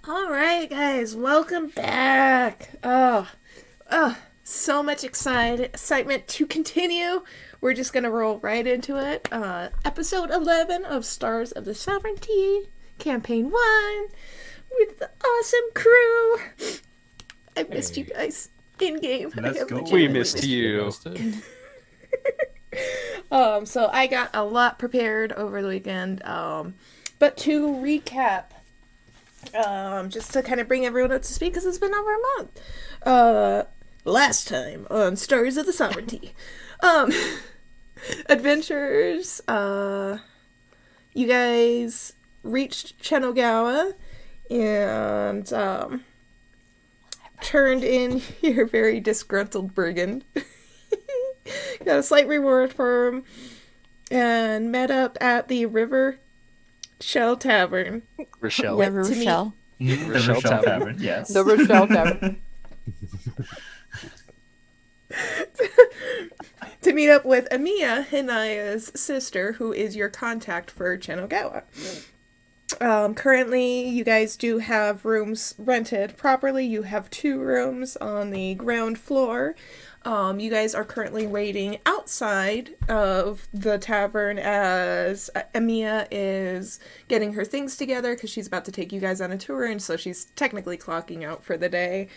Alright guys, welcome back. So much excitement to continue. We're just gonna roll right into it. Episode 11 of Stars of the Sovereignty, Campaign 1, with the awesome crew. I missed you guys in-game. Let's go. We missed you. So I got a lot prepared over the weekend. But to recap, just to kind of bring everyone up to speed, because it's been over a month. Last time on Stars of the Sovereignty, adventures, you guys reached Chenogawa and, turned in your very disgruntled brigand. Got a slight reward for him, and met up at the Richelle Tavern. Richelle. Yeah, Richelle. The Richelle Tavern, yes. The Richelle Tavern. To meet up with Amiya, Hinaya's sister, who is your contact for Chenogawa. Currently, you guys do have rooms rented properly. You have 2 rooms on the ground floor. You guys are currently waiting outside of the tavern as Amiya is getting her things together because she's about to take you guys on a tour, and so she's technically clocking out for the day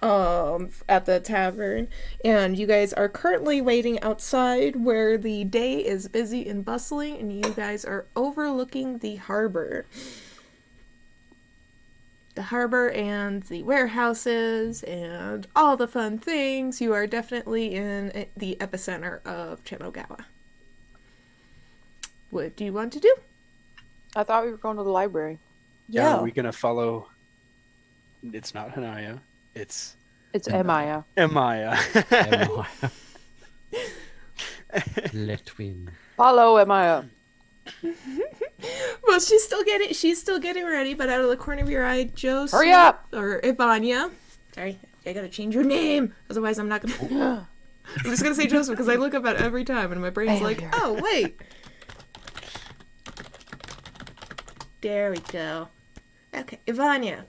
at the tavern. And you guys are currently waiting outside where the day is busy and bustling, and you guys are overlooking the harbor. The harbor and the warehouses and all the fun things. You are definitely in the epicenter of Chenogawa. What do you want to do? I thought we were going to the library. Yeah. Are we gonna follow? It's not Hanaya. It's Amaya. Amaya. Letwin. Follow Amaya. Well, she's still getting ready, but out of the corner of your eye, Joseph. Hurry up! Or Ivania. Sorry, I gotta change your name. Otherwise, I'm not gonna. I'm just gonna say Joseph because I look up at it every time and my brain's like, oh, wait. There we go. Okay, Ivania.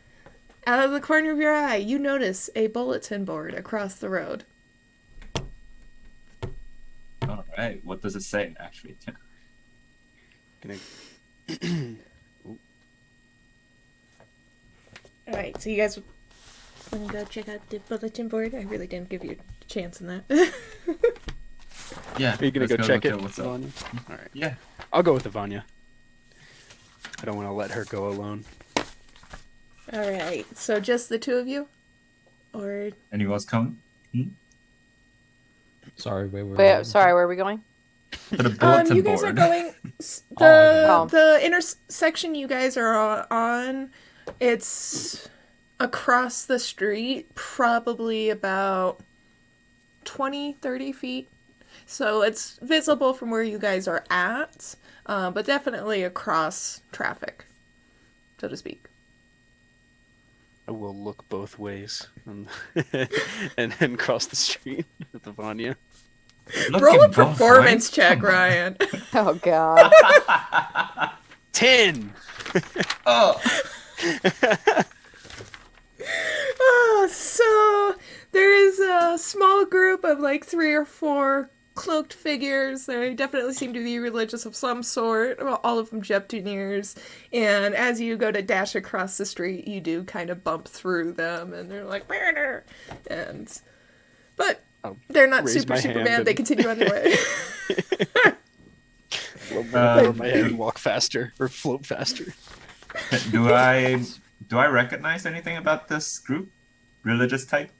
Out of the corner of your eye, you notice a bulletin board across the road. All right, what does it say, actually? Alright, so you guys want to go check out the bulletin board? I really didn't give you a chance in that. Yeah. Are you gonna go check it, what's up? Vanya? All right. Yeah. I'll go with Vanya. I don't want to let her go alone. Alright, so just the 2 of you? Or... Anyone else coming? Sorry, Wait, sorry, where are we going? To the bulletin you guys board. are going... Oh. The intersection you guys are on, it's across the street, probably about 20-30 feet. So it's visible from where you guys are at, but definitely across traffic, so to speak. I will look both ways and then cross the street with Vanya. Roll a performance check, Ryan. Oh, God. 10! Oh. So there is a small group of like 3 or 4 cloaked figures. They definitely seem to be religious of some sort. Well, all of them Jeptuniers. And as you go to dash across the street, you do kind of bump through them, and they're like, "Murder!" But I'll they're not raise my Superman. hand They and- continue on their way. Lower my head and walk faster or float faster. Do I recognize anything about this group? Religious type?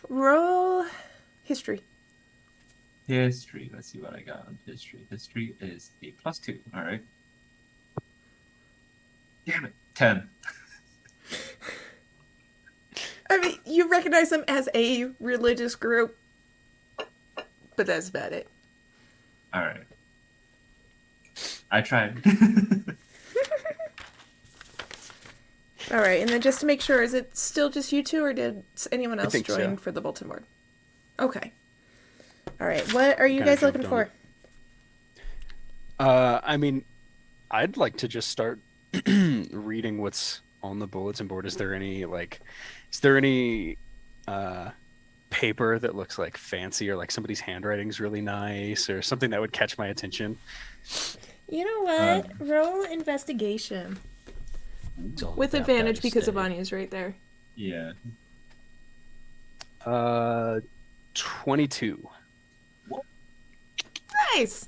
Roll history. History. Let's see what I got on history. History is a +2. All right. Damn it. 10. I mean, you recognize them as a religious group, but that's about it. All right. I tried. All right, and then just to make sure, is it still just you two, or did anyone else think join so. for the bulletin board? Okay. All right, what are you Kinda guys looking jumped on for? I mean, I'd like to just start reading what's on the bulletin board. Is there any paper that looks like fancy, or like somebody's handwriting's really nice, or something that would catch my attention? You know what? Roll investigation. It's all With about advantage that because aesthetic. Ivania's right there. Yeah. 22. Nice!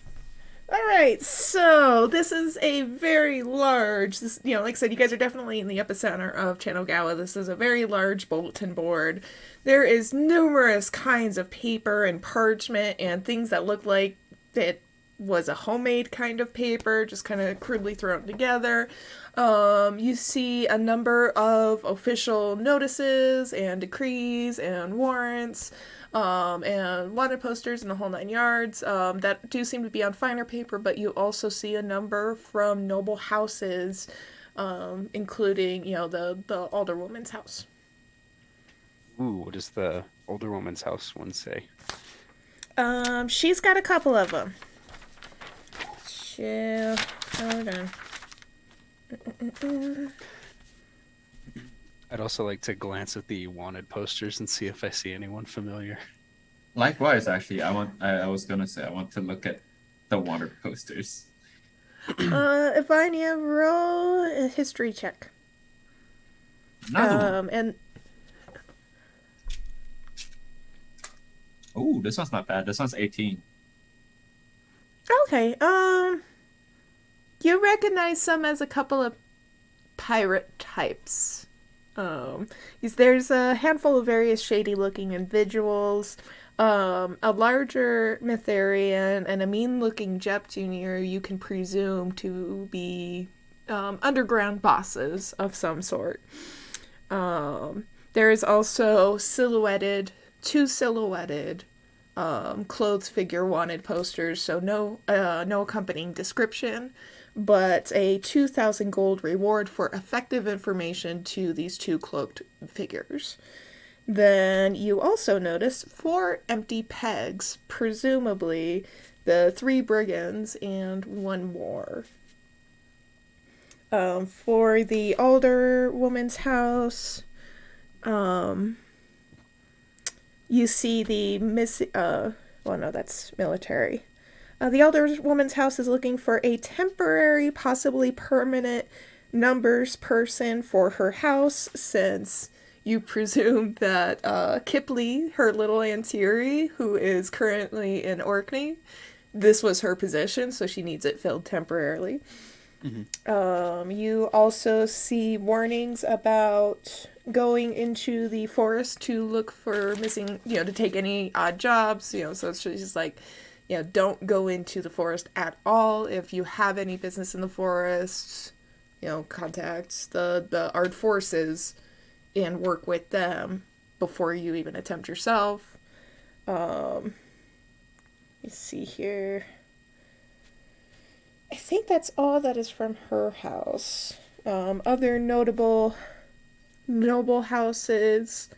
All right, so this is a very large, like I said, you guys are definitely in the epicenter of Chanogawa. This is a very large bulletin board. There is numerous kinds of paper and parchment and things that look like it was a homemade kind of paper, just kind of crudely thrown together. You see a number of official notices and decrees and warrants, and wanted posters and the whole 9 yards, that do seem to be on finer paper, but you also see a number from noble houses, including, the alderwoman's house. Ooh, what does the older woman's house one say? She's got a couple of them. Hold on. I'd also like to glance at the wanted posters and see if I see anyone familiar. Likewise, actually, I was gonna say I want to look at the water posters. Ivania, roll a history check. Another one. And Oh, this one's not bad. This one's 18. okay, you recognize some as a couple of pirate types. There's a handful of various shady-looking individuals, a larger Mytharian, and a mean-looking Jeptunier you can presume to be underground bosses of some sort. There is also two silhouetted clothes figure wanted posters, so no accompanying description, but a 2,000 gold reward for effective information to these two cloaked figures. Then you also notice 4 empty pegs, presumably the 3 brigands and 1 more. For the older woman's house, you see the that's military. The elder woman's house is looking for a temporary, possibly permanent numbers person for her house, since you presume that Kipley, her little Antiri, who is currently in Orkney, this was her position, so she needs it filled temporarily. Mm-hmm. You also see warnings about going into the forest to look for missing, to take any odd jobs, so it's just like, don't go into the forest at all. If you have any business in the forest, contact the art forces and work with them before you even attempt yourself. Let's see here. I think that's all that is from her house. Other notable noble houses,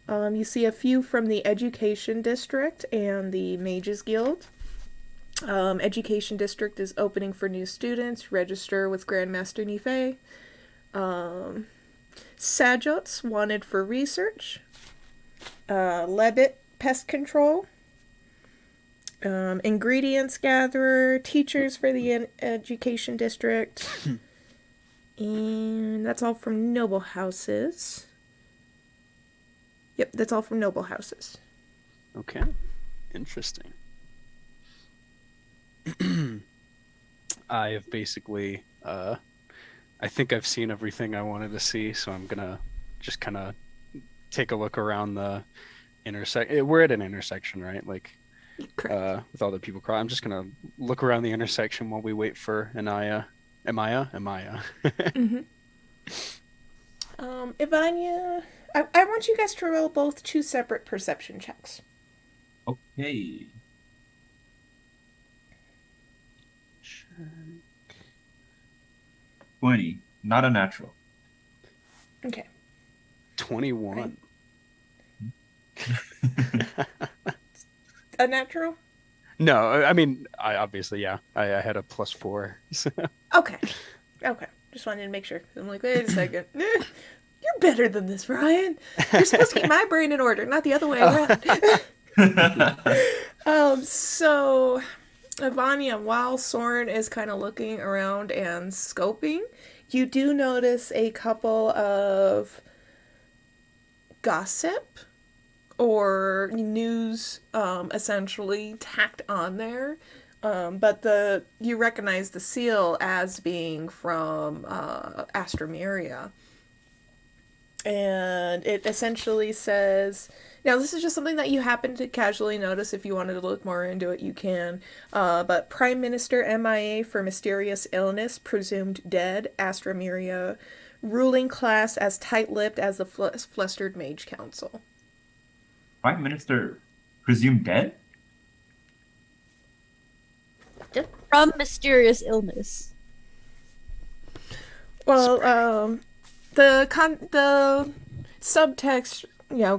you see a few from the Education District and the Mages Guild. Education District is opening for new students. Register with Grandmaster Nife. Sajots wanted for research. Lebit Pest Control. ingredients gatherer, teachers for the education district. And that's all from noble houses. Yep, that's all from noble houses. Okay. Interesting. I have basically, I think I've seen everything I wanted to see, so I'm gonna just kind of take a look around the intersection. We're at an intersection, right? Like, Correct. with all the people crying. I'm just gonna look around the intersection while we wait for Amaya. Mm-hmm. Ivania, I want you guys to roll both 2 separate perception checks. Okay. 20. Not a natural. Okay. 21. A natural? No, I mean, I obviously, yeah. I had a +4. So. Okay. Just wanted to make sure. I'm like, wait a second. You're better than this, Ryan. You're supposed to keep my brain in order, not the other way around. So, Ivania, while Soren is kind of looking around and scoping, you do notice a couple of gossip or news, essentially tacked on there. But you recognize the seal as being from Astrameria. And it essentially says, now this is just something that you happen to casually notice. If you wanted to look more into it, you can. But Prime Minister MIA for mysterious illness, presumed dead, Astrameria, ruling class as tight-lipped as the flustered Mage Council. Prime Minister presumed dead? From mysterious illness. Well, the subtext,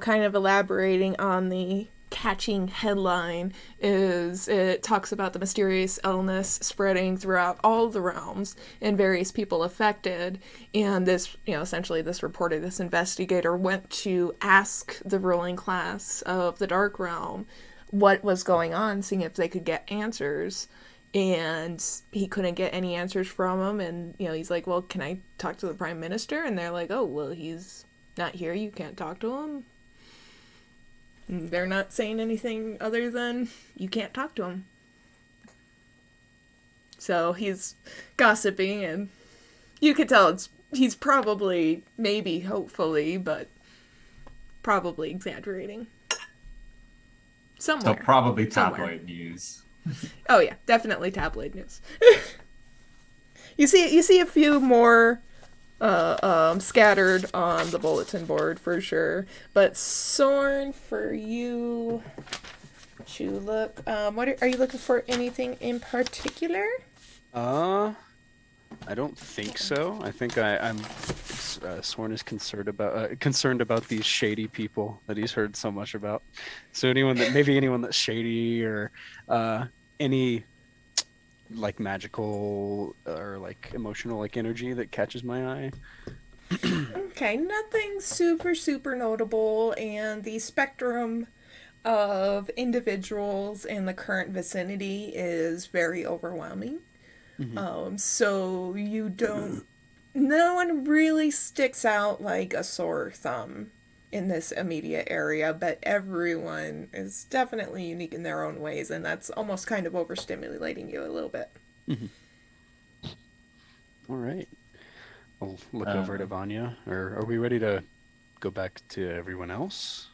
kind of elaborating on the catching headline is it talks about the mysterious illness spreading throughout all the realms and various people affected. And this, essentially this reporter, this investigator went to ask the ruling class of the Dark Realm what was going on, seeing if they could get answers. And he couldn't get any answers from him. And, he's like, well, can I talk to the Prime Minister? And they're like, oh, well, he's not here. You can't talk to him. And they're not saying anything other than you can't talk to him. So he's gossiping, and you could tell he's probably, maybe, hopefully, but probably exaggerating. Somewhere. So probably tabloid news. Oh yeah, definitely tabloid news. You see a few more scattered on the bulletin board for sure. But Soren, for you to look, what are you looking for? Anything in particular? I don't think so. I think I'm. Soren is concerned about these shady people that he's heard so much about. So anyone that's shady or any like magical or like emotional like energy that catches my eye. Okay, nothing super notable, and the spectrum of individuals in the current vicinity is very overwhelming. Mm-hmm. So no one really sticks out like a sore thumb in this immediate area, but everyone is definitely unique in their own ways, and that's almost kind of overstimulating you a little bit. Mm-hmm. All right. I'll look over at Ivania. Or are we ready to go back to everyone else?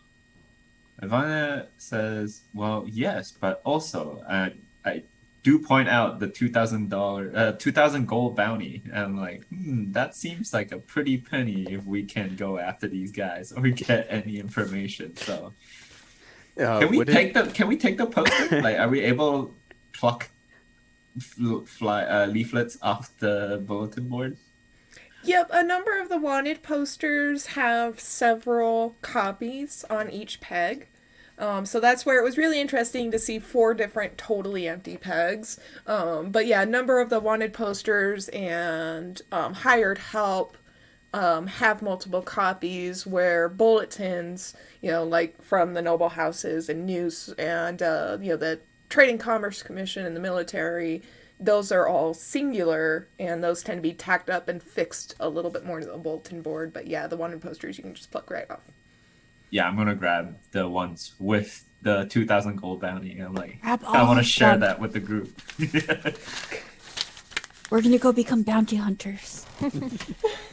Ivania says, well, yes, but also I do point out the $2,000 2,000 gold bounty. And I'm like, that seems like a pretty penny if we can go after these guys or get any information. So can we take the poster? Like, are we able to pluck leaflets off the bulletin board? Yep, a number of the wanted posters have several copies on each peg. So that's where it was really interesting to see 4 different totally empty pegs. But yeah, a number of the wanted posters and hired help have multiple copies, where bulletins, like from the noble houses and news and, the Trade and Commerce Commission and the military, those are all singular, and those tend to be tacked up and fixed a little bit more to the bulletin board. But yeah, the wanted posters you can just pluck right off. Yeah, I'm gonna grab the ones with the 2,000 gold bounty. I'm like, Grab I all want to of share them. that with the group. We're gonna go become bounty hunters.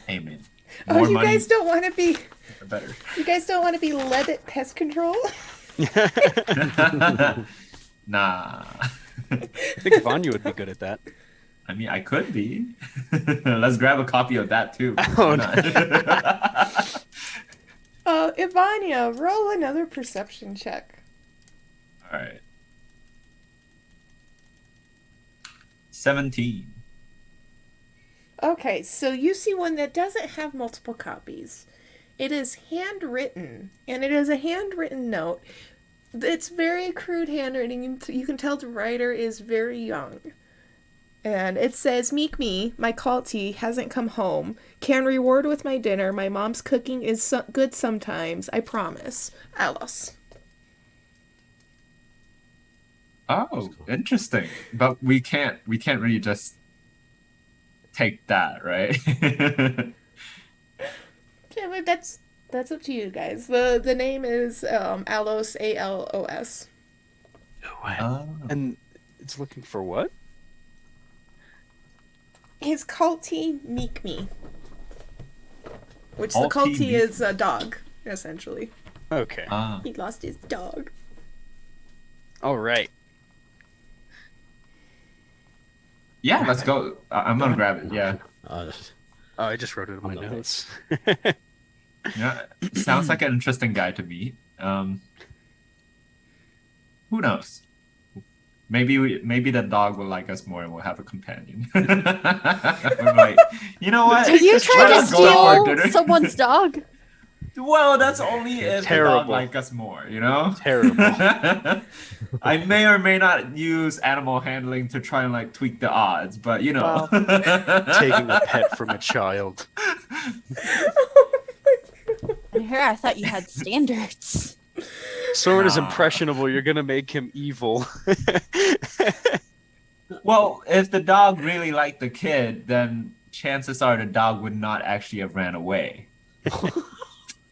Hey man, Oh, more you money, guys don't want to be. the better. You guys don't want to be led at pest control. Nah. I think Vanya would be good at that. I mean, I could be. Let's grab a copy of that too. Oh, Why not? Ivania, roll another perception check. All right. 17. Okay, so you see one that doesn't have multiple copies. It is handwritten, and it is a handwritten note. It's very crude handwriting. You can tell the writer is very young. And it says, "Meek me, my culty hasn't come home. Can reward with my dinner. My mom's cooking is good sometimes. I promise. Alice." Oh, interesting. But we can't really just take that, right? Yeah, but that's up to you guys. The name is Alos, Alos. Oh. And it's looking for what? His culty Meek me. Which the Culty culty Meek is a dog, essentially. Okay. Ah. He lost his dog. All right. Yeah, let's go. I'm gonna grab it. Yeah. Oh, I just wrote it in my Okay. notes. Yeah. Sounds like an interesting guy to meet. Who knows? Maybe the dog will like us more and we'll have a companion. We're like, you know what? Are you Let trying to us go out for steal dinner. someone's dog? Well, that's only if the Terrible. dog like us more, you know? Terrible. I may or may not use animal handling to try and like tweak the odds, but you know. Taking a pet from a child. Here, I thought you had standards. Soren is Nah. impressionable. You're gonna make him evil. Well, if the dog really liked the kid, then chances are the dog would not actually have ran away.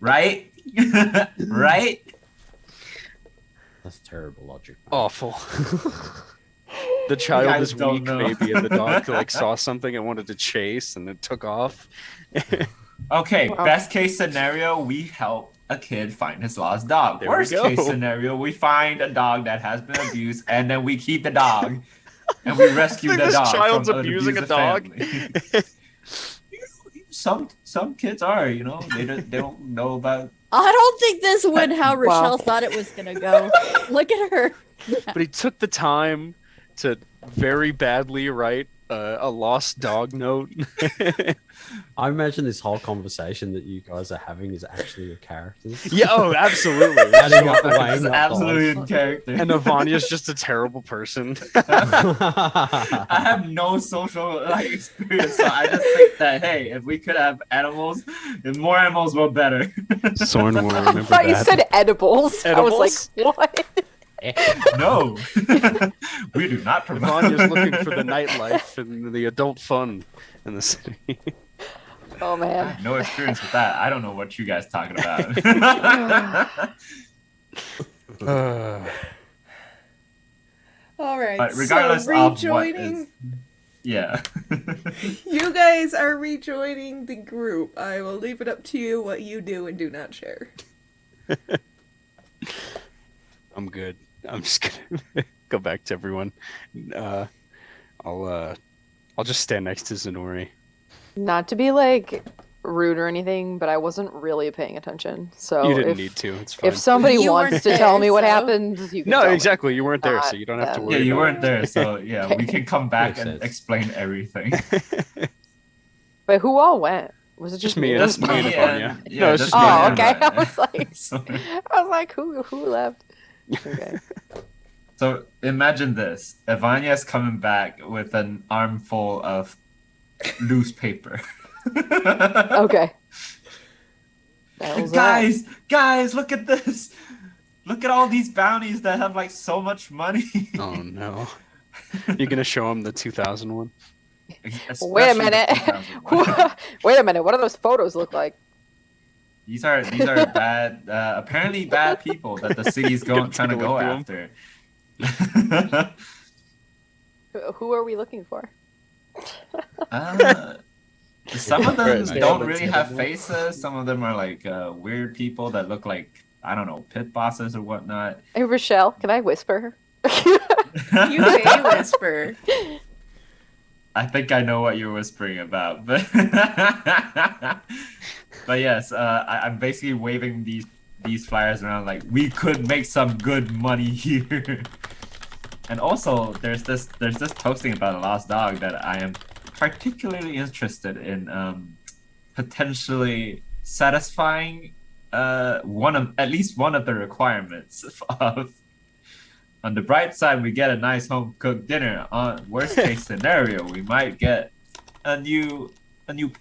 Right? Right? That's terrible logic. Awful. The child guys is don't weak, know. maybe, and the dog like saw something and wanted to chase, and it took off. Okay, Wow. best case scenario, we help a kid find his lost dog. There we Worst go. case scenario, we find a dog that has been abused, and then we keep the dog, and we rescue Think the this dog child's from an abusing a abusive dog? family. Some kids are, you know, they don't know about. I don't think this went how Wow. Richelle thought it was gonna go. Look at her. But he took the time to very badly write a lost dog note. I imagine this whole conversation that you guys are having is actually your characters. Yeah, oh, absolutely. Adding up the It's weighing up absolutely the in character. And Avania's just a terrible person. I have no social like experience, so I just think that hey, if we could have animals, and more animals were better. Soren will I remember thought you that. said edibles. I was Edibles? like, what? No, we do not promote. Avania's looking for the nightlife and the adult fun in the city. Oh I man. have no experience with that. I don't know what you guys talking about. All right. But regardless so of what rejoining, is, yeah. you guys are rejoining the group. I will leave it up to you what you do and do not share. I'm good. I'm just gonna go back to everyone. I'll just stand next to Zenori. Not to be like rude or anything, but I wasn't really paying attention. So You didn't if, need to. It's fine. if somebody You wants weren't to tell there, me what so- happened, you can No, tell me. exactly. You weren't there, so you don't have to Not worry. Yeah, you about weren't there, so yeah, we can come back Makes and sense. explain everything. But who all went? Was it Just just me and- Just me and me Ivania. and- No, it's just just me me Oh, and okay. Ivania. I was like, So- I was like, who left? Okay. So imagine this: Ivania's coming back with an armful of loose paper. Okay. That was that. Guys, look at this! Look at all these bounties that have like so much money. Oh no. You're gonna show him the 2000 one? Wait a Especially the minute. 2001. Wait a minute. What do those photos look like? These are bad, apparently bad people that the city's trying to look go through 'em. after. Who are we looking for? Some of them Right, don't nice. really have faces. Some of them are like weird people that look like, I don't know, pit bosses or whatnot. Hey, Richelle, can I whisper? You may whisper. I think I know what you're whispering about, but but yes, I'm basically waving these flyers around like we could make some good money here. And also, there's this posting about a lost dog that I am particularly interested in potentially satisfying at least one of the requirements of. On the bright side, we get a nice home cooked dinner. On worst case scenario, we might get a new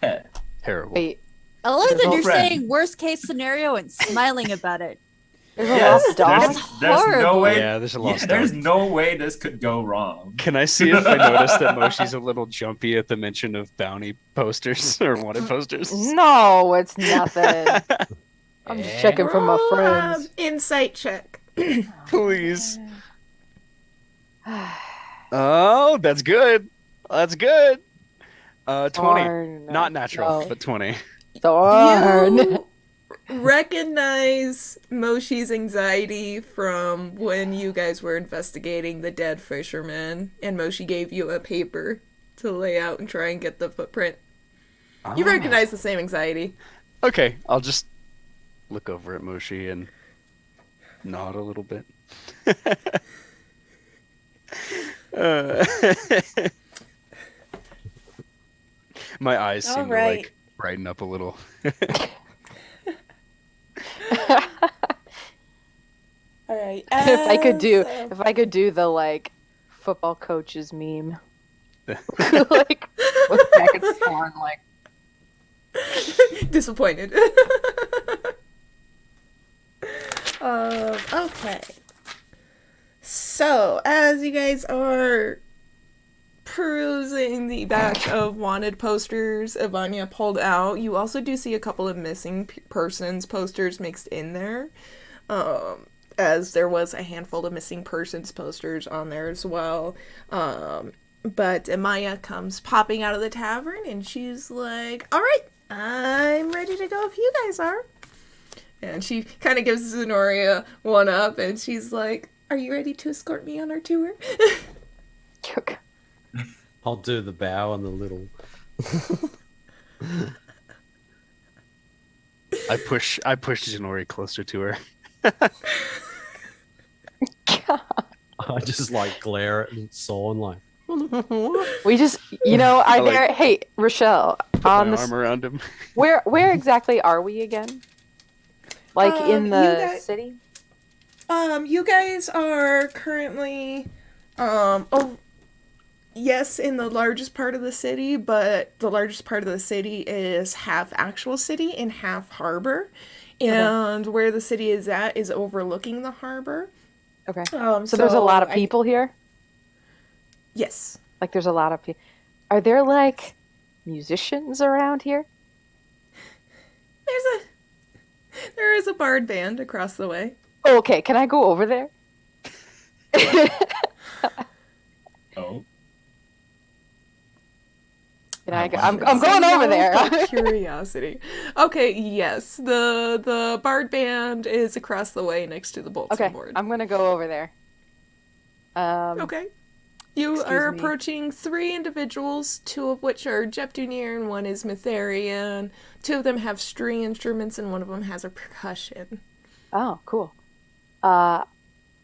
pet. Terrible. Wait, I like that you're friend. saying worst case scenario and smiling about it. there's a Yes, lost dog. That's there's no horrible. way. Yeah, there's a lost there's dog. no way this could go wrong. Can I see if I notice that Moshi's a little jumpy at the mention of bounty posters or wanted posters? No, it's nothing. I'm just checking for my Roll, friends. insight check. Please. Oh, that's good. That's good. 20. Darn. Not natural, No. but 20. Darn. You recognize Moshi's anxiety from when you guys were investigating the dead fisherman, and Moshi gave you a paper to lay out and try and get the footprint. You Ah. recognize the same anxiety. Okay, I'll just look over at Moshi and nod a little bit. My eyes seem to Alright. like brighten up a little. All right. If I could do the like football coaches meme, like look back at Scorn, like Disappointed. Okay. So, as you guys are perusing the batch of wanted posters Ivania pulled out, you also do see a couple of missing persons posters mixed in there. As there was a handful of missing persons posters on there as well. But Amaya comes popping out of the tavern and she's like, all right, I'm ready to go if you guys are. And she kind of gives Zenoria one up and she's like, are you ready to escort me on our tour? I'll do the bow and the little. I push Janori closer to her. I just like glare at Sawn like. we just, I like- dare. Hey, Richelle, on My the arm around him. where exactly are we again? Like in You the guys- city? You guys are currently, yes, in the largest part of the city, but the largest part of the city is half actual city and half harbor. And where the city is at is overlooking the harbor. Okay. So So there's a lot of people here. Yes. Like there's a lot of people. Are there like musicians around here? There is a bard band across the way. Oh, okay, can I go over there? Oh. Can I go? I'm going over there. Curiosity. Okay, yes. The bard band is across the way next to the bulletin Okay, board. I'm gonna go over there. Okay. You Excuse are me. approaching 3 individuals, 2 of which are Jeptunir and 1 is Mitharian. 2 of them have string instruments and 1 of them has a percussion. Oh, cool.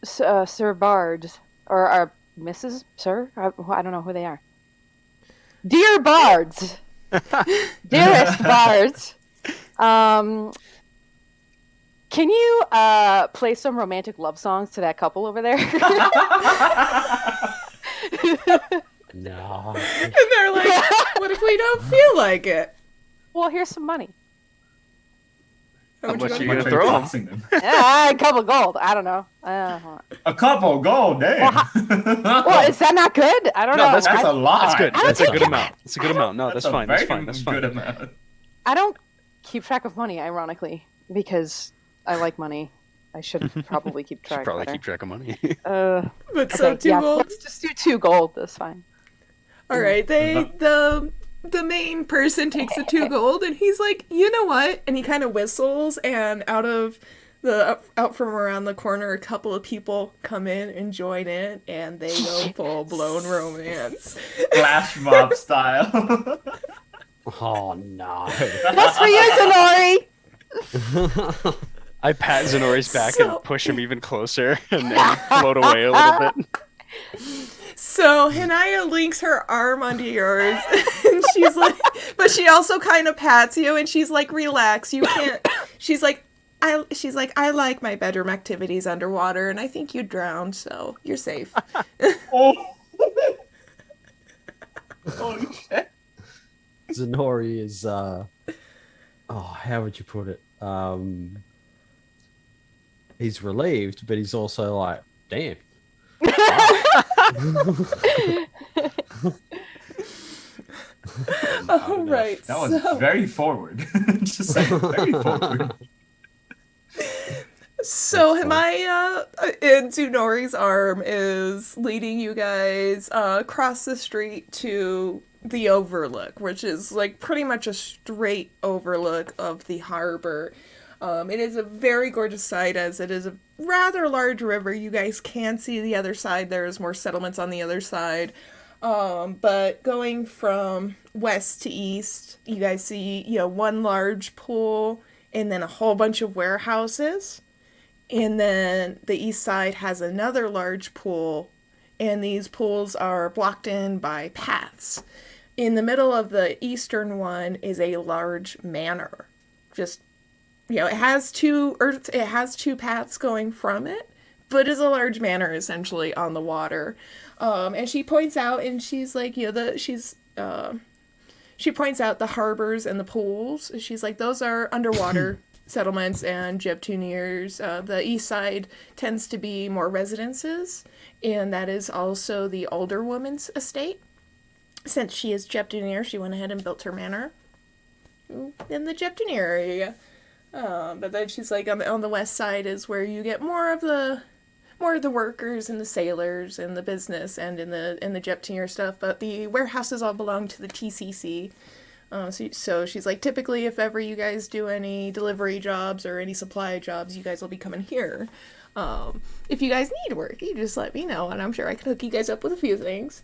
Sir Bards, or Mrs. Sir? I don't know who they are. Dear Bards, dearest Bards, can you play some romantic love songs to that couple over there? No. And they're like, what if we don't feel like it? Well, here's some money. How much much are you you got? gonna throw 'em? tossing them? Yeah, a couple gold. I don't know. A couple gold, damn. Well, is that not good? I don't No, know. that's That's good. a lot. That's good. I don't That's a think good that- amount. That's a good amount. No, that's a fine. That's very fine. That's fine. good amount. I don't keep track of money, ironically, because I like money. I should probably keep Should track. probably better. keep track of money. But so Okay, 2 yeah, gold. let's just do 2 gold. That's fine. All right, the main person takes the 2 gold, and he's like, you know what? And he kind of whistles, and out from around the corner, a couple of people come in and join in, and they go full blown romance. Flash mob style. Oh no. That's for you, Zenori. I pat Zenori's back So- and push him even closer and float away a little bit. So Hanaya links her arm onto yours, and she's like, but she also kind of pats you, and she's like, relax, you can't. She's like, I like my bedroom activities underwater, and I think you'd drown, so you're safe. Oh. Holy shit. Zenori is how would you put it? He's relieved, but he's also like, damn. All right, That was very forward. Just saying, very forward. So That's Hamaya in Tsunori's arm is leading you guys across the street to the overlook, which is like pretty much a straight overlook of the harbor. It is a very gorgeous sight as it is a rather large river. You guys can see the other side. There's more settlements on the other side. But going from west to east, you guys see, one large pool and then a whole bunch of warehouses. And then the east side has another large pool, and these pools are blocked in by paths. In the middle of the eastern one is a large manor. Just, it has two paths going from it, but is a large manor essentially on the water. And she points out, and she's like, she points out the harbors and the pools. She's like, those are underwater settlements and Jeptuniers. The east side tends to be more residences, and that is also the older woman's estate. Since she is Jeptunier, she went ahead and built her manor in the Jeptunier area. But then she's like, on the west side is where you get more of the workers and the sailors and the business and in the Jeptunier stuff. But the warehouses all belong to the TCC. So she's like, typically, if ever you guys do any delivery jobs or any supply jobs, you guys will be coming here. If you guys need work, you just let me know, and I'm sure I can hook you guys up with a few things.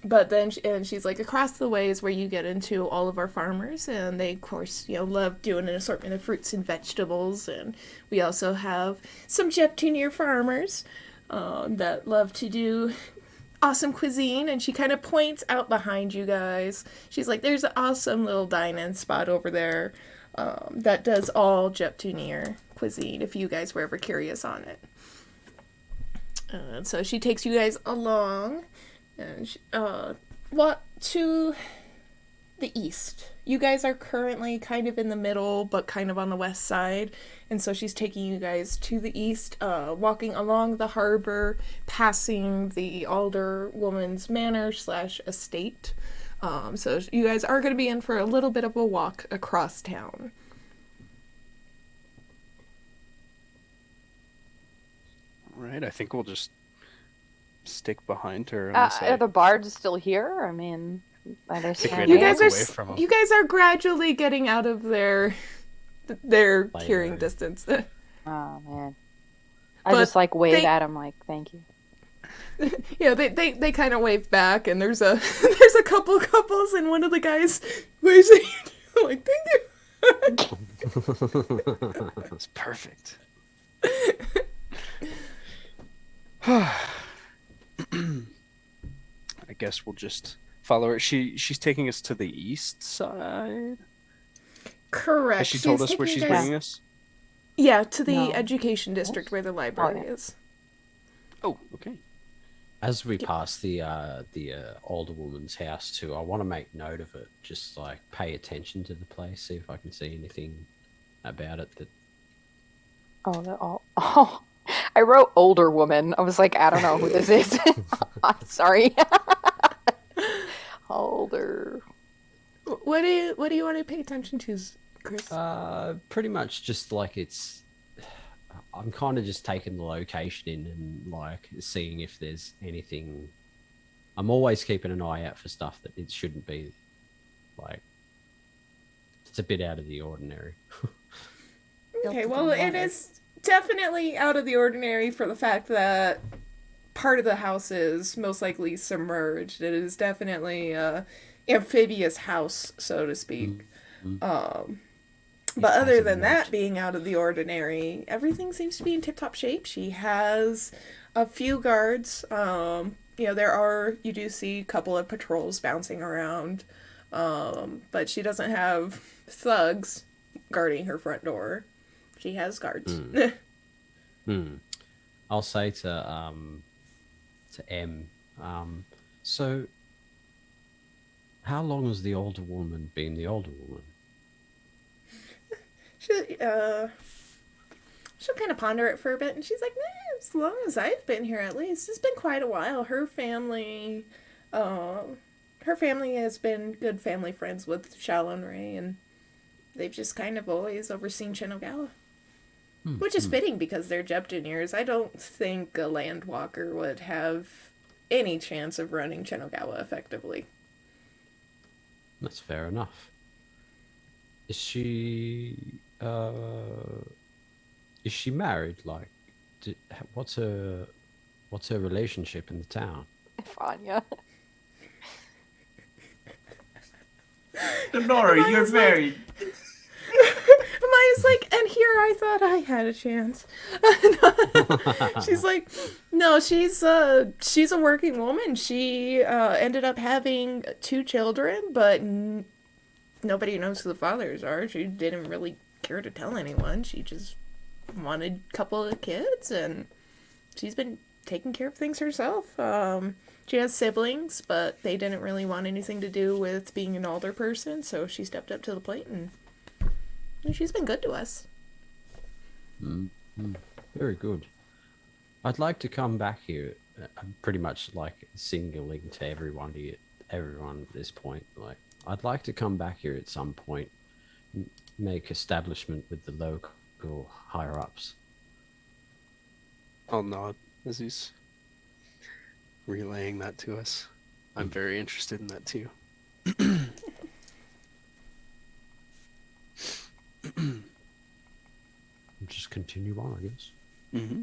But then, she's like, across the way is where you get into all of our farmers, and they, of course, love doing an assortment of fruits and vegetables. And we also have some Jeptunier farmers that love to do awesome cuisine, and she kind of points out behind you guys. She's like, there's an awesome little dine-in spot over there that does all Jeptunier cuisine, if you guys were ever curious on it. So she takes you guys along, and to the east. You guys are currently kind of in the middle, but kind of on the west side. And so she's taking you guys to the east, walking along the harbor, passing the older woman's manor / estate. So you guys are going to be in for a little bit of a walk across town. All right, I think we'll just stick behind her. And Are the bards still here? I mean, are they think we standing? had to walk away from 'em. You guys are gradually getting out of their hearing distance. Oh man, I But just like wave they- at him like, thank you. They kind of wave back, and there's a couple couples, and one of the guys waves at you like, thank you. That's perfect. I guess we'll just follow her. She's taking us to the east side. Correct. Has she told us where taking she's you guys- bringing us? Yeah, to the No. education district where the library yeah. is. Oh, okay. As we pass the older woman's house too, I want to make note of it. Just like pay attention to the place, see if I can see anything about it that Oh, oh, I wrote older woman. I was like, I don't know who this is. Sorry. Older. What do you want to pay attention to, Chris? pretty much just like I'm kind of just taking the location in and like seeing if there's anything. I'm always keeping an eye out for stuff that it shouldn't be, like it's a bit out of the ordinary. Okay, well, it is definitely out of the ordinary for the fact that part of the house is most likely submerged. It is definitely a amphibious house, so to speak. But other than that being out of the ordinary, everything seems to be in tip-top shape. She has a few guards. You do see a couple of patrols bouncing around. But she doesn't have thugs guarding her front door. She has guards. I'll say to M, so how long has the older woman been the older woman? She'll kind of ponder it for a bit, and she's like, as long as I've been here, at least. It's been quite a while. Her family has been good family friends with Shallow and Ray, and they've just kind of always overseen Shinogawa. Which is fitting because they're Jeptuniers. I don't think a landwalker would have any chance of running Shinogawa effectively. That's fair enough. Is she married? Like, what's her relationship in the town? Fanya. Nora, you're married. Maya's like, and here I thought I had a chance. She's like, no, she's a working woman. She ended up having 2 children, but nobody knows who the fathers are. She didn't really care to tell anyone. She just wanted a couple of kids, and she's been taking care of things herself. She has siblings, but they didn't really want anything to do with being an older person, so she stepped up to the plate, and she's been good to us. Very good. I'd like to come back here. I'm pretty much like signaling to everyone at this point. Like, I'd like to come back here at some point, make establishment with the local higher ups. I'll nod as he's relaying that to us. I'm very interested in that too. Just continue on, I guess. Mm-hmm.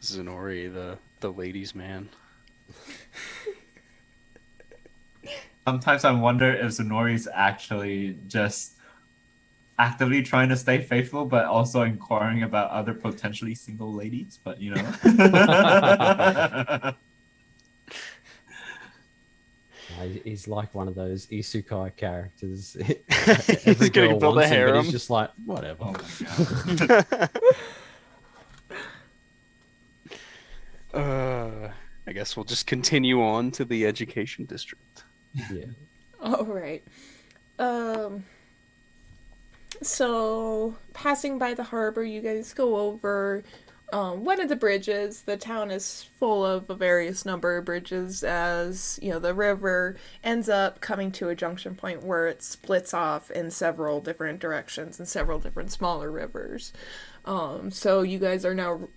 Zenori, the ladies' man. Sometimes I wonder if Zenori's actually just actively trying to stay faithful, but also inquiring about other potentially single ladies. But you know, he's like one of those isekai characters. He's gonna build a harem. He's just like, whatever. oh my god. I guess we'll just continue on to the education district. Yeah. All right. So, passing by the harbor, you guys go over one of the bridges. The town is full of a various number of bridges as, the river ends up coming to a junction point where it splits off in several different directions and several different smaller rivers. So you guys are now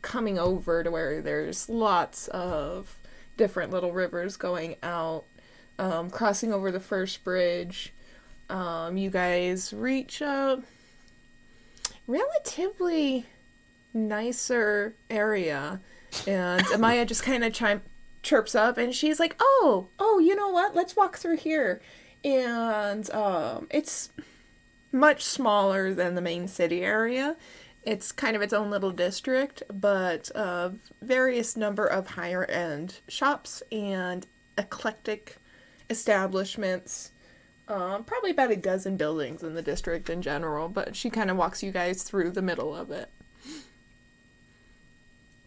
coming over to where there's lots of different little rivers going out. Crossing over the first bridge, you guys reach a relatively nicer area, and Amaya just kind of chirps up, and she's like, oh, you know what? Let's walk through here. And it's much smaller than the main city area. It's kind of its own little district, but various number of higher end shops and eclectic establishments. Probably about a dozen buildings in the district in general, but she kind of walks you guys through the middle of it.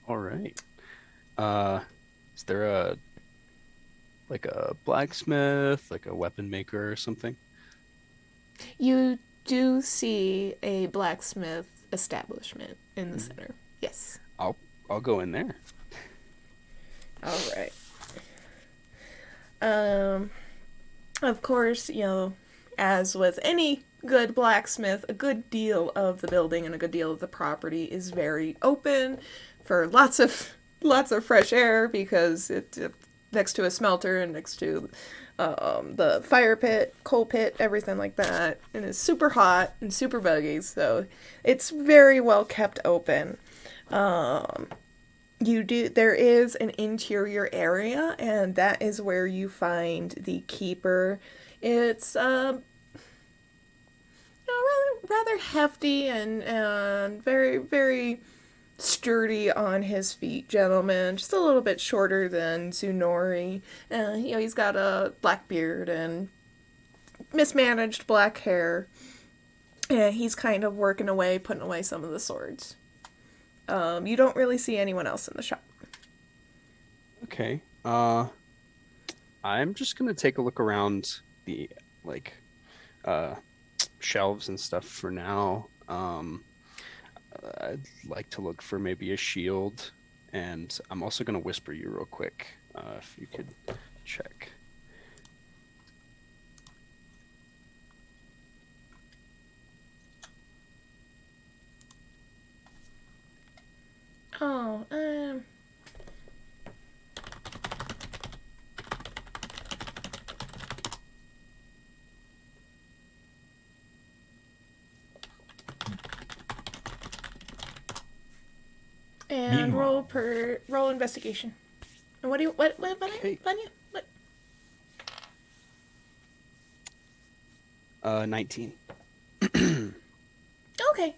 All right. Is there like a blacksmith, like a weapon maker or something? You do see a blacksmith establishment in the center. Yes. I'll go in there. All right. Of course, as with any good blacksmith, a good deal of the building and a good deal of the property is very open for lots of fresh air because it's next to a smelter and next to the fire pit, coal pit, everything like that, and it's super hot and super buggy, so it's very well kept open. There is an interior area, and that is where you find the keeper. It's rather hefty and very, very sturdy on his feet gentleman, just a little bit shorter than Zunori. He's got a black beard and mismanaged black hair. And he's kind of working away, putting away some of the swords. You don't really see anyone else in the shop. Okay. I'm just gonna take a look around the shelves and stuff for now. I'd like to look for maybe a shield, and I'm also gonna whisper you real quick, if you could check. Oh, and Meanwhile. roll investigation. And what? Okay. What? 19. Okay.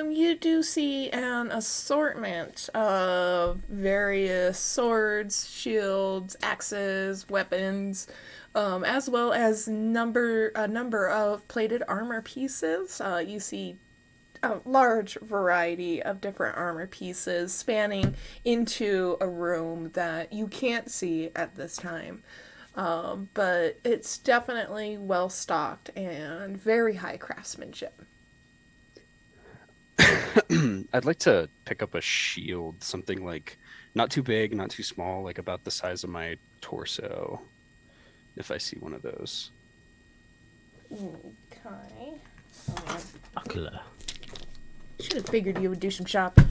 You do see an assortment of various swords, shields, axes, weapons, as well as a number of plated armor pieces. You see a large variety of different armor pieces spanning into a room that you can't see at this time. But it's definitely well stocked and very high craftsmanship. I'd like to pick up a shield, something like not too big, not too small, like about the size of my torso, if I see one of those. Okay. Buckler. Should have figured you would do some shopping.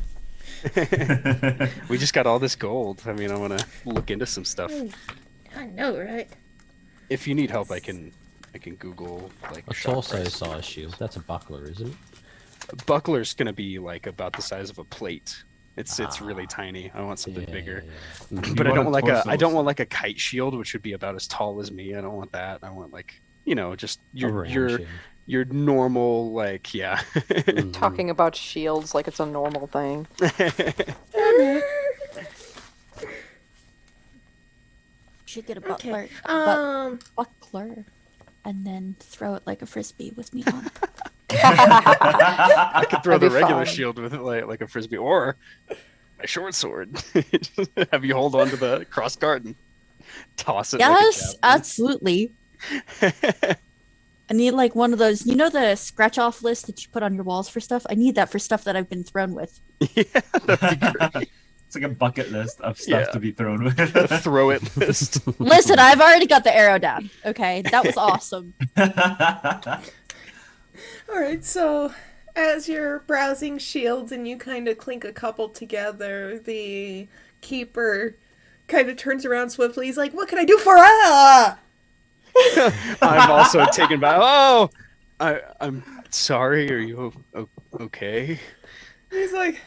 We just got all this gold. I mean, I want to look into some stuff. I know, right? If you need help, I can Google like A shop torso price. size shield. That's a buckler, isn't it? Buckler's gonna be like about the size of a plate. It's really tiny. I want something Yeah, bigger. yeah, yeah. But I You don't want want a I don't torso. want like a kite shield, which would be about as tall as me. I don't want that. I want like just A round your shield. your normal like yeah. Mhm. Talking about shields like it's a normal thing. Should get a Okay. buckler and then throw it like a frisbee with me on it. I could throw That'd the be regular fun. shield with it like a frisbee, or a short sword. Have you hold on to the cross guard and toss it. Yes, like absolutely. I need like one of those, the scratch off list that you put on your walls for stuff? I need that for stuff that I've been thrown with. Yeah, that'd be great. It's like a bucket list of stuff Yeah. to be thrown with. A throw it list. Listen, I've already got the arrow down. Okay, that was awesome. Alright, so as you're browsing shields and you kind of clink a couple together, the keeper kind of turns around swiftly. He's like, "What can I do for I'm also taken back. Oh, I'm sorry. Are you okay? He's like,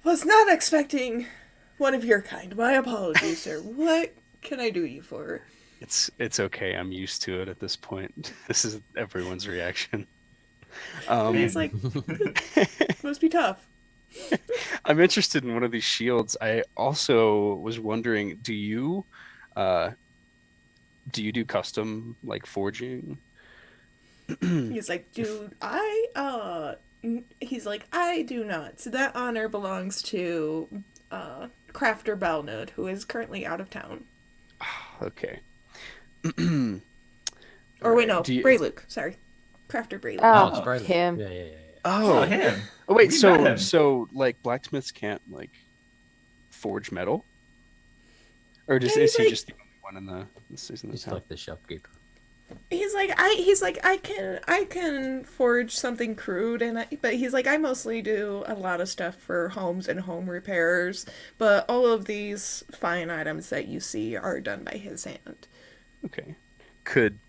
"Was not expecting one of your kind. My apologies, sir. What can I do you for?" It's okay. I'm used to it at this point. This is everyone's reaction. He's like, "Must be tough." I'm interested in one of these shields. I also was wondering, do you do custom like forging? He's like, "Dude, he's like, I do not. So that honor belongs to Crafter Belnud, who is currently out of town." Okay. Or wait, no, Do you- Bray Luke. Sorry, Crafter Bray Luke. Oh, it's Braylon. him. Yeah. Oh, Oh, him. oh wait. We met him. So like blacksmiths can't like forge metal, or Yeah, is he's he like- just the only one in the season? He's like the shopkeeper. He's like I can forge something crude, but he's like I mostly do a lot of stuff for homes and home repairs, but all of these fine items that you see are done by his hand. Okay. Can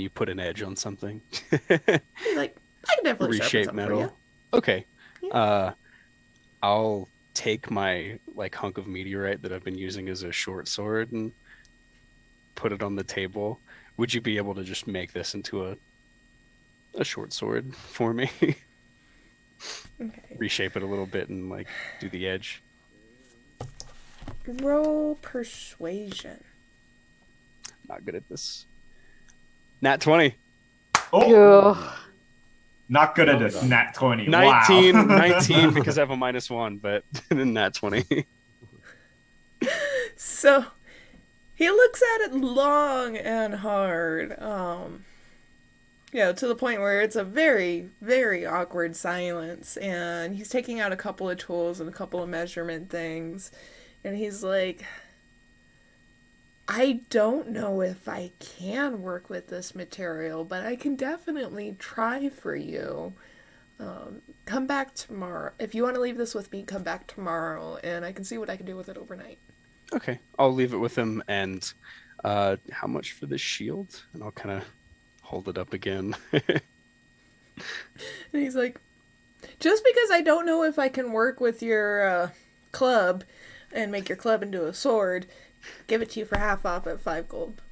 you put an edge on something? He's like I can definitely sharpen Reshape something metal. for you. Okay. Yeah. I'll take my like hunk of meteorite that I've been using as a short sword and put it on the table. Would you be able to just make this into a short sword for me? Okay. Reshape it a little bit and like do the edge. Roll persuasion. Not good at this. Nat 20. Oh, Ugh. not good at this. Nat 20. 19, Wow. 19 because I have a -1, but then nat 20. So he looks at it long and hard. To the point where it's a very, very awkward silence, and he's taking out a couple of tools and a couple of measurement things, and he's like, I don't know if I can work with this material, but I can definitely try for you. Come back tomorrow. If you want to leave this with me, come back tomorrow, and I can see what I can do with it overnight. Okay, I'll leave it with him. And how much for the shield? And I'll kind of hold it up again. And he's like, just because I don't know if I can work with your club and make your club into a sword, give it to you for half off at 5 gold.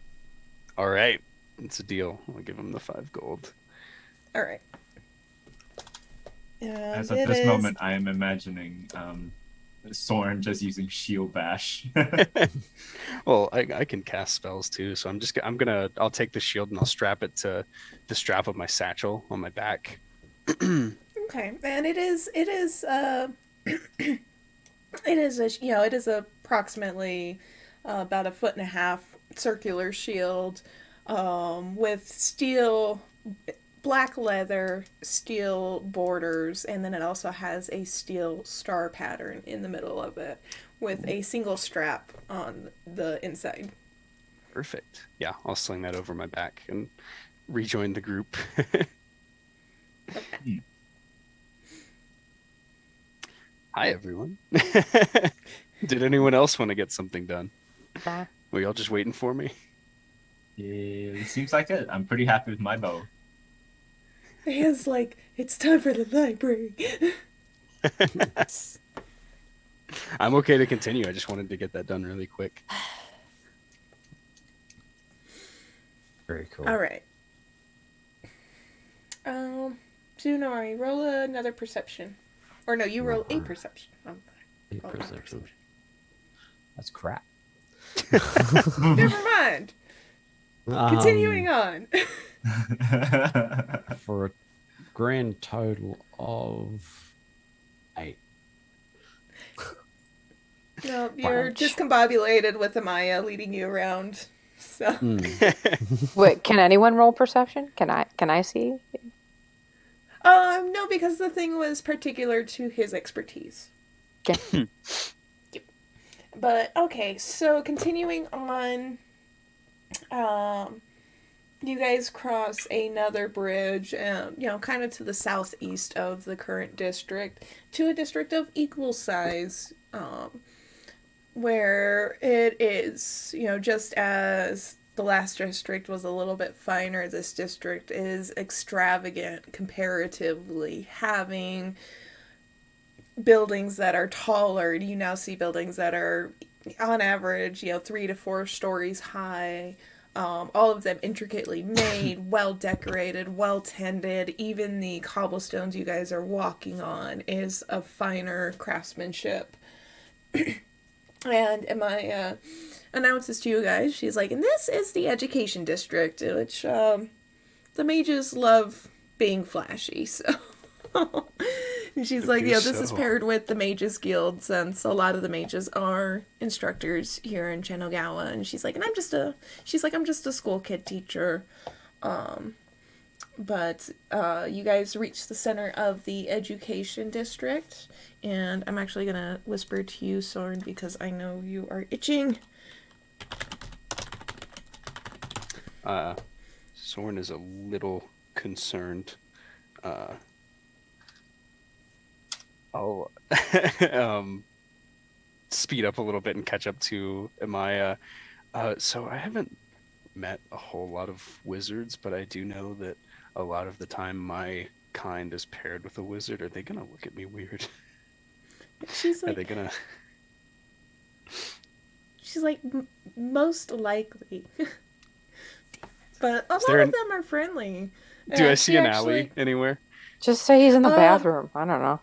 All right, it's a deal. I'll give him the 5 gold. All right. As of this moment, I am imagining Soren just using shield bash. Well, I can cast spells too, so I'll take the shield and I'll strap it to the strap of my satchel on my back. Okay, and it is it is approximately about 1.5 foot circular shield, with steel, black leather, steel borders, and then it also has a steel star pattern in the middle of it, with a single strap on the inside. Perfect. Yeah, I'll sling that over my back and rejoin the group. Hi, everyone. Did anyone else want to get something done? Nah. Were y'all just waiting for me? It seems like it. I'm pretty happy with my bow. It's like, it's time for the library. I'm okay to continue. I just wanted to get that done really quick. Very cool. All right. Tsunari, roll another perception. Or no, you roll a perception. Deep Roll another perception. That's crap. Never mind. Continuing on. For a grand total of 8. No, you're Ouch. discombobulated with Amaya leading you around. So Wait, can anyone roll perception? Can I see? no, because the thing was particular to his expertise. Okay. Yep. But okay, so continuing on, you guys cross another bridge, kind of to the southeast of the current district, to a district of equal size, where it is, just as the last district was a little bit finer, this district is extravagant comparatively, having buildings that are taller. You now see buildings that are, on average, 3 to 4 stories high. All of them intricately made, well decorated, well tended. Even the cobblestones you guys are walking on is of finer craftsmanship. And Amaya announces to you guys, she's like, and this is the education district, which the mages love being flashy, so And she's It like, appears this is so. paired with the Mages Guild, since a lot of the mages are instructors here in Chenogawa. And she's like, I'm just a school kid teacher. But you guys reach the center of the education district, and I'm actually gonna whisper to you, Soren, because I know you are itching. Soren is a little concerned. I'll speed up a little bit and catch up to Amaya. So I haven't met a whole lot of wizards, but I do know that a lot of the time my kind is paired with a wizard. Are they gonna look at me weird? She's Are like, they gonna? Most likely. But a Is lot there of them are friendly. Do I And see she an actually- alley anywhere? Just say he's in the bathroom. I don't know.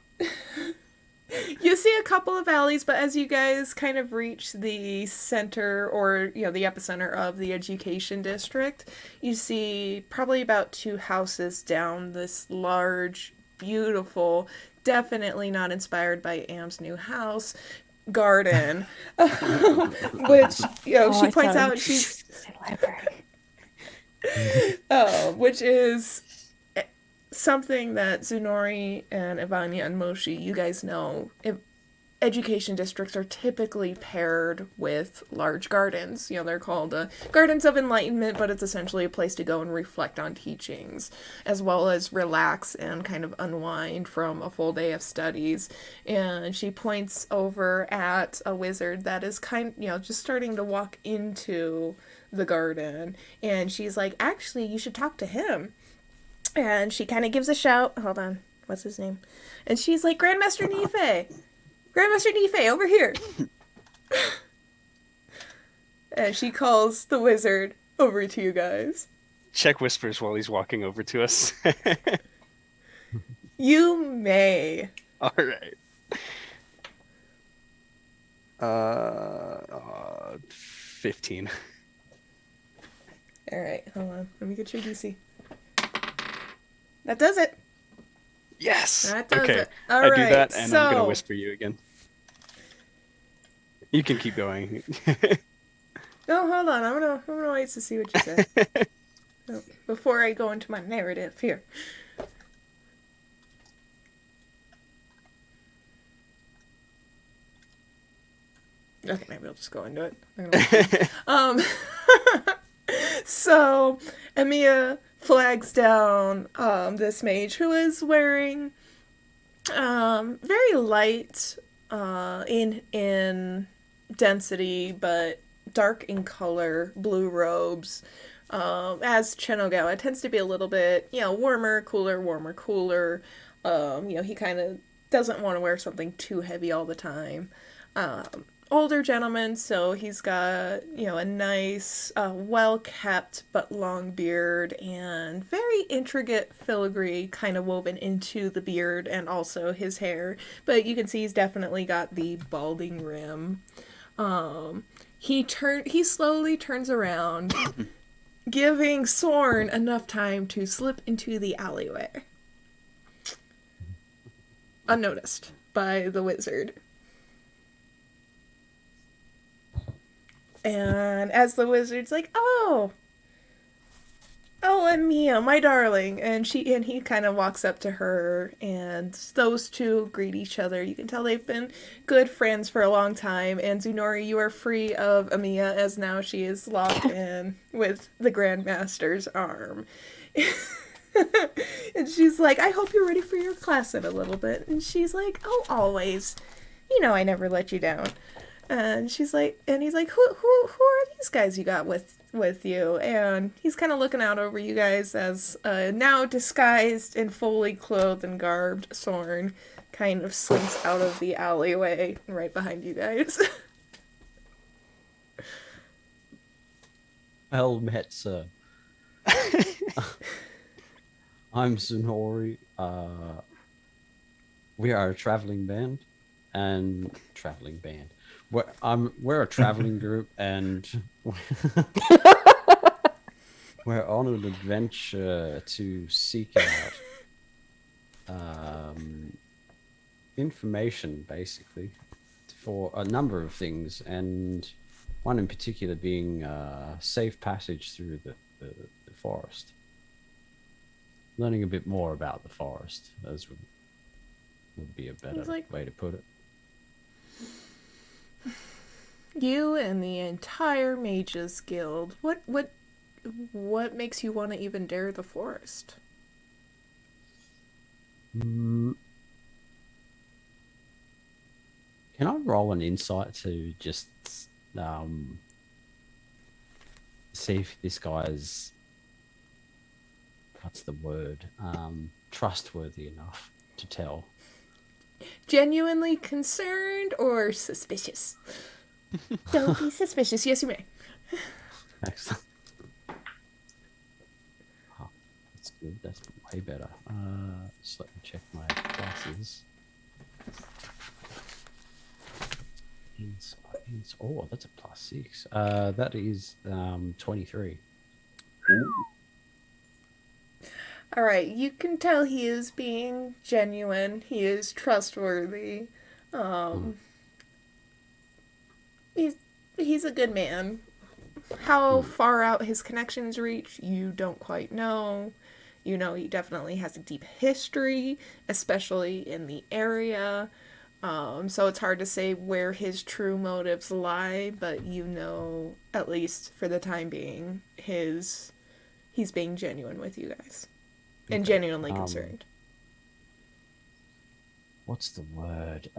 You see a couple of alleys, but as you guys kind of reach the center, or the epicenter of the education district, you see probably about 2 houses down this large, beautiful, definitely not inspired by Am's new house, garden. Which she points out she's Say library. which is something that Zunori and Ivania and Moshi, you guys know, education districts are typically paired with large gardens. They're called Gardens of Enlightenment, but it's essentially a place to go and reflect on teachings, as well as relax and kind of unwind from a full day of studies. And she points over at a wizard that is just starting to walk into the garden, and she's like, actually, you should talk to him. And she kind of gives a shout. Hold on. What's his name? And she's like, Grandmaster Nife! Grandmaster Nife, over here! And she calls the wizard over to you guys. Check whispers while he's walking over to us. You may. All right. 15. Alright, hold on. Let me get your DC. That does it. Yes. That does okay. it. All I right, do that, and I'm gonna so- whisper you again. You can keep going. No, hold on. I'm gonna wait to see what you say. So, before I go into my narrative here. Okay, maybe I'll just go into it. I'm gonna- So Emiya flags down this mage who is wearing very light in density, but dark in color, blue robes. As Chenogawa, it tends to be a little bit, warmer, cooler, warmer, cooler. He kind of doesn't want to wear something too heavy all the time. Older gentleman, so he's got, a nice, well-kept but long beard, and very intricate filigree kind of woven into the beard and also his hair. But you can see he's definitely got the balding rim. He slowly turns around, giving Sorn enough time to slip into the alleyway. Unnoticed by the wizard. And as the wizard's like, oh, Emiya, my darling, and he kind of walks up to her, and those two greet each other. You can tell they've been good friends for a long time. And Zunori, you are free of Emiya, as now she is locked in with the Grandmaster's arm. And she's like, I hope you're ready for your class in a little bit. And she's like, oh, always. I never let you down. And he's like, who are these guys you got with you? And he's kind of looking out over you guys as now disguised and fully clothed and garbed Sorn kind of slinks out of the alleyway right behind you guys. Well met, sir. I'm Zunori. We are a traveling band. We're a traveling group, and we're on an adventure to seek out information, basically, for a number of things, and one in particular being safe passage through the forest. Learning a bit more about the forest, as would be a better way to put it. You and the entire Mages Guild. What makes you want to even dare the forest? Can I roll an insight to just see if this guy's, what's the word, trustworthy enough to tell? Genuinely concerned or suspicious? Don't be suspicious. Yes, you may. Excellent. Oh, that's good. That's way better. Just let me check my classes. Oh, that's a +6. That is 23. All right, you can tell he is being genuine. He is trustworthy. He's a good man. How far out his connections reach, you don't quite know. You know he definitely has a deep history, especially in the area. So it's hard to say where his true motives lie, but you know, at least for the time being, he's being genuine with you guys. And genuinely concerned. What's the word?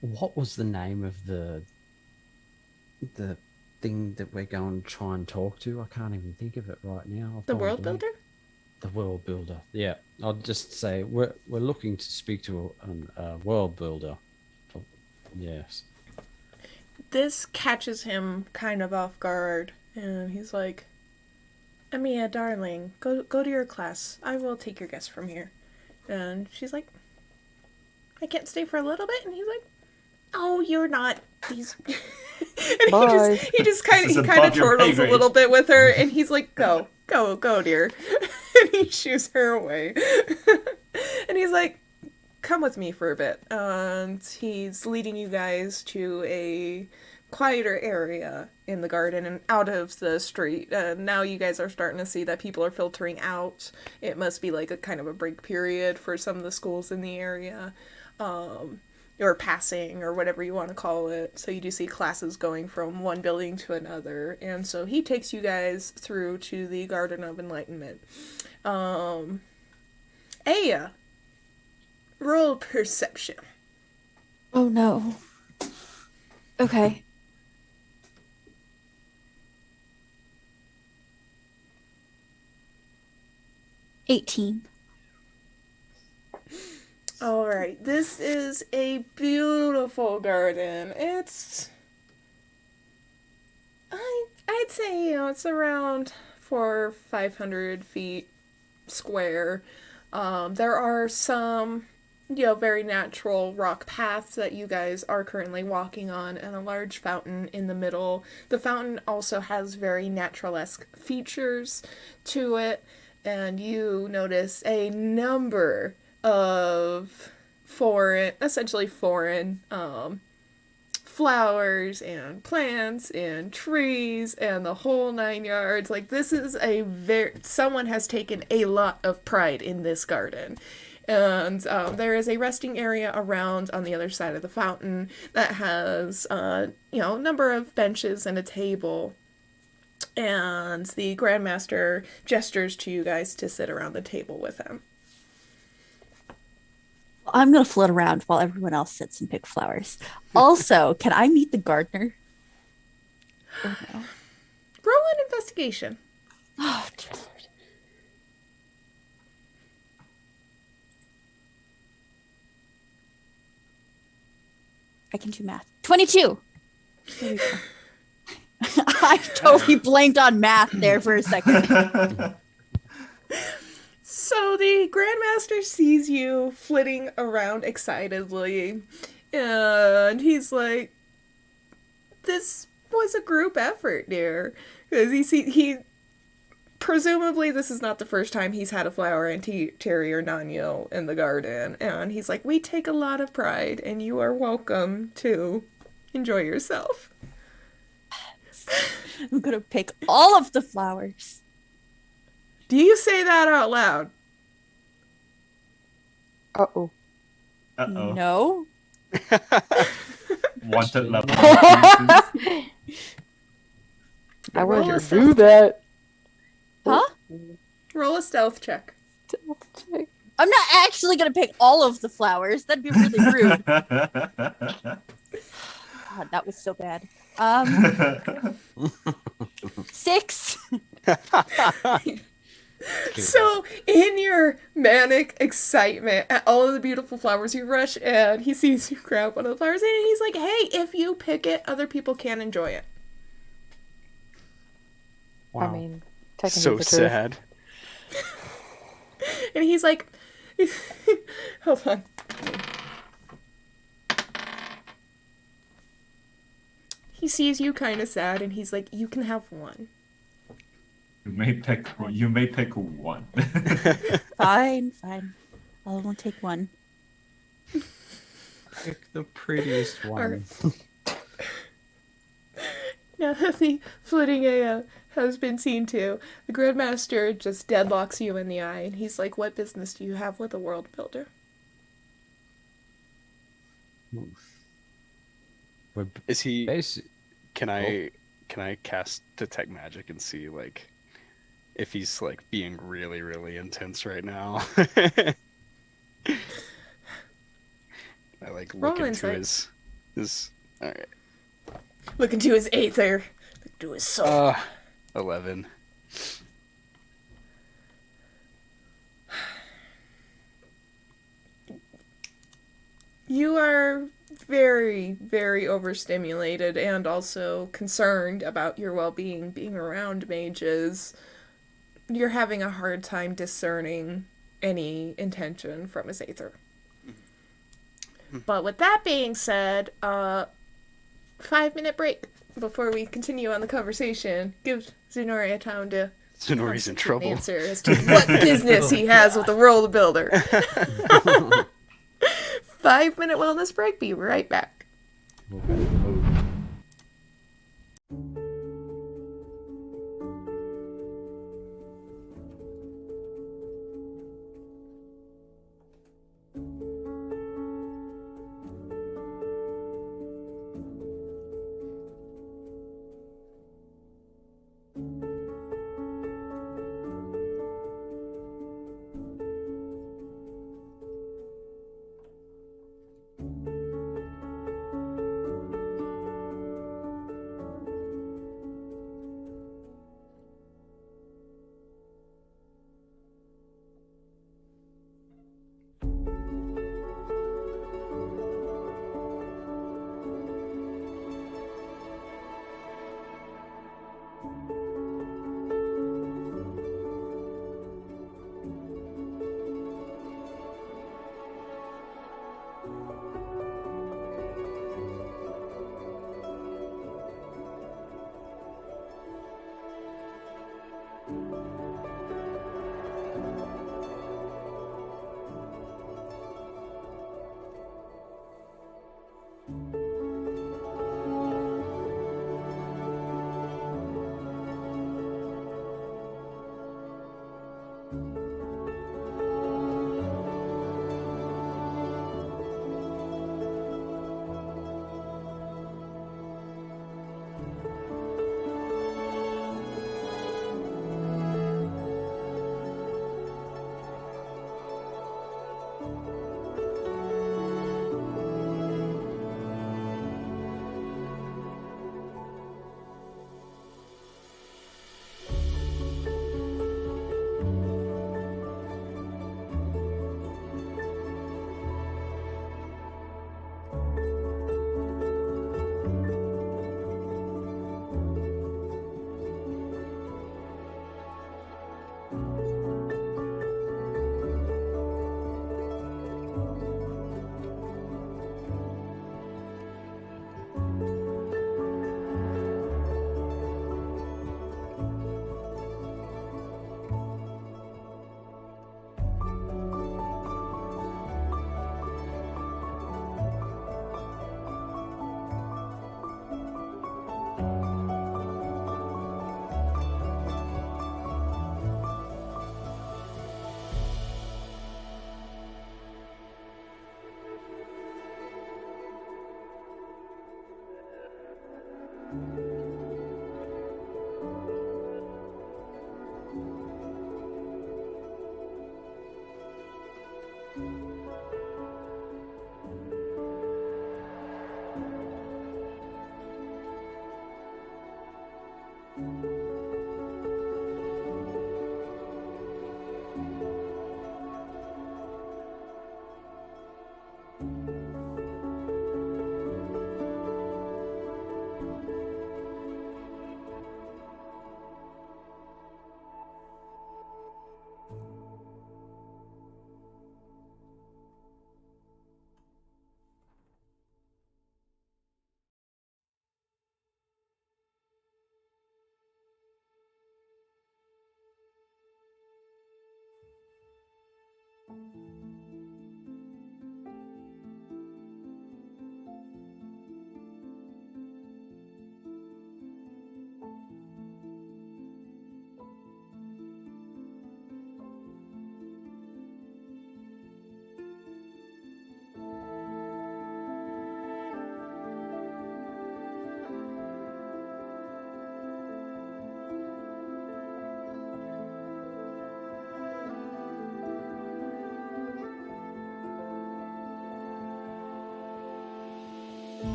What was the name of the thing that we're going to try and talk to? I can't even think of it right now. The World Builder? The World Builder. Yeah, I'll just say we're looking to speak to a World Builder. Yes. This catches him kind of off guard, and he's like, "Amia, darling, go to your class. I will take your guest from here." And she's like, "I can't stay for a little bit." And he's like, "Oh, you're not these." And Bye. he kind of chortles a little bit with her, and he's like, "Go, dear." And he shoos her away. And he's like, "Come with me for a bit." And he's leading you guys to a quieter area in the garden and out of the street. Now you guys are starting to see that people are filtering out. It must be like a kind of a break period for some of the schools in the area. Or passing, or whatever you want to call it. So you do see classes going from one building to another. And so he takes you guys through to the Garden of Enlightenment. Aya, roll perception. Oh no. Okay. $18. All right, this is a beautiful garden. I'd say, it's around 400 or 500 feet square. There are some, very natural rock paths that you guys are currently walking on, and a large fountain in the middle. The fountain also has very natural-esque features to it, and you notice a number of essentially foreign flowers and plants and trees and the whole 9 yards. Like, this is someone has taken a lot of pride in this garden. And there is a resting area around on the other side of the fountain that has, a number of benches and a table. And the Grandmaster gestures to you guys to sit around the table with him. I'm going to float around while everyone else sits and pick flowers. Also, can I meet the gardener? Or no? Roll an investigation. Oh, dear Lord. I can do math. 22. There we go. I totally blanked on math there for a second. So the Grandmaster sees you flitting around excitedly, and he's like, "This was a group effort, dear." Because he presumably this is not the first time he's had a flower anti-terrier Nanyo in the garden, and he's like, we take a lot of pride, and you are welcome to enjoy yourself. I'm gonna pick all of the flowers. Do you say that out loud? Uh-oh. Uh-oh. No. Wanted level increases. I Roll a wouldn't stealth do that. Huh? Roll a stealth check. I'm not actually gonna pick all of the flowers. That'd be really rude. God, that was so bad. 6. So, in your manic excitement at all of the beautiful flowers, you rush in. He sees you grab one of the flowers, and he's like, hey, if you pick it, other people can enjoy it. Wow. I mean, technically So it's the truth. sad. And he's like, hold on. He sees you kind of sad, and he's like, you can have one. You may pick one. Fine. I'll only take one. Pick the prettiest one. Now that the flitting has been seen to, the Grandmaster just deadlocks you in the eye, and he's like, what business do you have with a world builder? We're Is he? basi- Can I cast detect magic and see like if he's like being really really intense right now? I like look Roll into insight. his. All right. Look into his aether. Look into his soul. 11. You are very, very overstimulated and also concerned about your well-being being around mages. You're having a hard time discerning any intention from his aether. But with that being said, 5-minute break before we continue on the conversation. Give Zenori a time to Zenori's in constitute trouble. an answer as to what business he has with the world builder. 5-minute wellness break. Be right back.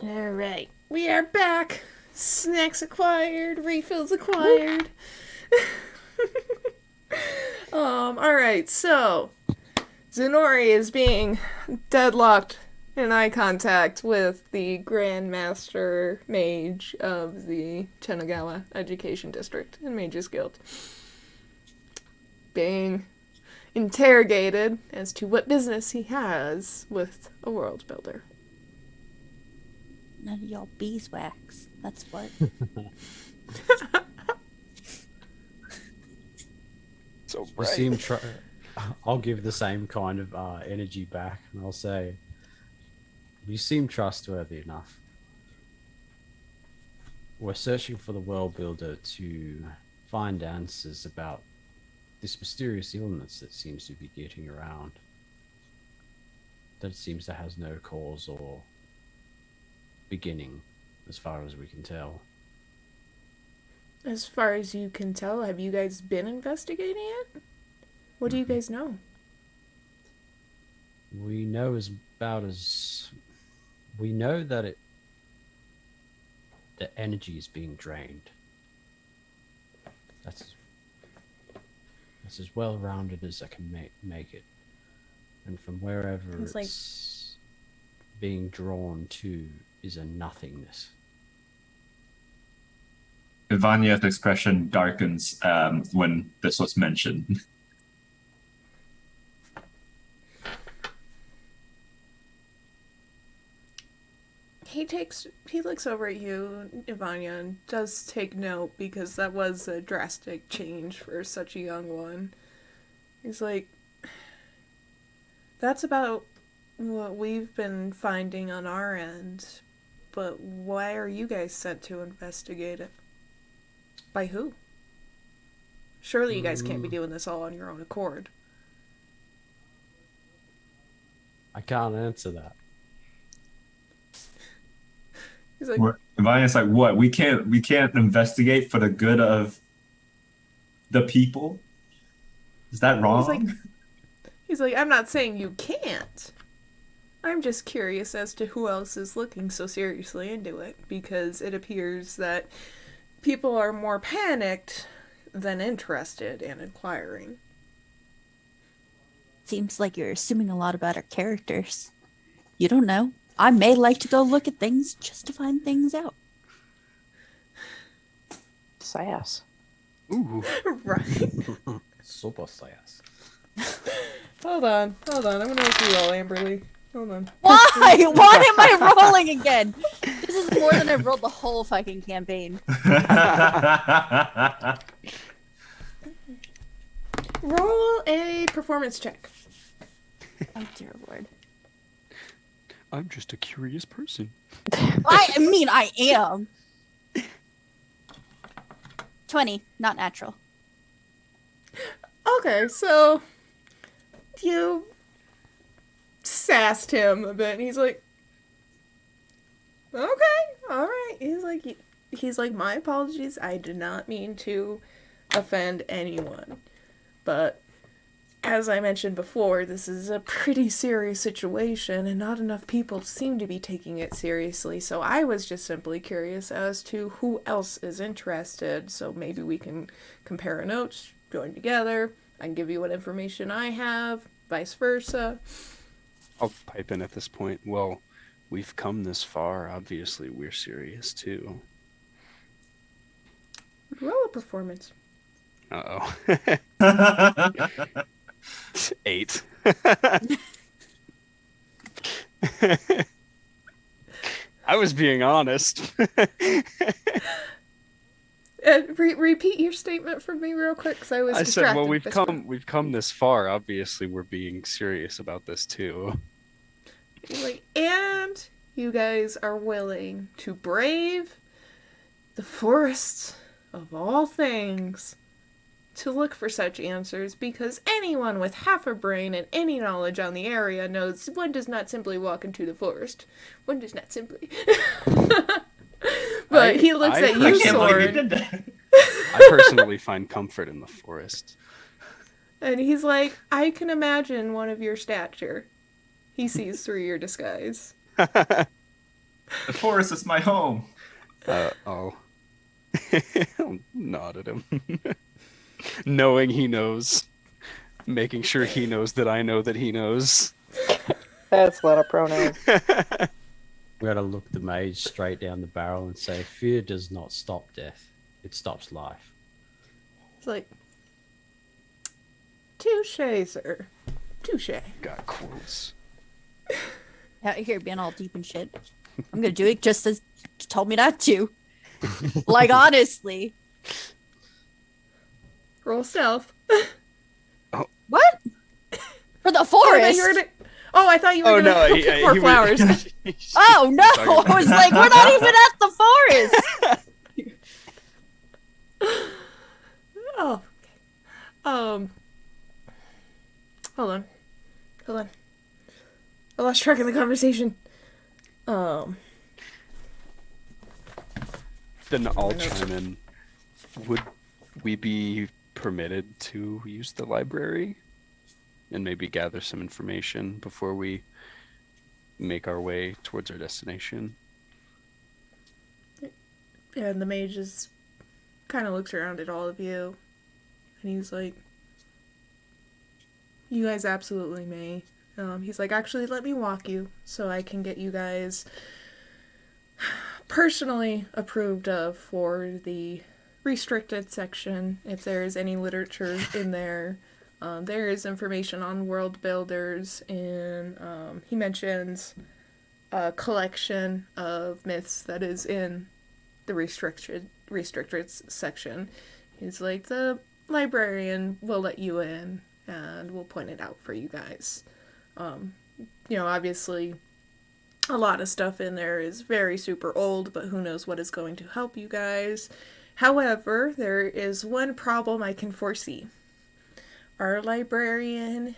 All right, we are back. Snacks acquired, refills acquired. All right, so Zenori is being deadlocked in eye contact with the Grand Master Mage of the Chenagawa Education District and Mages Guild. Being interrogated as to what business he has with a world builder. None of y'all beeswax. That's what. So You bright. seem I'll give the same kind of energy back, and I'll say, you seem trustworthy enough. We're searching for the world builder to find answers about this mysterious illness that seems to be getting around. That seems to has no cause or beginning, as far as we can tell. As far as you can tell, have you guys been investigating it? What do you guys know? We know we know that the energy is being drained. That's as well rounded as I can make it. And from wherever It's it's being drawn to is a nothingness. Ivanya's expression darkens when this was mentioned. He looks over at you, Ivanya, and does take note because that was a drastic change for such a young one. He's like, that's about what we've been finding on our end, but why are you guys sent to investigate it? By who? Surely you guys can't be doing this all on your own accord. I can't answer that. He's like, Ivanya's like, what? We can't investigate for the good of the people? Is that wrong? He's like, I'm not saying you can't. I'm just curious as to who else is looking so seriously into it, because it appears that people are more panicked than interested in inquiring. Seems like you're assuming a lot about our characters. You don't know. I may like to go look at things just to find things out. Sass. Ooh. Right. Super sass. Hold on. I'm gonna make you roll, Amberly. Hold on. Why? Why am I rolling again? This is more than I've rolled the whole fucking campaign. Roll a performance check. Oh dear lord. I'm just a curious person. I mean, I am. 20, not natural. Okay, so you sassed him a bit, and he's like, okay, all right. He's like, my apologies. I did not mean to offend anyone, but as I mentioned before, this is a pretty serious situation, and not enough people seem to be taking it seriously, so I was just simply curious as to who else is interested, so maybe we can compare notes, join together, I can give you what information I have, vice versa. I'll pipe in at this point. Well, we've come this far. Obviously, we're serious too. Roll a performance. Uh-oh. 8. I was being honest. Repeat your statement for me real quick, because I was distracted. Said, well, we've come this far. Obviously, we're being serious about this too. He's like, and you guys are willing to brave the forests of all things to look for such answers, because anyone with half a brain and any knowledge on the area knows one does not simply walk into the forest. One does not simply. But he looks at you, Soren. I personally find comfort in the forest. And he's like, I can imagine one of your stature. He sees through your disguise. The forest is my home. I'll nod at him. Knowing he knows. Making sure he knows that I know that he knows. That's a lot of pronouns. We gotta look the mage straight down the barrel and say, fear does not stop death. It stops life. It's like, touche, sir. Touche. Got quotes. Out here being all deep and shit. I'm gonna do it just as you told me not to. Like, honestly. Roll stealth. What? For the Oh, I forest? thought you were gonna go pick more flowers. Oh, no! I was like, we're not even at the forest! Oh. Hold on. I lost track of the conversation. Then I'll chime in. Would we be permitted to use the library and maybe gather some information before we make our way towards our destination? And the mage just kind of looks around at all of you, and he's like, you guys absolutely may. He's like, actually, let me walk you so I can get you guys personally approved of for the restricted section. If there's any literature in there, there is information on world builders, and he mentions a collection of myths that is in the restricted section. He's like, the librarian will let you in and we'll point it out for you guys. Obviously a lot of stuff in there is very super old, but who knows what is going to help you guys. However, there is one problem I can foresee. Our librarian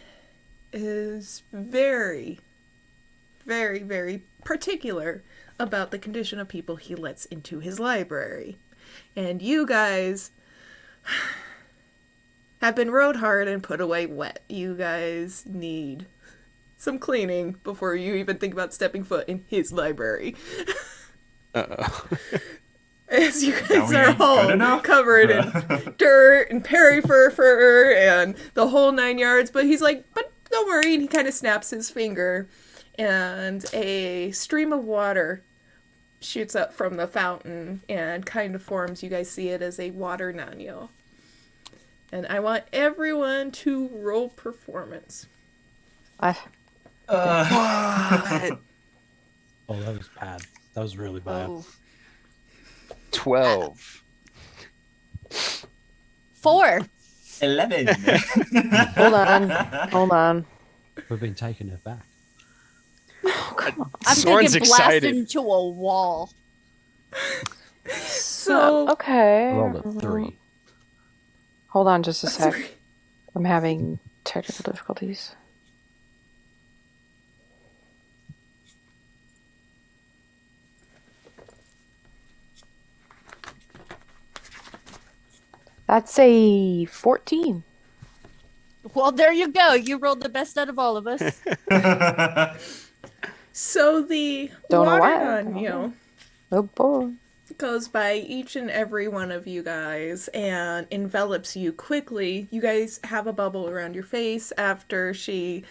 is very, very, very particular about the condition of people he lets into his library. And you guys have been rode hard and put away wet. You guys need some cleaning before you even think about stepping foot in his library. Uh-oh. As you guys are all covered in dirt and fur and the whole 9 yards. But he's like, but don't worry. And he kind of snaps his finger, and a stream of water shoots up from the fountain and kind of forms. You guys see it as a water nano. And I want everyone to roll performance. What? Oh, that was bad. That was really bad. Oh. 12. 4. 11. Hold on. We've been taking it back. I'm Soren's gonna get blasted excited. into a wall. So Okay. Rolled a 3. Hold on just a sec. Sorry. I'm having technical difficulties. That's a 14. Well, there you go. You rolled the best out of all of us. So the Don't know water why. nano Oh boy. goes by each and every one of you guys and envelops you quickly. You guys have a bubble around your face after she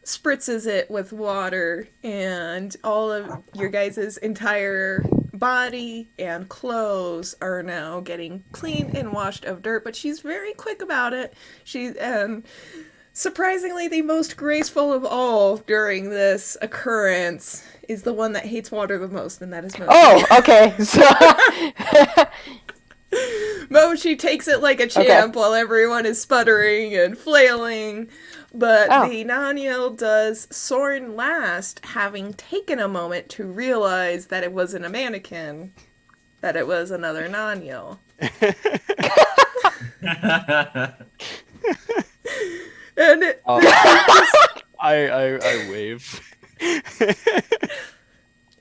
spritzes it with water, and all of your guys' entire body and clothes are now getting clean and washed of dirt, but she's very quick about it. She's surprisingly the most graceful of all during this occurrence is the one that hates water the most, and that is Mochi. Oh, okay. So Mochi takes it like a champ while everyone is sputtering and flailing. But the Naniel does Soren last, having taken a moment to realize that it wasn't a mannequin, that it was another Naniel. And it, I wave.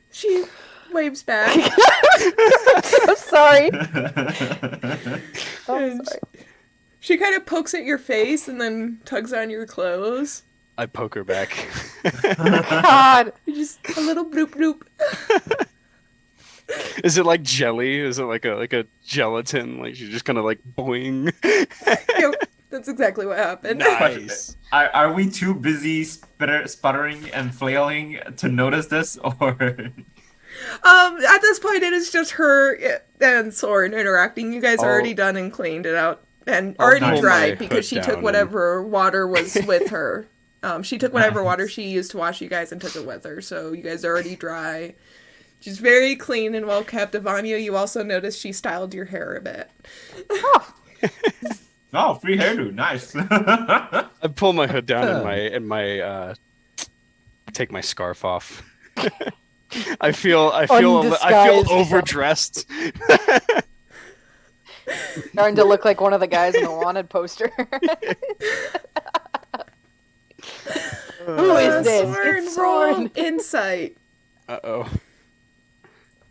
she waves back. I'm sorry. And she kind of pokes at your face and then tugs on your clothes. I poke her back. God. Just a little bloop bloop. Is it like jelly? Is it like a gelatin? Like she's just kind of like boing. Yep, that's exactly what happened. Nice. Are we too busy sputtering and flailing to notice this, or? At this point, it is just her and Soren interacting. You guys Oh. already done and cleaned it out, and I'll already pull my dried because hood she down took and- whatever water was with her. She took whatever water she used to wash you guys and took it with her, so you guys are already dry. She's very clean and well kept. Ivania, you also noticed she styled your hair a bit. Oh, free hairdo, nice. I pull my hood down and my take my scarf off. I feel Undisguised overdressed. Starting to look like one of the guys in the wanted poster. Who is this? Soren, It's roll Soren. insight. Uh-oh.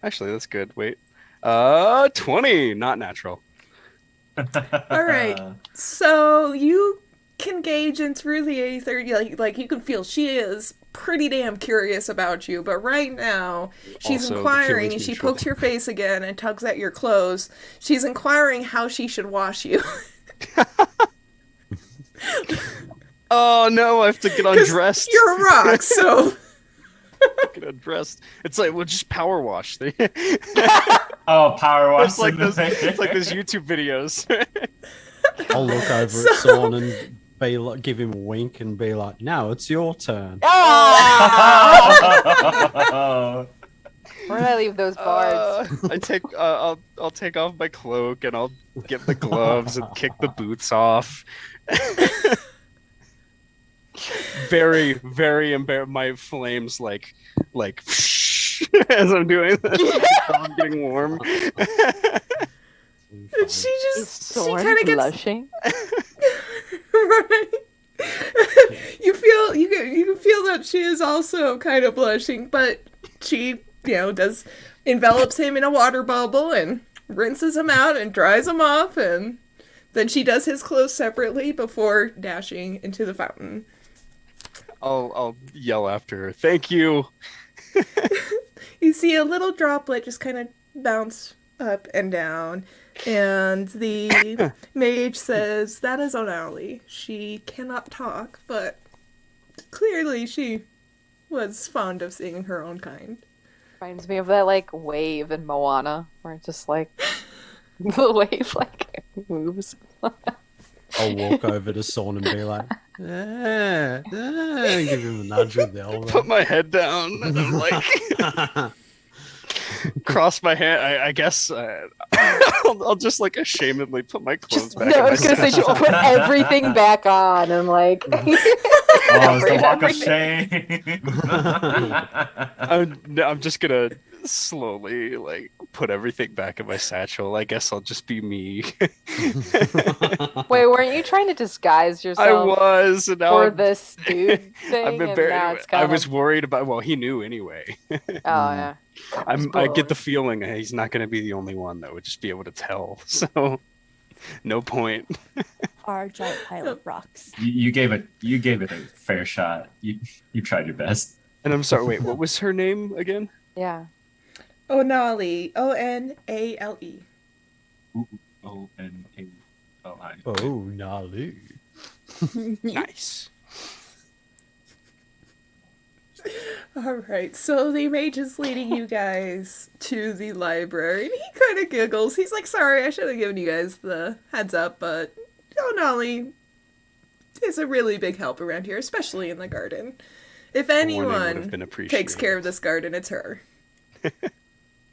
Actually, that's good. Wait. 20, not natural. All right. So you can gauge in through the aether, like you can feel she is pretty damn curious about you, but right now she's Also, the inquiring and feeling's she mutual. pokes your face again and tugs at your clothes. She's inquiring how she should wash you. Oh no, I have to get 'Cause undressed. You're a rock, so Get undressed. It's like, well, just power wash. Oh, power wash. It's like those YouTube videos. I'll look over at Son and be like, give him a wink and be like, "Now it's your turn." Ah! Where did I leave those bards? I'll take off my cloak and I'll get the gloves and kick the boots off. Very, very embarrassed. My flames like as I'm doing this. I'm getting warm. she Is she Soren kind of gets blushing? right. You can feel that she is also kind of blushing, but she does envelops him in a water bubble and rinses him out and dries him off, and then she does his clothes separately before dashing into the fountain. I'll yell after her. Thank you. You see a little droplet just kind of bounce up and down, and the mage says, "That is O'Nally. She cannot talk, but clearly she was fond of seeing her own kind." Reminds me of that like wave in Moana, where it's just like the wave like moves. I'll walk over to Son and be like, give him a nudge with the elbow. Put my head down and I'm like cross my hand. I guess I'll just like ashamedly put my clothes back. No, in I was my gonna say just satchel. put everything back on and like. Oh, it's the walk of Everything. shame. I'm just gonna slowly like put everything back in my satchel. I guess I'll just be me. Wait, weren't you trying to disguise I yourself was, and now for I'm- this dude thing? I've been and very. now it's I kind was of... worried about. Well, he knew anyway. Oh yeah. I get the feeling he's not going to be the only one that would just be able to tell. So, no point. Our giant pile of rocks. You gave it a fair shot. You tried your best. And I'm sorry. Wait, what was her name again? Yeah. O'Nally, Onale. O-N-A-L-I. Oh, Nalu. Nice. All right, so the mage is leading you guys to the library, and he kind of giggles. He's like, "Sorry, I should have given you guys the heads up, but O'Nally is a really big help around here, especially in the garden. If warning would have anyone been appreciated. takes care of this garden, it's her."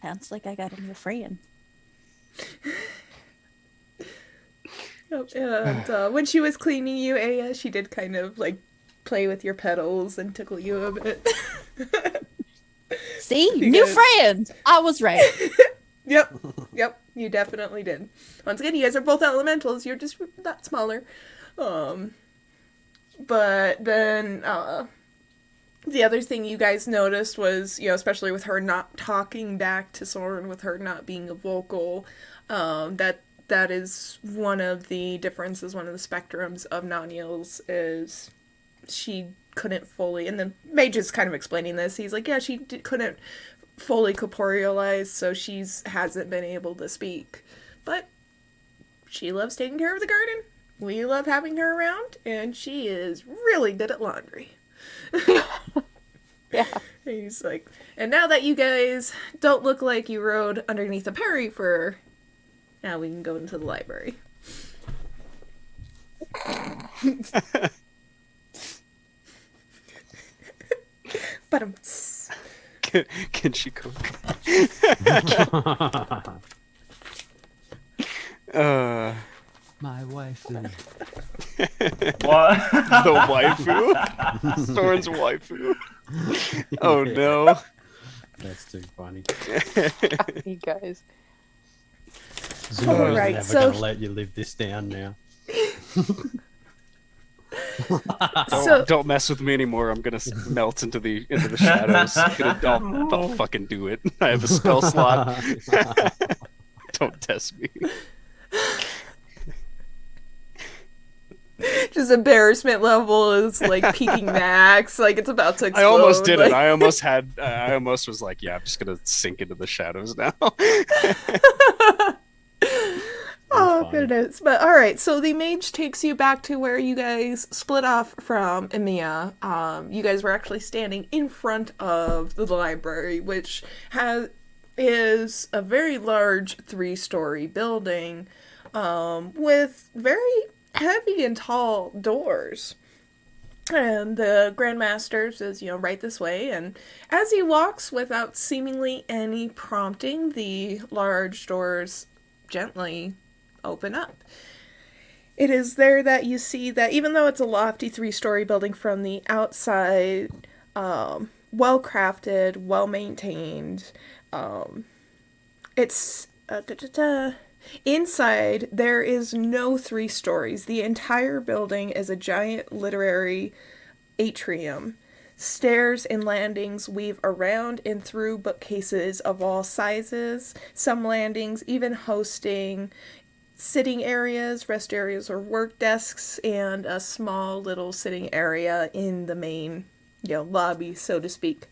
Sounds like I got a new friend. Yep, and when she was cleaning you, Aya, she did kind of like play with your petals and tickle you a bit. See? You New guys- friend! I was right. Yep, you definitely did. Once again, you guys are both elementals. You're just that smaller. But then the other thing you guys noticed was, especially with her not talking back to Soren, with her not being vocal, that is one of the differences, one of the spectrums of Naniel's is she couldn't fully, and the mage is kind of explaining this. He's like, yeah, she couldn't fully corporealized, so hasn't been able to speak. But she loves taking care of the garden. We love having her around, and she is really good at laundry. Yeah. And he's like, and now that you guys don't look like you rode underneath a Perry fur, now we can go into the library. But Can she cook? My wife. What? The waifu? Soren's waifu. Oh no. That's too funny. You guys. Zulu's Alright, never so gonna let you live this down now. Don't mess with me anymore. I'm gonna melt into the shadows. I'll fucking do it. I have a spell slot. Don't test me. just embarrassment level is like peaking max, like it's about to explode. I almost did like... it. I almost was like, yeah, I'm just gonna sink into the shadows now. Oh, goodness. But all right, so the mage takes you back to where you guys split off from Emiya. You guys were actually standing in front of the library, which is a very large 3-story building with very heavy and tall doors. And the Grandmaster says, right this way. And as he walks without seemingly any prompting, the large doors gently open up. It is there that you see that even though it's a lofty 3-story building from the outside, well crafted, well maintained, it's inside there is no 3 stories. The entire building is a giant literary atrium. Stairs and landings weave around and through bookcases of all sizes, some landings even hosting sitting areas, rest areas, or work desks, and a small little sitting area in the main, lobby, so to speak.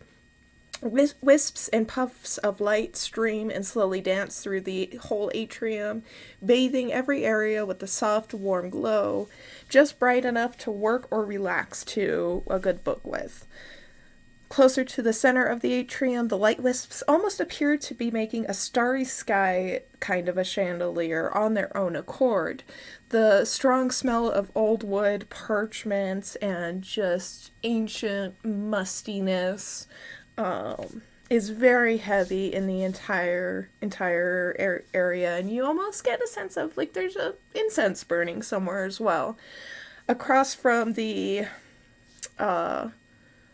Wisps and puffs of light stream and slowly dance through the whole atrium, bathing every area with a soft, warm glow, just bright enough to work or relax to a good book with. Closer to the center of the atrium, the light wisps almost appear to be making a starry sky kind of a chandelier on their own accord. The strong smell of old wood, parchment, and just ancient mustiness is very heavy in the entire area, and you almost get a sense of like there's a incense burning somewhere as well. Across from the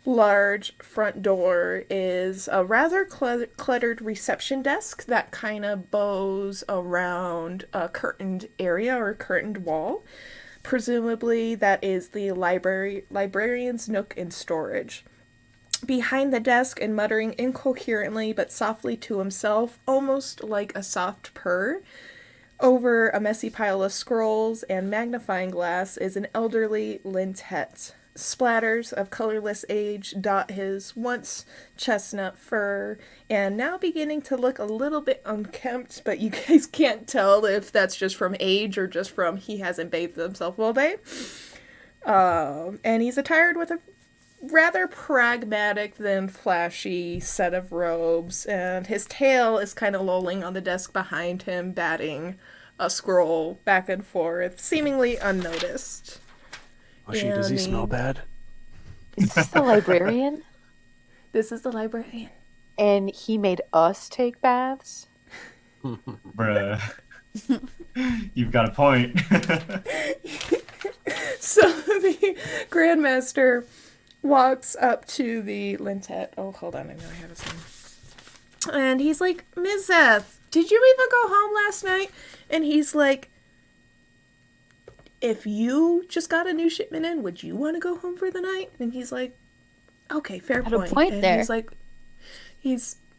large front door is a rather cluttered reception desk that kind of bows around a curtained area or curtained wall. Presumably that is the librarian's nook and storage. Behind the desk and muttering incoherently but softly to himself, almost like a soft purr, over a messy pile of scrolls and magnifying glass is an elderly Lintet. Splatters of colorless age dot his once chestnut fur, and now beginning to look a little bit unkempt, but you guys can't tell if that's just from age or just from he hasn't bathed himself all day. And he's attired with a rather pragmatic than flashy set of robes, and his tail is kind of lolling on the desk behind him, batting a scroll back and forth, seemingly unnoticed. Oh, does he smell bad? Is this the librarian? This is the librarian. And he made us take baths? Bruh. You've got a point. So the Grandmaster walks up to the Lintet. Oh, hold on, I know I have his name. And he's like, Ms. Zeth, did you even go home last night? And he's like, if you just got a new shipment in, would you want to go home for the night? And he's like, okay, fair Had a point. point And there. The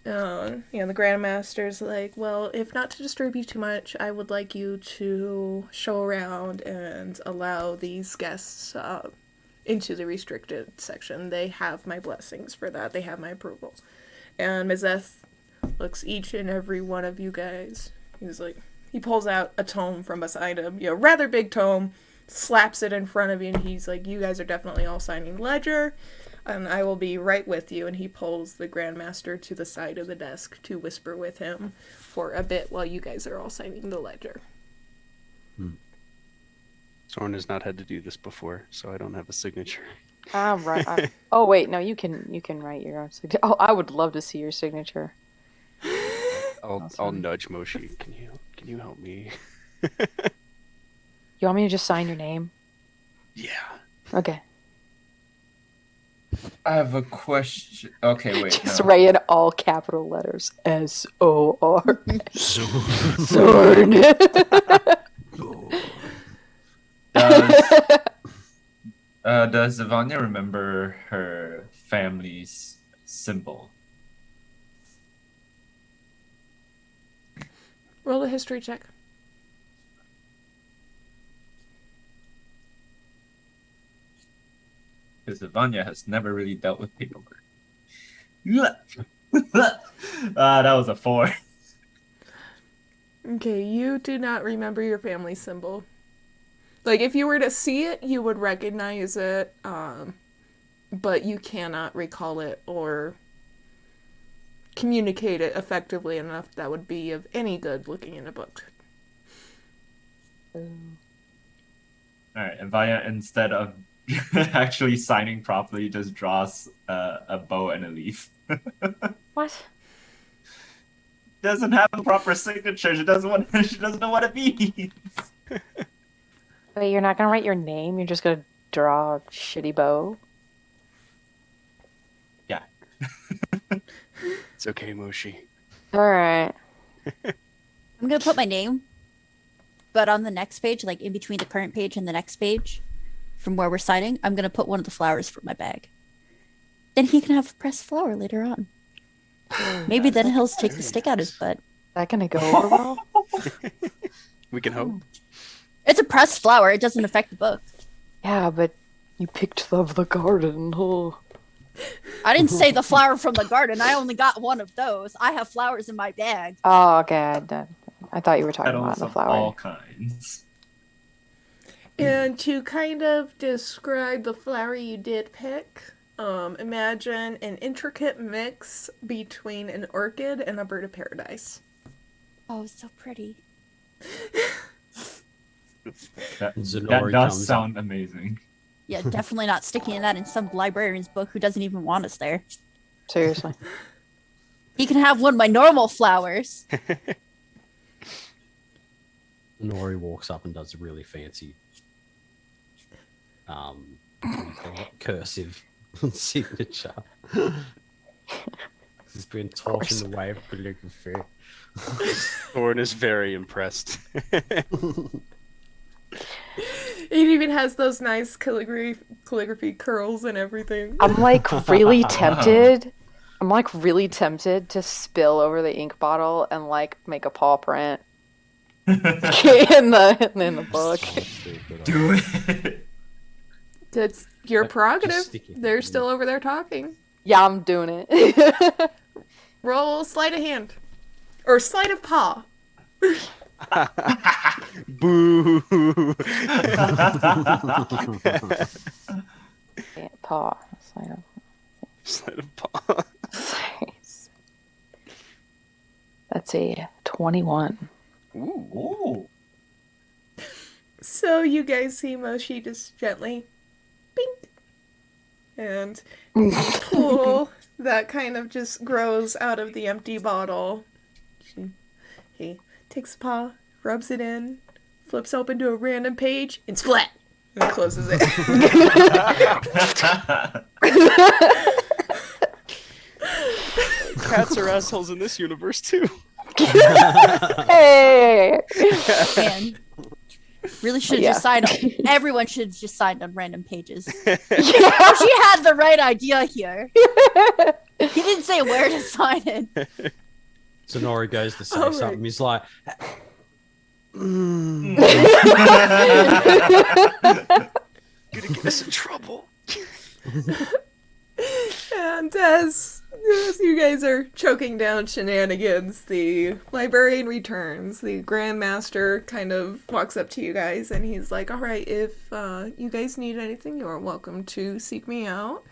Grandmaster's like, well, if not to disturb you too much, I would like you to show around and allow these guests into the restricted section. They have my blessings for that. They have my approval. And Mizeth looks each and every one of you guys. He's like, he pulls out a tome from beside him, rather big tome, slaps it in front of you, and he's like, you guys are definitely all signing the ledger, and I will be right with you. And he pulls the Grandmaster to the side of the desk to whisper with him for a bit while you guys are all signing the ledger. Soren has not had to do this before, so I don't have a signature. Right. Oh wait, no, you can write your own signature. Oh, I would love to see your signature. I'll nudge Moshi. Can you help me? You want me to just sign your name? Yeah. Okay. I have a question. Okay, wait. Just No. write in all capital letters. S-O-R. Sorn. Does Ivania remember her family's symbol? Roll a history check. Because Ivania has never really dealt with paperwork. That was a 4. Okay, you do not remember your family symbol. Like, if you were to see it, you would recognize it, but you cannot recall it or communicate it effectively enough that would be of any good looking in a book. Alright, Ivania, instead of actually signing properly, just draws a bow and a leaf. What? Doesn't have a proper signature. She doesn't know what it means. Wait, you're not gonna write your name? You're just gonna draw a shitty bow? Yeah. It's okay, Moshi. Alright. I'm gonna put my name, but on the next page, like in between the current page and the next page, from where we're signing, I'm gonna put one of the flowers for my bag. Then he can have a pressed flower later on. Maybe then he'll take the stick out his butt. Is that gonna go over well? We can hope. It's a pressed flower. It doesn't affect the book. Yeah, but you picked the garden. Oh. I didn't say the flower from the garden. I only got one of those. I have flowers in my bag. Oh, okay. I thought you were talking about Petals the of flower. all kinds. And to kind of describe the flower you did pick, imagine an intricate mix between an orchid and a bird of paradise. Oh, so pretty. That Zenori does comes sound amazing. Yeah, definitely not sticking that in some librarian's book who doesn't even want us there. Seriously. He can have one of my normal flowers. Nori walks up and does a really fancy what do you call it? Cursive signature. He's been taught in the way of calligraphy. Soren is very impressed. It even has those nice calligraphy curls and everything. I'm like really tempted. I'm like really tempted to spill over the ink bottle and like make a paw print in the book. Do it. It's your prerogative. stick it They're in. still over there talking. Yeah, I'm doing it. Roll sleight of hand. Or sleight of paw. Boo! Paw. Sleight of paw. That's a 21. Ooh. So you guys see Moshi just gently bink and pool that kind of just grows out of the empty bottle. He takes a paw, rubs it in, flips open to a random page, and splat! And closes it. Cats are assholes in this universe too. Hey! Man. Really should have Yeah. just signed on. Everyone should have just signed on random pages. Oh, she had the right idea here. He didn't say where to sign it. So Nori goes to say All right. something. He's like, Gonna get us in trouble. And as As you guys are choking down shenanigans, the librarian returns. The Grandmaster kind of walks up to you guys and he's like, alright, if you guys need anything, you are welcome to seek me out.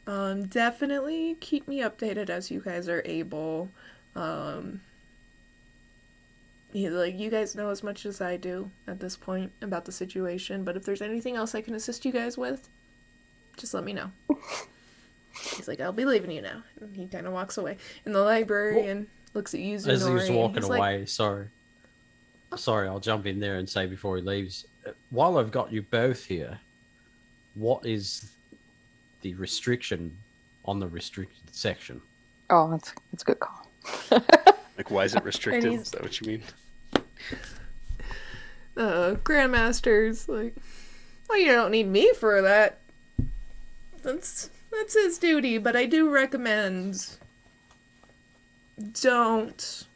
Definitely keep me updated as you guys are able. He's like, you guys know as much as I do at this point about the situation, but if there's anything else I can assist you guys with, just let me know. He's like, I'll be leaving you now. And he kind of walks away. And the librarian looks at you, Zunori, As he was walking he's away, like, sorry, I'll jump in there and say before he leaves. While I've got you both here, what is the restriction on the restricted section? Oh, that's a good call. Like, why is it restricted? he's- Is that what you mean? Grandmaster's like, well, you don't need me for that. That's his duty, but I do recommend don't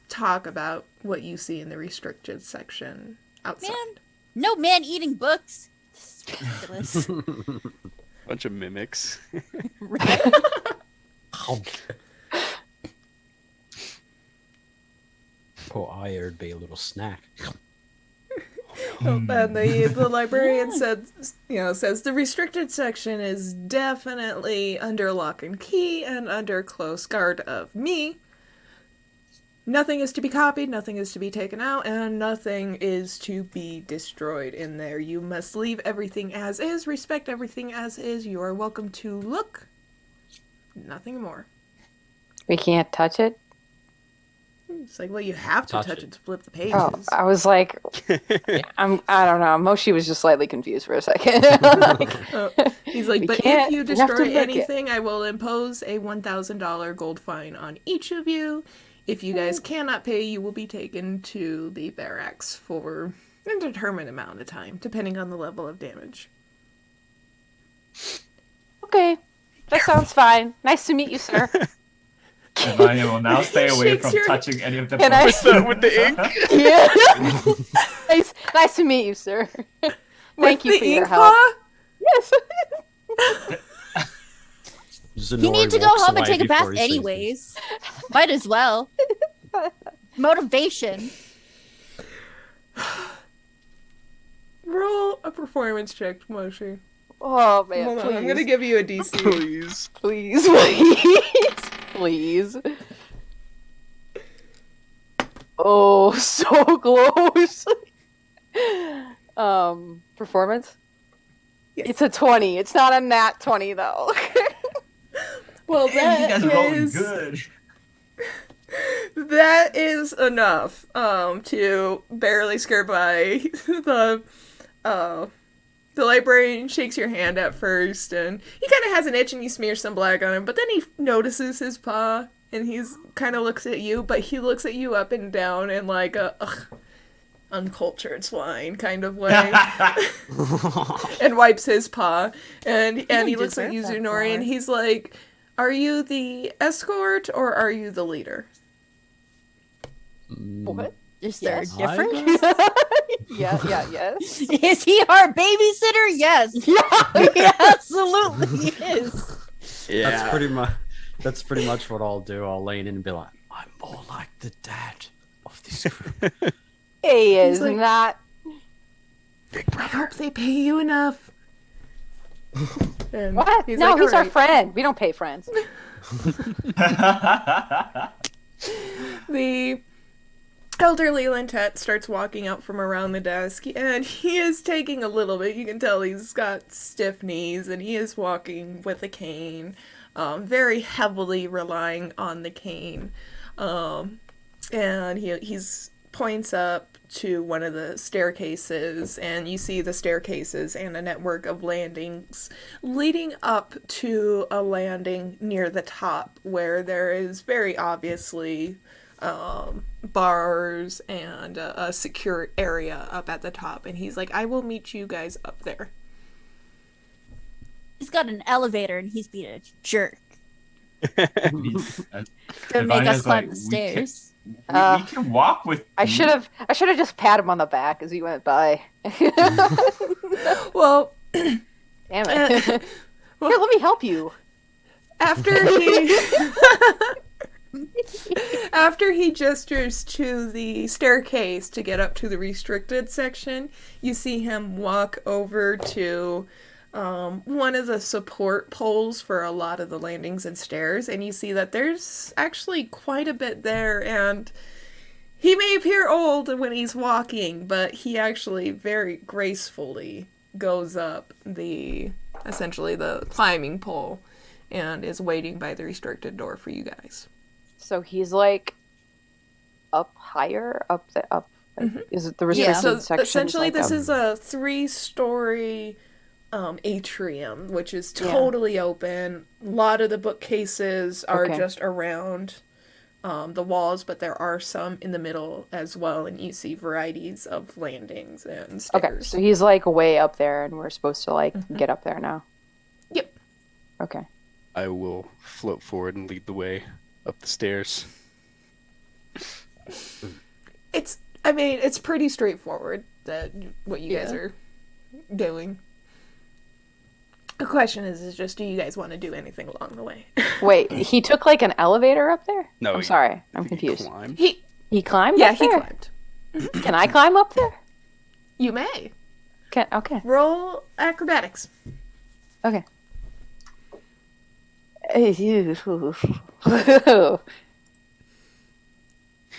talk about what you see in the restricted section outside. Man, no man eating books. This is ridiculous. Bunch of mimics. Right? Poor Aya would be a little snack. And the librarian says the restricted section is definitely under lock and key and under close guard of me. Nothing is to be copied, nothing is to be taken out, and nothing is to be destroyed in there. You must leave everything as is, respect everything as is. You are welcome to look. Nothing more. We can't touch it. It's like, well, you have to Touch touch it. it to flip the pages. Oh, I was like, I don't know. Moshi was just slightly confused for a second. He's like, We but can't- if you we have to destroy look it." anything, I will impose a $1,000 gold fine on each of you. If you guys cannot pay, you will be taken to the barracks for an indeterminate amount of time, depending on the level of damage. Okay, that sounds fine. Nice to meet you, sir. Vanya will now stay away Shakes from your- touching any of the Can I- books. With the ink? Yeah. nice to meet you, sir. Thank you With for the your ink help. paw? Yes. You need to go home and take a bath anyways. Might as well. Motivation. Roll a performance check, Moshi. Oh man, Hold on, please. I'm gonna give you a DC. Please. Please, please, please. Oh, so close. Performance? Yes. It's a 20. It's not a nat 20 though. Well, Damn, you guys are rolling is good. that is enough to barely skirt by the librarian shakes your hand at first, and he kind of has an itch, and you smear some black on him, but then he notices his paw, and he's kind of looks at you, but he looks at you up and down in like a uncultured swine kind of way, and wipes his paw, and he looks at you, Zunori, and he's like, "Are you the escort or are you the leader?" What? Is there Yes. a difference? Yes. Is he our babysitter? Yes. Yeah. He absolutely is. Yeah. That's pretty much what I'll do. I'll lean in and be like, I'm more like the dad of this group. He is He's like- not. I hope they pay you enough. And What? he's No, like, he's our "Alright." friend. We don't pay friends. The elderly Lintet starts walking out from around the desk, and he is taking a little bit. You can tell he's got stiff knees, and he is walking with a cane, very heavily relying on the cane. And he's points up to one of the staircases, and you see the staircases and a network of landings leading up to a landing near the top where there is very obviously bars and a secure area up at the top. And he's like, I will meet you guys up there. He's got an elevator and he's being a jerk. And Gonna make us Vanya's climb like, the stairs. We can walk with I you." should have just pat him on the back as he went by. Well, Damn it. Here, let me help you. After he after he gestures to the staircase to get up to the restricted section, you see him walk over to one of the support poles for a lot of the landings and stairs, and you see that there's actually quite a bit there, and he may appear old when he's walking, but he actually very gracefully goes up essentially the climbing pole and is waiting by the restricted door for you guys. So he's like up higher, up. Is it the Yeah. restricted So section? essentially, this is a 3-story atrium, which is totally open. A lot of the bookcases are just around the walls, but there are some in the middle as well, and you see varieties of landings and stairs. Okay, so he's like way up there, and we're supposed to like get up there now. Yep. Okay. I will float forward and lead the way up the stairs. It's pretty straightforward what you guys are doing. The question is just, do you guys want to do anything along the way? Wait, he took like an elevator up there? No, I'm sorry, I'm He confused. climbed. He climbed Yeah, up he there? climbed. Can I climb up there? You may. Okay. Roll acrobatics. Okay. Falls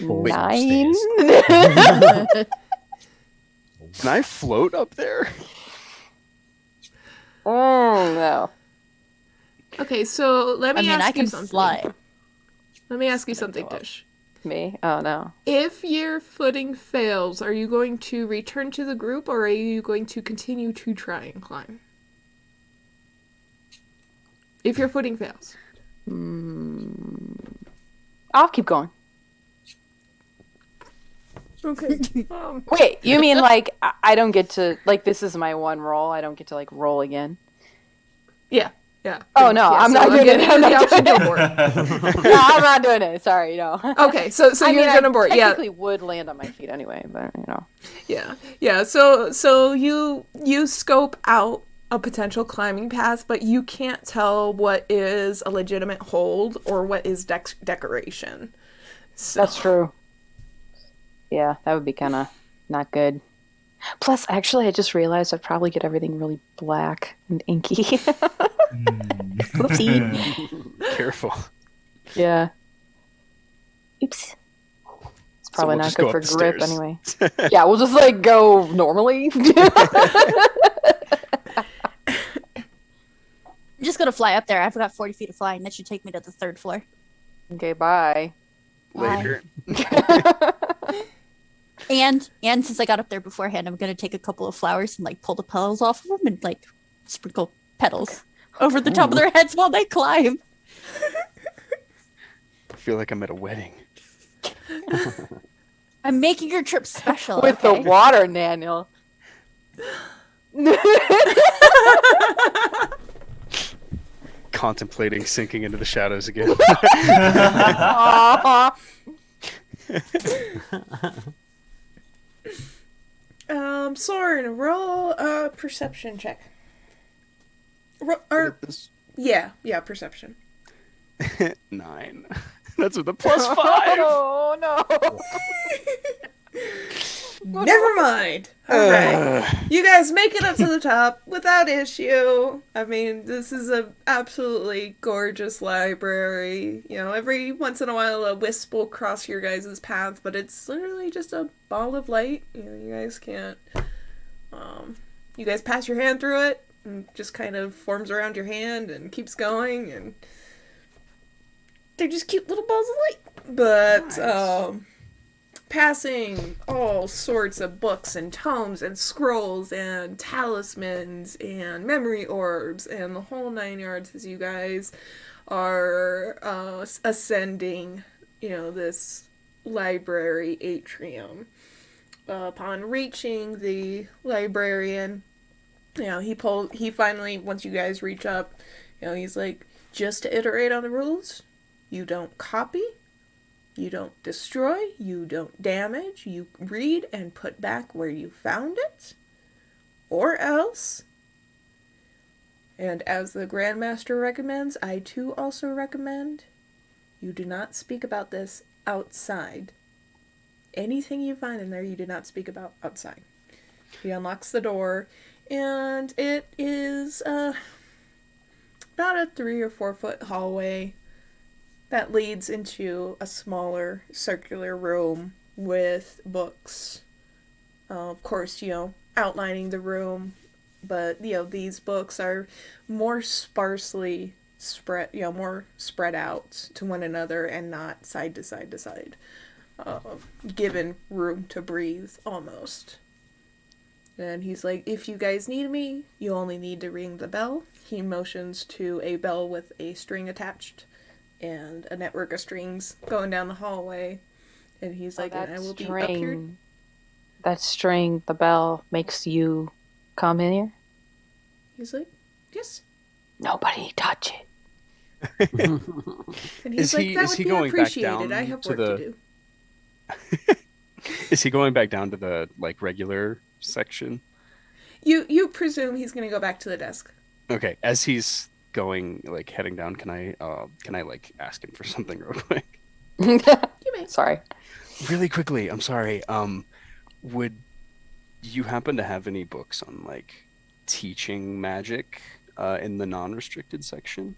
9? upstairs. Can I float up there? Oh, no. Okay, so let me ask I you can something. fly. Let me ask you something, Dish. Me? Oh, no. If your footing fails, are you going to return to the group, or are you going to continue to try and climb? If your footing fails. I'll keep going. Okay. Wait, you mean like I don't get to, like, this is my one roll, I don't get to like roll again? Yeah. Oh, no, I'm not doing it. I'm the not option doing to it. abort. No, I'm not doing it. Sorry, no. Okay, so I you're mean, gonna abort, I yeah. technically would land on my feet anyway, but you know. Yeah. So you scope out a potential climbing path, but you can't tell what is a legitimate hold or what is decoration. So, That's true. Yeah, that would be kind of not good. Plus, actually, I just realized I'd probably get everything really black and inky. Whoopsie. Careful. Yeah. Oops. It's probably we'll not just good go for up the grip stairs. anyway. Yeah, we'll just like go normally. I'm just gonna fly up there. I've got 40 feet of flying. That should take me to the 3rd floor. Okay, bye. Later. And since I got up there beforehand, I'm gonna take a couple of flowers and like pull the petals off of them and like sprinkle petals over the top of their heads while they climb. I feel like I'm at a wedding. I'm making your trip special. With okay? the water, Daniel. Contemplating sinking into the shadows again. Aw. Soren, roll a perception check. Yeah, perception. 9. That's with a +5. Oh no. Never mind. All right. You guys make it up to the top without issue. I mean, this is a absolutely gorgeous library. You know, every once in a while a wisp will cross your guys' path, but it's literally just a ball of light. You know, you guys can't... you guys pass your hand through it, and it just kind of forms around your hand and keeps going, and... they're just cute little balls of light. But, Nice. Passing all sorts of books and tomes and scrolls and talismans and memory orbs and the whole 9 yards as you guys are ascending, you know, this library atrium. Upon reaching the librarian, you know, he finally, once you guys reach up, you know, he's like, just to iterate on the rules, you don't copy, you don't destroy, you don't damage, you read and put back where you found it, or else, And as the Grandmaster recommends, I too also recommend you do not speak about this outside. Anything you find in there, you do not speak about outside. He unlocks the door, and it is about a 3 or 4 foot hallway that leads into a smaller circular room with books. Of course, outlining the room, but these books are more sparsely more spread out to one another and not side to side to side, given room to breathe almost. And he's like, if you guys need me, you only need to ring the bell. He motions to a bell with a string attached and a network of strings going down the hallway. And he's like, and I will be up here. That string, the bell, makes you come in here? He's like, yes. Nobody touch it. And he's like, that would be appreciated. I have work to do. Is he going back down to the regular section? You presume he's gonna go back to the desk. Okay. As he's going heading down, can I ask him for something real quick? You may. Sorry. Really quickly, I'm sorry. Would you happen to have any books on teaching magic in the non-restricted section?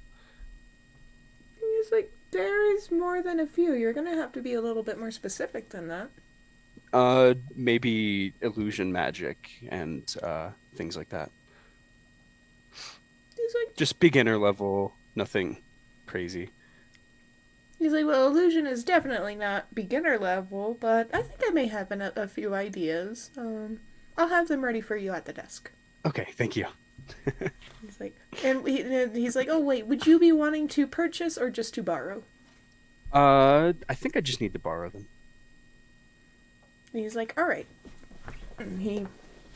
He's like, there is more than a few. You're gonna have to be a little bit more specific than that. Maybe illusion magic and things like that. He's like, just beginner level, nothing crazy. He's like, well, illusion is definitely not beginner level, but I think I may have a few ideas. I'll have them ready for you at the desk. Okay, thank you. He's like, and he's like, oh wait, would you be wanting to purchase or just to borrow? I think I just need to borrow them. And he's like, all right. And he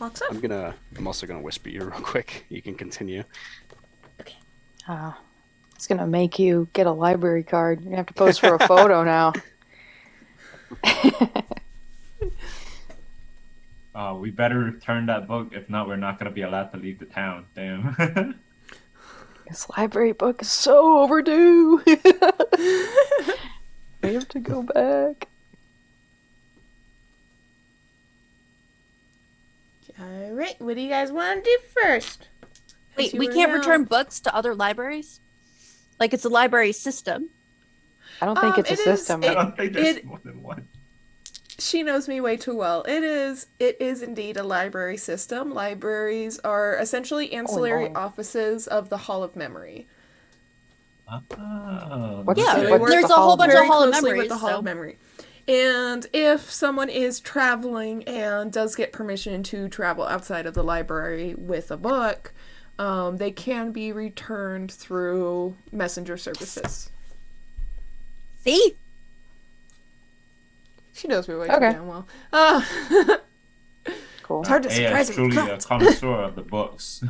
walks up. I'm also gonna whisper you real quick. You can continue. Okay. It's gonna make you get a library card. You're gonna have to pose for a photo now. We better return that book. If not, we're not gonna be allowed to leave the town. Damn. This library book is so overdue. We have to go back. All right. What do you guys want to do first? Wait, we can't return books to other libraries? It's a library system. I don't think it's a system. I don't think there's more than one. She knows me way too well. It is indeed a library system. Libraries are essentially ancillary offices of the Hall of Memory. Oh. There's a whole bunch of Hall of Memories. With the Hall of Memory. And if someone is traveling and does get permission to travel outside of the library with a book, they can be returned through messenger services. See? She knows me way too damn well. Cool. It's hard to surprise is truly a connoisseur of the books.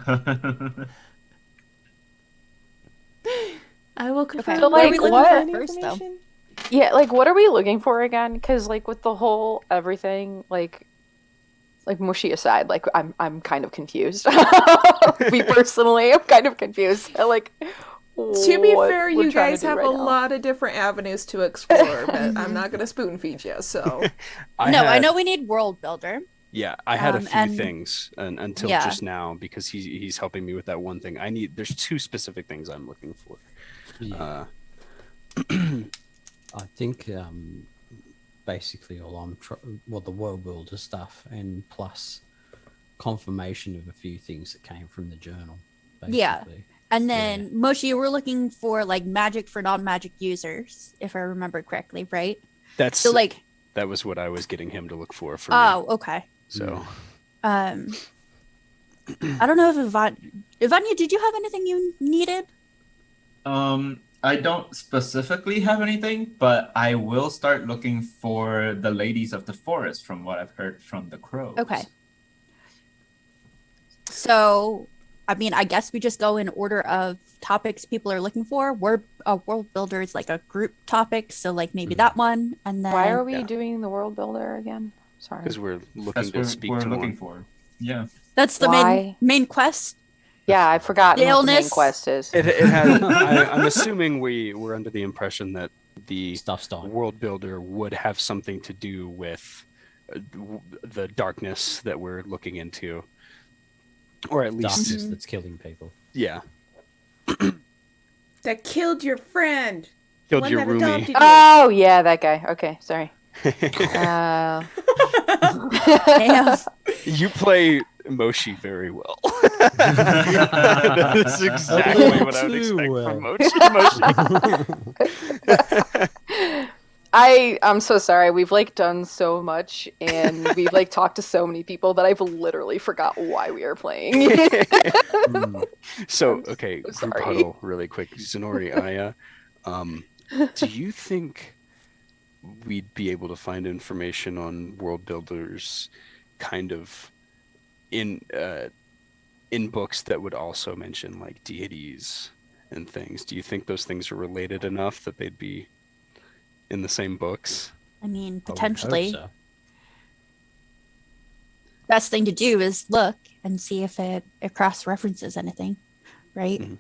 I will confirm. So, what? First, though? Yeah, what are we looking for again? Because, with the whole everything, mushy aside, I'm kind of confused. Me personally, I'm kind of confused. To be fair, you guys have a lot of different avenues to explore, but I'm not going to spoon feed you, so. I know we need world builder. Yeah, I had a few things until just now because he's helping me with that one thing. There's 2 specific things I'm looking for. Yeah. I think basically all the world builder stuff and plus confirmation of a few things that came from the journal. Basically. Yeah. And then, Moshi, we're looking for magic for non-magic users, if I remember correctly, right? That's so that was what I was getting him to look for me. Oh, okay. So, I don't know if Ivania, did you have anything you needed? I don't specifically have anything, but I will start looking for the ladies of the forest from what I've heard from the crows. Okay. So, I guess we just go in order of topics people are looking for. World builder is a group topic, so maybe that one, and then. Why are we doing the world builder again? Sorry. Because we're looking to speak to looking one. for. Yeah. That's the main quest. Yeah, I forgot The what the main illness. quest is. It has. I'm assuming we were under the impression that the Stuff's done. world builder would have something to do with the darkness that we're looking into, or at least, Darkness that's killing people. yeah, That killed your friend. killed One your that roomie. adopted you. Oh yeah, that guy. Okay, sorry. Damn. You play Moshi very well. That's exactly what I would Too expect well. from Moshi. I'm so sorry. We've like done so much and we've like talked to so many people that I've literally forgot why we are playing. So, okay, so group sorry. huddle really quick. Zenori, Aya, do you think we'd be able to find information on world builders kind of in books that would also mention like deities and things? Do you think those things are related enough that they'd be in the same books? I mean, I would hope potentially. so. Best thing to do is look and see if it cross references anything, right? Mhm.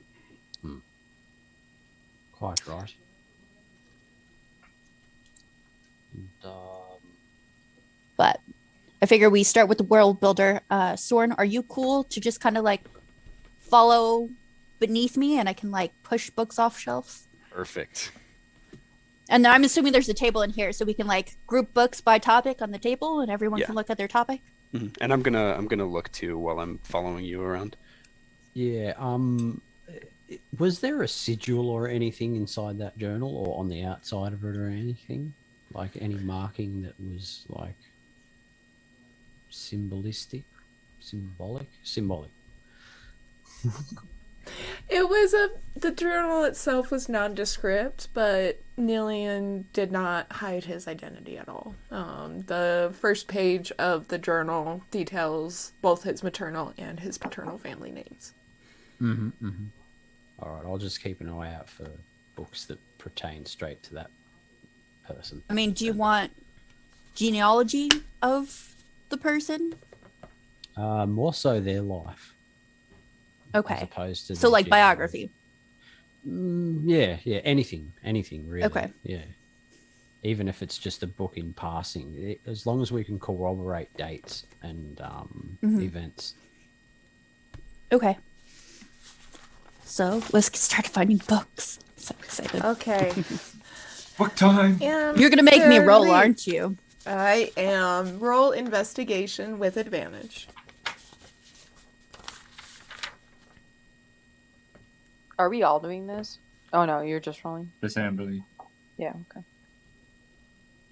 Quite right. And, But I figure we start with the world builder. Soren, are you cool to just kind of like follow beneath me and I can like push books off shelves? Perfect. And then I'm assuming there's a table in here so we can like group books by topic on the table and everyone Yeah. can look at their topic. Mhm. And I'm gonna look too while I'm following you around. yeah. Was there a sigil or anything inside that journal, or on the outside of it, or anything like any marking that was like symbolic? It was the journal itself was nondescript, but Nilian did not hide his identity at all. The first page of the journal details both his maternal and his paternal family names. All right, I'll just keep an eye out for books that pertain straight to that person. I mean, do you want genealogy of the person? More so their life. As Okay. opposed to So the like genealogy. biography. Yeah, anything really. Okay. Yeah. Even if it's just a book in passing, as long as we can corroborate dates and events. Okay. So let's get started finding books. So excited. Okay. Book time. You're gonna make me roll, aren't you? I am. Roll investigation with advantage. Are we all doing this? Oh no, you're just rolling. Assembly. Yeah, okay.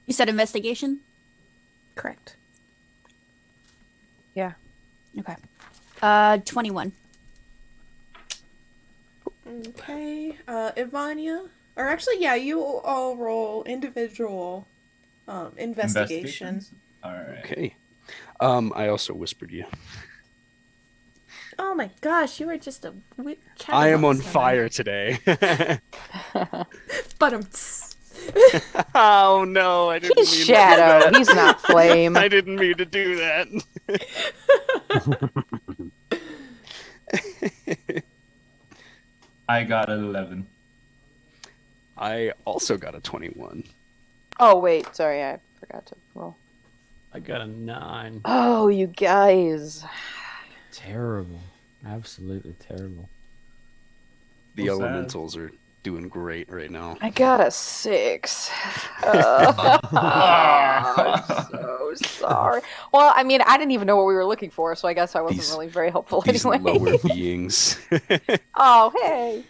You said investigation? Correct. Yeah. Okay. 21. Okay. Ivania, or actually, yeah, you all roll individual investigation. Investigations? All right. Okay. I also whispered you. Oh my gosh, you are just a I am on chatterbox, fire today. But Oh no, I didn't He's mean Shadow. to do that. He's not Flame. I didn't mean to do that. I got an 11. I also got a 21. Oh wait, sorry, I forgot to roll. I got a 9. Oh, you guys. Terrible. Absolutely terrible. The So sad. elementals are doing great right now. I got a 6. I'm so sorry. Well, I mean, I didn't even know what we were looking for, so I guess I wasn't These- really very helpful These anyway. lower beings. Oh, hey.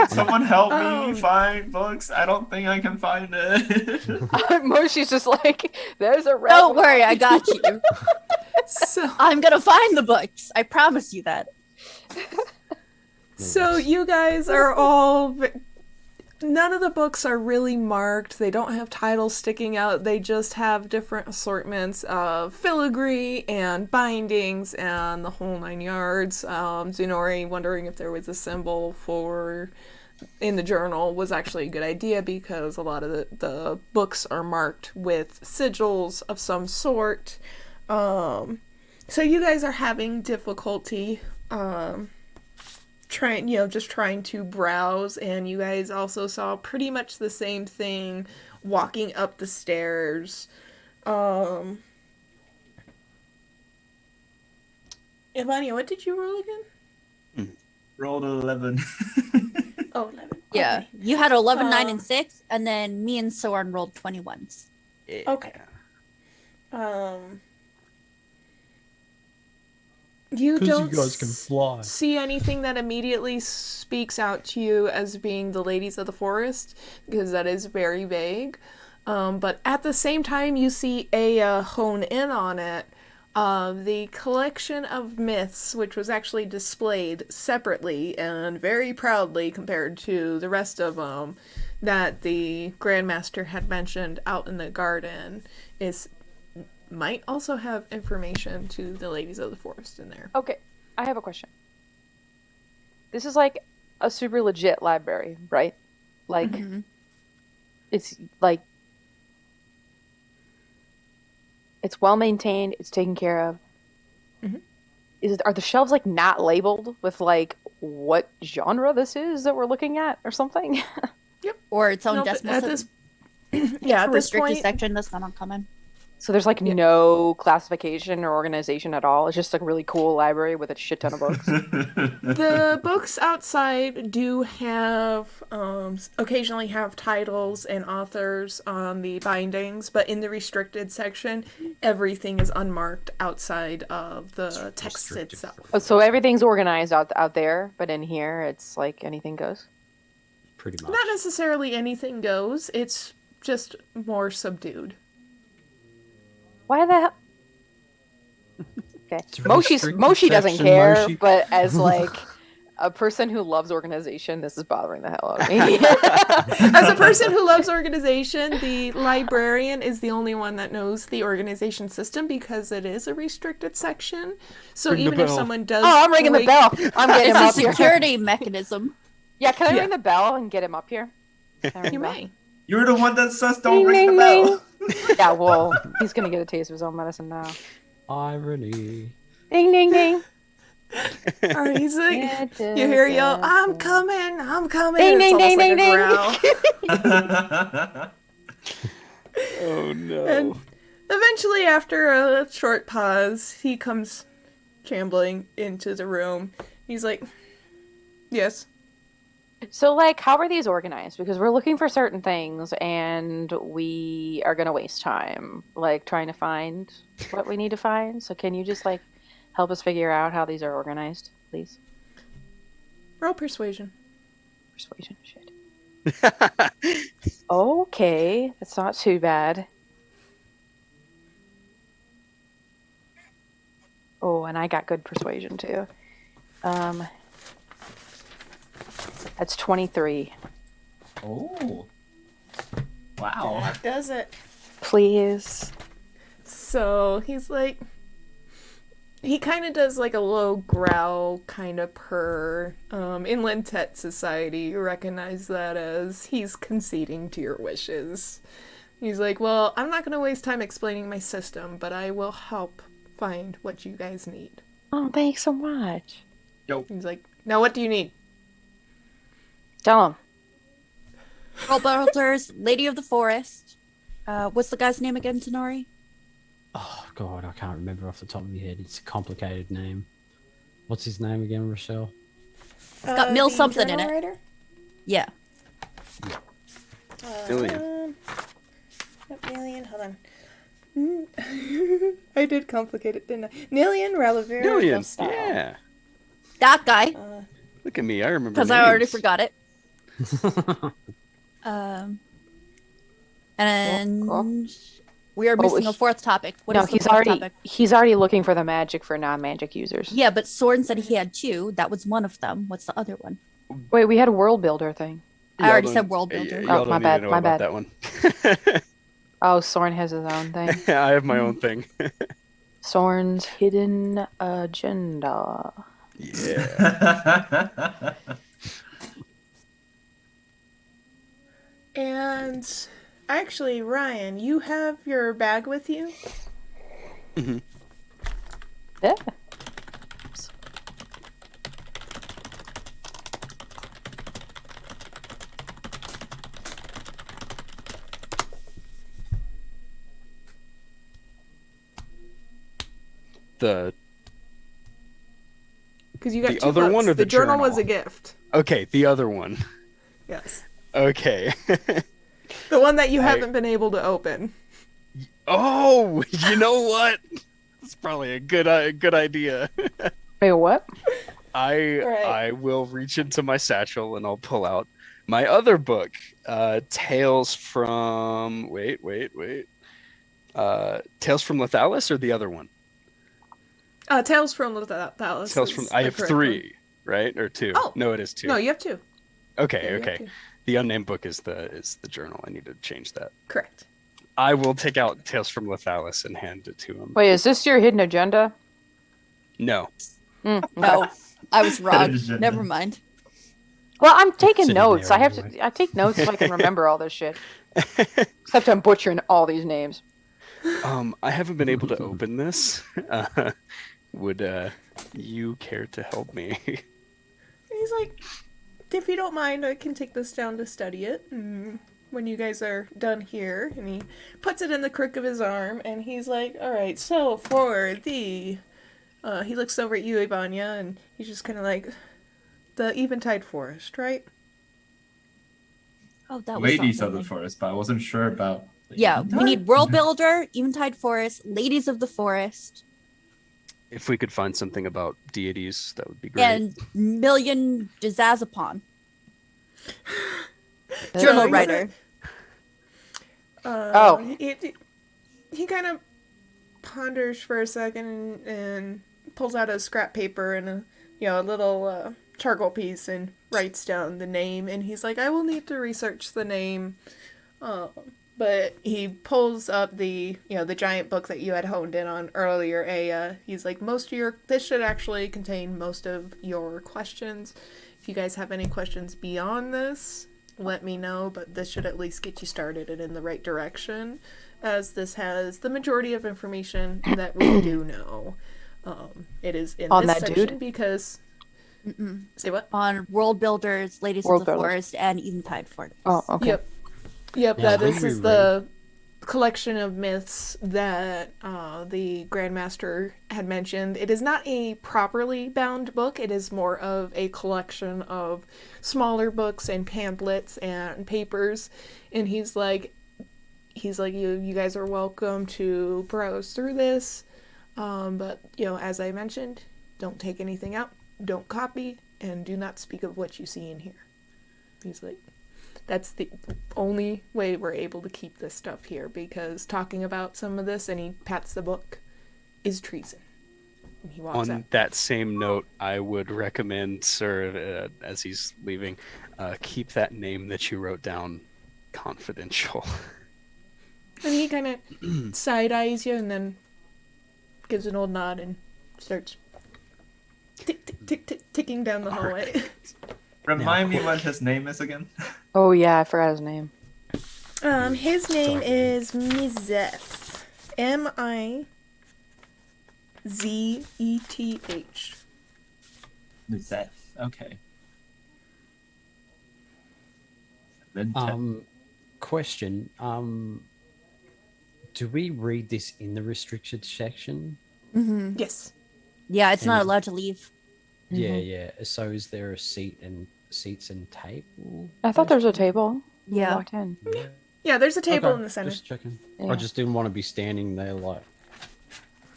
Someone help Oh. me find books. I don't think I can find it. Moshi's just like, there's a red Don't one. worry, I got you. So, I'm gonna find the books. I promise you that. so you guys are all. None of the books are really marked. They don't have titles sticking out. They just have different assortments of filigree and bindings and the whole 9 yards. Zenori wondering if there was a symbol for in the journal was actually a good idea because a lot of the books are marked with sigils of some sort. So you guys are having difficulty trying to browse, and you guys also saw pretty much the same thing walking up the stairs. Ivania, what did you roll again? Rolled 11. Oh, 11. Yeah, Okay. you had 11, 9, and 6, and then me and Soren rolled 21s. Okay. You Because don't you guys can fly. see anything that immediately speaks out to you as being the ladies of the forest, because that is very vague. But at the same time, you see Aya hone in on it. The collection of myths, which was actually displayed separately and very proudly compared to the rest of them, that the Grandmaster had mentioned out in the garden, might also have information to the ladies of the forest in there. Okay, I have a question. This is like a super legit library, right? Like, it's like, it's well maintained, it's taken care of. Are the shelves like not labeled with like what genre this is that we're looking at or something? Or its own Nope, decimal at system. this yeah, at For this restricted point, section, that's not uncommon. So there's like no classification or organization at all. It's just like a really cool library with a shit ton of books. the books outside do have occasionally have titles and authors on the bindings, but in the restricted section, everything is unmarked outside of the text Restricted. itself. Oh, so everything's organized out there, but in here it's like anything goes. Pretty much. Not necessarily anything goes. It's just more subdued. Why the hell? Okay, It's a Moshi restricted doesn't section, care, Moshi. but as like a person who loves organization, this is bothering the hell out of me. As a person who loves organization, the librarian is the only one that knows the organization system because it is a restricted section. So Ring the even if bell. someone does, Oh, I'm ringing the bell. I'm getting him up It's a here. security mechanism. Yeah, can I Yeah. ring the bell and get him up here? Can I ring You the bell? may. You're the one that says don't Ding, ring the ding, bell. Yeah, well, he's gonna get a taste of his own medicine now. Irony. Ding, ding, ding. He's like, Yeah, you hear yell, da, "I'm da. coming, I'm coming." Ding, It's ding, almost ding, like ding, a growl. Oh no. And eventually, after a short pause, he comes shambling into the room. He's like, "Yes." So, like, how are these organized? Because we're looking for certain things, and we are gonna waste time, like, trying to find what we need to find. So, can you just, like, help us figure out how these are organized, please? Roll persuasion. Persuasion, shit. Okay, that's not too bad. Oh, and I got good persuasion, too. That's 23. Oh. Wow. That does it. Please. So he's like, he kind of does like a low growl kind of purr. In Lintet society, you recognize that as he's conceding to your wishes. He's like, well, I'm not going to waste time explaining my system, but I will help find what you guys need. Oh, thanks so much. He's like, now what do you need? Tell him. Roll Belters, Lady of the Forest. What's the guy's name again, Tenori? Oh god, I can't remember off the top of my head. It's a complicated name. What's his name again, Richelle? It's got Mill the something in journal it. writer? Yeah. Million. Million, hold on. I did complicate it, didn't I? Nillion Relevera Million. Style. Yeah. That guy. Look at me. I remember. Because I already names. forgot it. And Cool. we are missing a he- fourth topic. What No, is the fourth topic? he's already looking for the magic for non-magic users. Yeah, but Soren said he had two. That was one of them. What's the other one? Wait, we had a world builder thing. I already Y'all said don't- world yeah, builder. y'all Oh, don't my need bad, to know my about bad. that one. Oh, Soren has his own thing. I have my own thing. Soren's hidden agenda. Yeah. And actually, Ryan, you have your bag with you? Yeah. The Because you got The two other books. one or the journal was journal? a gift. okay, the other one. Yes. Okay. The one that you I- haven't been able to open. Oh, you know what? That's probably a good idea. Wait, what? Right. I will reach into my satchel and I'll pull out my other book, Tales from Tales from Lethalis, or the other one? Tales from Lethalis. Tales from is I the have correct 3, right? Or 2. Oh. No, it is 2. one. No, you have two. Okay, Yeah, you have okay. two. The unnamed book is the journal. I need to change that. Correct. I will take out Tales from Lethalis and hand it to him. Wait, is this your hidden agenda? No. No, I was wrong. agenda. Never mind. Well, I'm taking Sitting notes. there I have anyway. to. I take notes so I can remember all this shit. Except I'm butchering all these names. I haven't been able to open this. Would you care to help me? And he's like, if you don't mind, I can take this down to study it. And when you guys are done here, and he puts it in the crook of his arm, and he's like, all right, so for the... he looks over at you, Ivania, and he's just kind of like, the Eventide Forest, right? Oh, that was Ladies of the something. forest, but I wasn't sure about. the Yeah, we Eventide. need World Builder, Eventide Forest, Ladies of the Forest, If we could find something about deities, that would be great. and Million Jazazapon. So Journal he's writer. Oh. He kind of ponders for a second and pulls out a scrap paper and a little charcoal piece and writes down the name. And he's like, I will need to research the name. But he pulls up the giant book that you had honed in on earlier, Aya. He's like, this should actually contain most of your questions. If you guys have any questions beyond this, let me know, but this should at least get you started and in the right direction, as this has the majority of information that we do know. It is in On this that section dude? because... Say what? On World Builders, Ladies World of the Builders. Forest, and Eventide Forest. Oh, okay. Yep, Yeah, that when is we the collection of myths that the Grandmaster had mentioned. It is not a properly bound book. It is more of a collection of smaller books and pamphlets and papers. And he's like, you guys are welcome to browse through this. But, as I mentioned, don't take anything out, don't copy, and do not speak of what you see in here. He's like, that's the only way we're able to keep this stuff here, because talking about some of this, and he pats the book, is treason. And he walks On out. that same note, I would recommend, sir, as he's leaving, keep that name that you wrote down confidential. And he kind of side-eyes you and then gives an old nod and starts ticking down the hallway. Remind me what his name is again. Oh yeah, I forgot his name. His name is Mizeth. Mizeth. Zeth. Okay. Then Question. Do we read this in the restricted section? Mm-hmm. Yes. Yeah, it's not And- allowed to leave. Yeah, yeah. So is there a seats and table? I thought there was a table. We Yeah. walked in. Yeah, there's a table Okay, in the center. Just checking. Yeah. I just didn't want to be standing there like.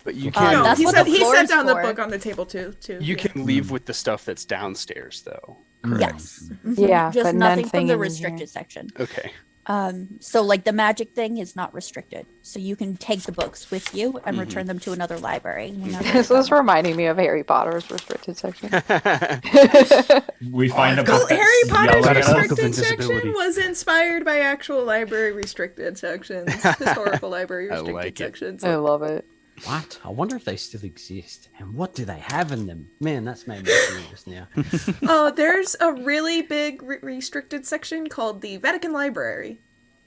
But you Uh, can No, that's he what set, the he floor set is down the for. book on the table too. you yeah. can leave with the stuff that's downstairs, though. Yes. Mhm. Yeah, Just but nothing from nothing the in here. restricted section. Okay. So like the magic thing is not restricted. So you can take the books with you and return them to another library. whenever This you is go. reminding me of Harry Potter's restricted section. we find a Well, book that's Harry Potter's Got a yelling at us. cloak of restricted section invisibility. was inspired by actual library restricted sections, historical library I restricted like it. sections. I love it. What? I wonder if they still exist. And what do they have in them? Man, that's made me curious now. Oh, there's a really big restricted section called the Vatican Library.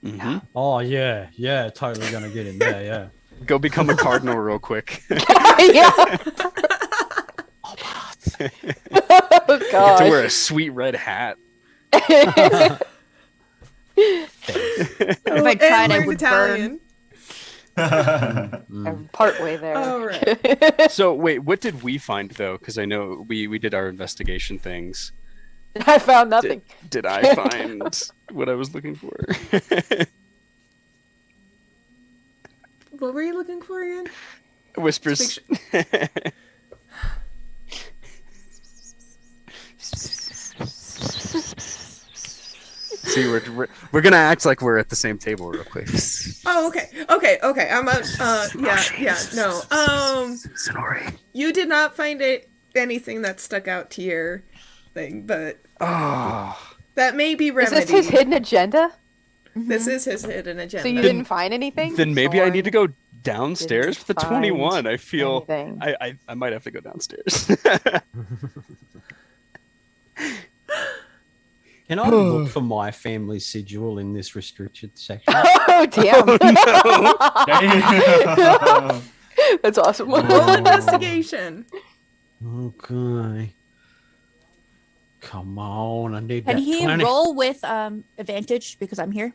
Mhm. Oh yeah, yeah, totally gonna get in there. Yeah. Go become a cardinal real quick. Yeah. Oh Get to gosh. wear a sweet red hat. If I tried, I learn would Italian. I'm partway there. All right. So wait, what did we find though? Because I know we did our investigation things. I found nothing. Did I find what I was looking for? What were you looking for again? Whispers. See, we're gonna act like we're at the same table real quick. Oh, okay. I'm yeah, no. Sonori. You did not find anything that stuck out to your thing, but Oh. that may be Is remedied. this his hidden agenda? This is his hidden agenda. So you didn't find anything? Then maybe I need to Sorn go downstairs didn't for the 21. find I feel anything. I might have to go downstairs. Can I look for my family sigil in this restricted section? Oh damn! Damn. That's awesome. Roll investigation. Okay. Come on, I need Can that he 20. roll with advantage because I'm here?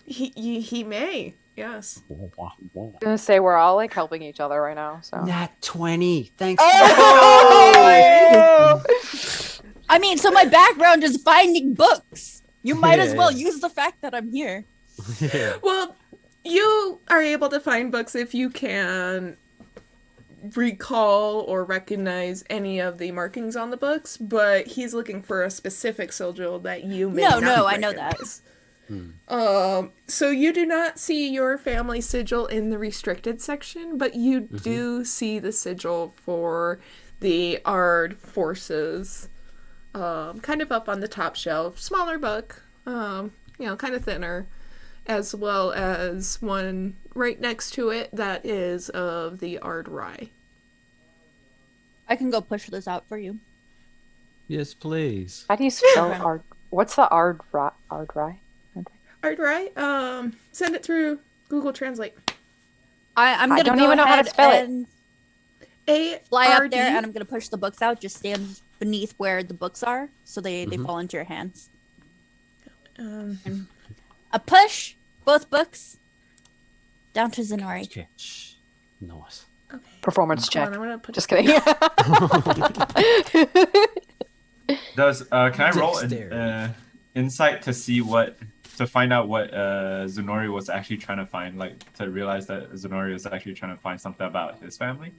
He may. Yes. I'm gonna say we're all like helping each other right now. So. Nat 20. Thanks. Oh! I mean, so my background is finding books. You might as well Yeah. use the fact that I'm here. Yeah. Well, you are able to find books if you can recall or recognize any of the markings on the books, but he's looking for a specific sigil that you may No, not I know that. recognize. So you do not see your family sigil in the restricted section, but you do see the sigil for the Ard forces, kind of up on the top shelf. Smaller book, kind of thinner, as well as one right next to it that is of the Ard Rye. I can go push this out for you. Yes, please. How do you spell Okay. Ard? What's the Ard Rye? Ard Rye, send it through Google Translate. I'm I gonna don't go even know how to ahead spell it. and A fly up R D. there, and I'm gonna push the books out. Just stand beneath where the books are, so they fall into your hands. A push both books down to Zenori. Okay. Shh. Nice. Okay. Performance Hold check. on, I'm gonna put Just kidding. Does can I roll Dexterity. insight to find out what Zenori was actually trying to find, like to realize that Zenori was actually trying to find something about his family?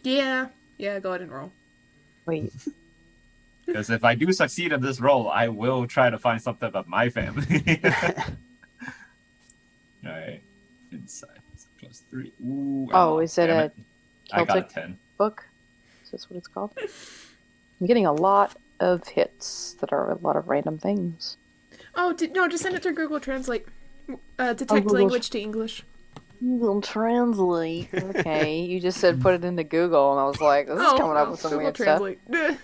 Yeah, go ahead and roll. Wait. Because if I do succeed in this roll, I will try to find something about my family. Alright. Insight +3. Ooh, Oh, is it damn a I got a Celtic 10. book? Is this what it's called? I'm getting a lot of hits that are a lot of random things. Oh, no, just send it through Google Translate. Detect Google language to English. Google Translate. Okay, you just said put it into Google, and I was like, this is coming up with some Google weird Translate. stuff.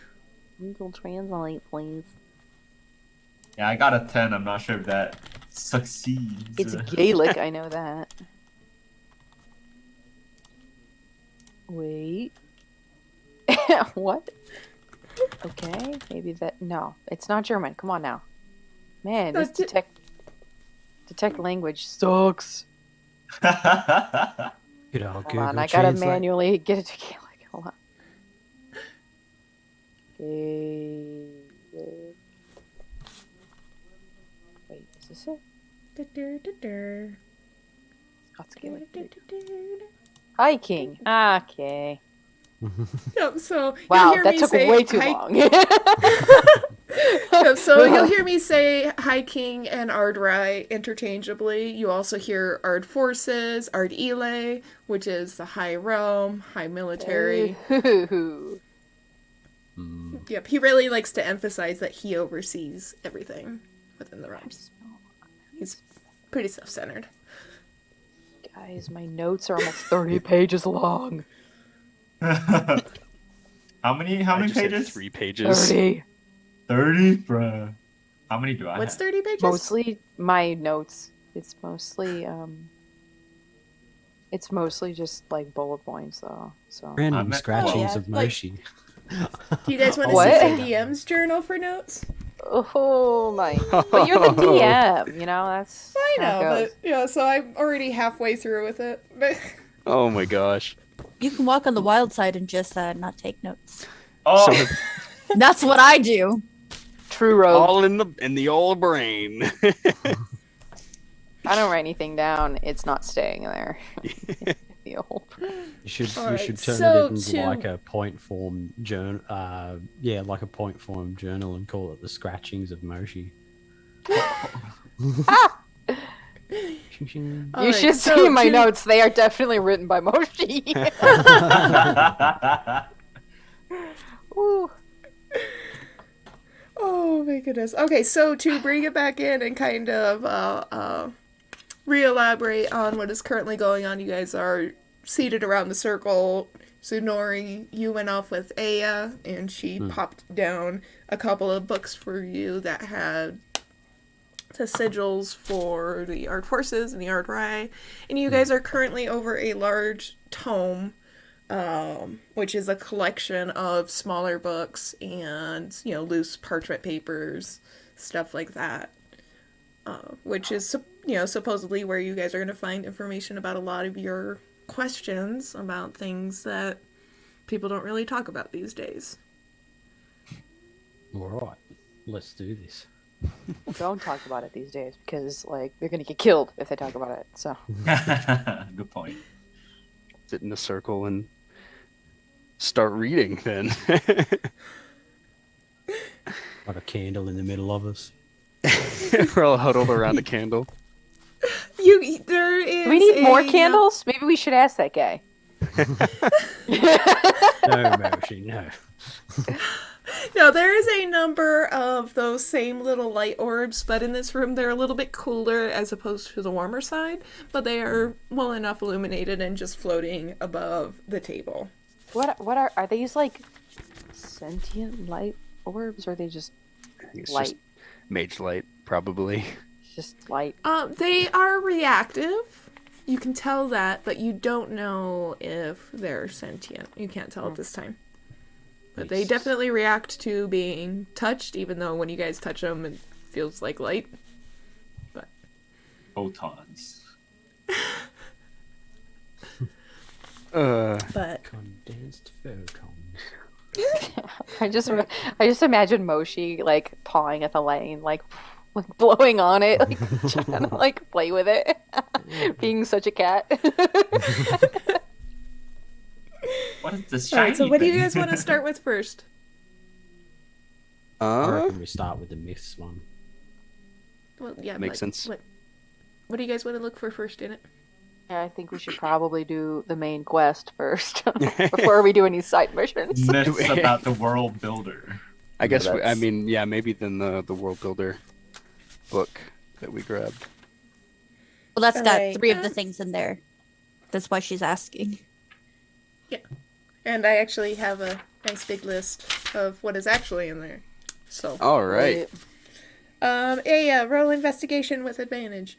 Google Translate, please. Yeah, I got a 10. I'm not sure if that succeeds. It's Gaelic, I know that. Wait. What? Okay, maybe that. No, it's not German. Come on now. Man, this That's it. detect language sucks. Good old Hold Google on, I gotta Translate. manually get it to Gaelic. Hold on. Gaelic. Wait, is this it? Scots Gaelic. Hiking. Okay. Yep, so Wow, you'll hear that me took say way too hi- long. Yep, so you'll hear me say High King and Ard Rye interchangeably. You also hear Ard Forces, Ard Ele, which is the High Realm, High Military. Ooh. Yep, he really likes to emphasize that he oversees everything within the realms. He's pretty self-centered. Guys, my notes are almost 30 pages long. How many I just had pages? 3 pages. 30. 30, bruh. How many do I What's have? 30 pages? Mostly my notes. It's mostly just like bullet points though. So Random I'm at scratchings 12. of like- Moshi. Do you guys want to What? see my DM's journal for notes? Oh my! But you're the DM, you know. That's I how it know, goes. but yeah, so I'm already halfway through with it. Oh my gosh. You can walk on the wild side and just not take notes. Oh, So That's what I do. True rogue. all in the old brain. I don't write anything down. It's not staying there. The old. You should Alright, you should turn so it into to- like a point form journal. Yeah, like a point form journal, and call it the scratchings of Moshi. You Alright, should so see my to- notes. They are definitely written by Moshi. Ooh. Oh my goodness. Okay, so to bring it back in and kind of re-elaborate on what is currently going on, you guys are seated around the circle. Tsunori, you went off with Aya, and she popped down a couple of books for you that had the sigils for the Art Forces and the Art Rai. And you guys are currently over a large tome, which is a collection of smaller books and, loose parchment papers, stuff like that. Which is, supposedly where you guys are going to find information about a lot of your questions about things that people don't really talk about these days. All right, let's do this. Don't talk about it these days because, they're gonna get killed if they talk about it. So good point. Sit in a circle and start reading then. Like a candle in the middle of us. We're all huddled around a candle. There is. do we need more a- candles? Maybe we should ask that guy. No, Moshi, no. No, there is a number of those same little light orbs, but in this room they're a little bit cooler as opposed to the warmer side, but they are well enough illuminated and just floating above the table. What are these sentient light orbs, or are they just I think it's light? just mage light, probably. Just light. They are reactive. You can tell that, but you don't know if they're sentient. You can't tell at this time. But they Nice. definitely react to being touched, even though when you guys touch them, it feels like light. But Photons. but Condensed photons. I just imagine Moshi pawing at the lane, blowing on it, trying to play with it, being such a cat. What is this all shiny right, so what do you thing? guys want to start with first? I reckon we start with the myths one. Well, yeah, Makes sense. What do you guys want to look for first in it? Yeah, I think we should probably do the main quest first before we do any side missions. Myths about the world builder. I guess, that's- maybe then the world builder book that we grabbed. Well, that's got Alright, 3 of the things in there. That's why she's asking. And I actually have a nice big list of what is actually in there. So, All right. roll investigation with advantage.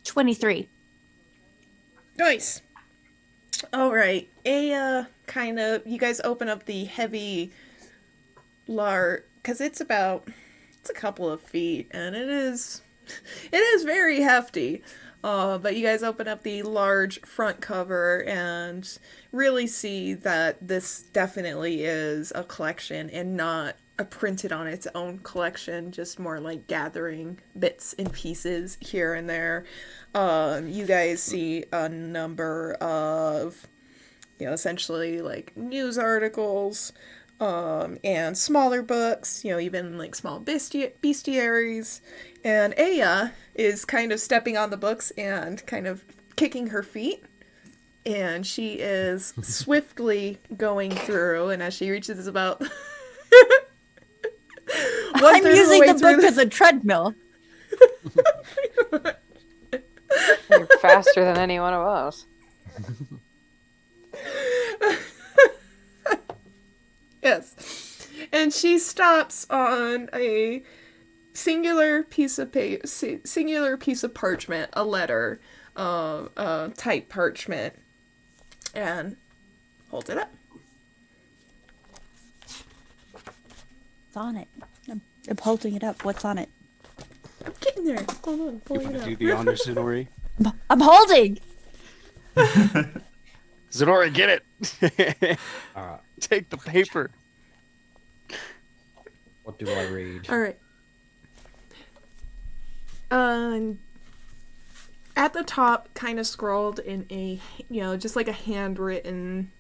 $23. Nice. All right. You guys open up the heavy because it's a couple of feet, and it is very hefty. But you guys open up the large front cover and really see that this definitely is a collection and not a printed on its own collection, just more like gathering bits and pieces here and there. You guys see a number of, essentially news articles, and smaller books, even small bestiaries. And Aya is kind of stepping on the books and kind of kicking her feet. And she is swiftly going through, and as she reaches about I'm using the book the as a treadmill. You're faster than any one of us. Yes. And she stops on singular piece of singular piece of parchment, a letter, type parchment, and hold it up. What's on it? I'm holding it up. What's on it? I'm getting there. Hold on, You pulling want it to up. do the honors, Zenori? I'm holding. Zenori, get it! All right. Take the paper. What do I read? All right. At the top, kind of scrawled in a, just like a handwritten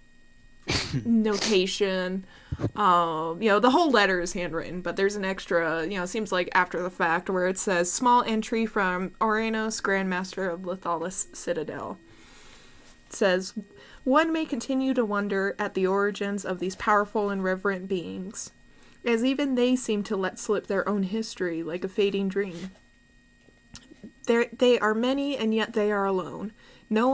notation. The whole letter is handwritten, but there's an extra, seems like after the fact, where it says, small entry from Orenos, Grandmaster of Lethalis Citadel. It says, one may continue to wonder at the origins of these powerful and reverent beings, as even they seem to let slip their own history like a fading dream. They are many, and yet they are alone. No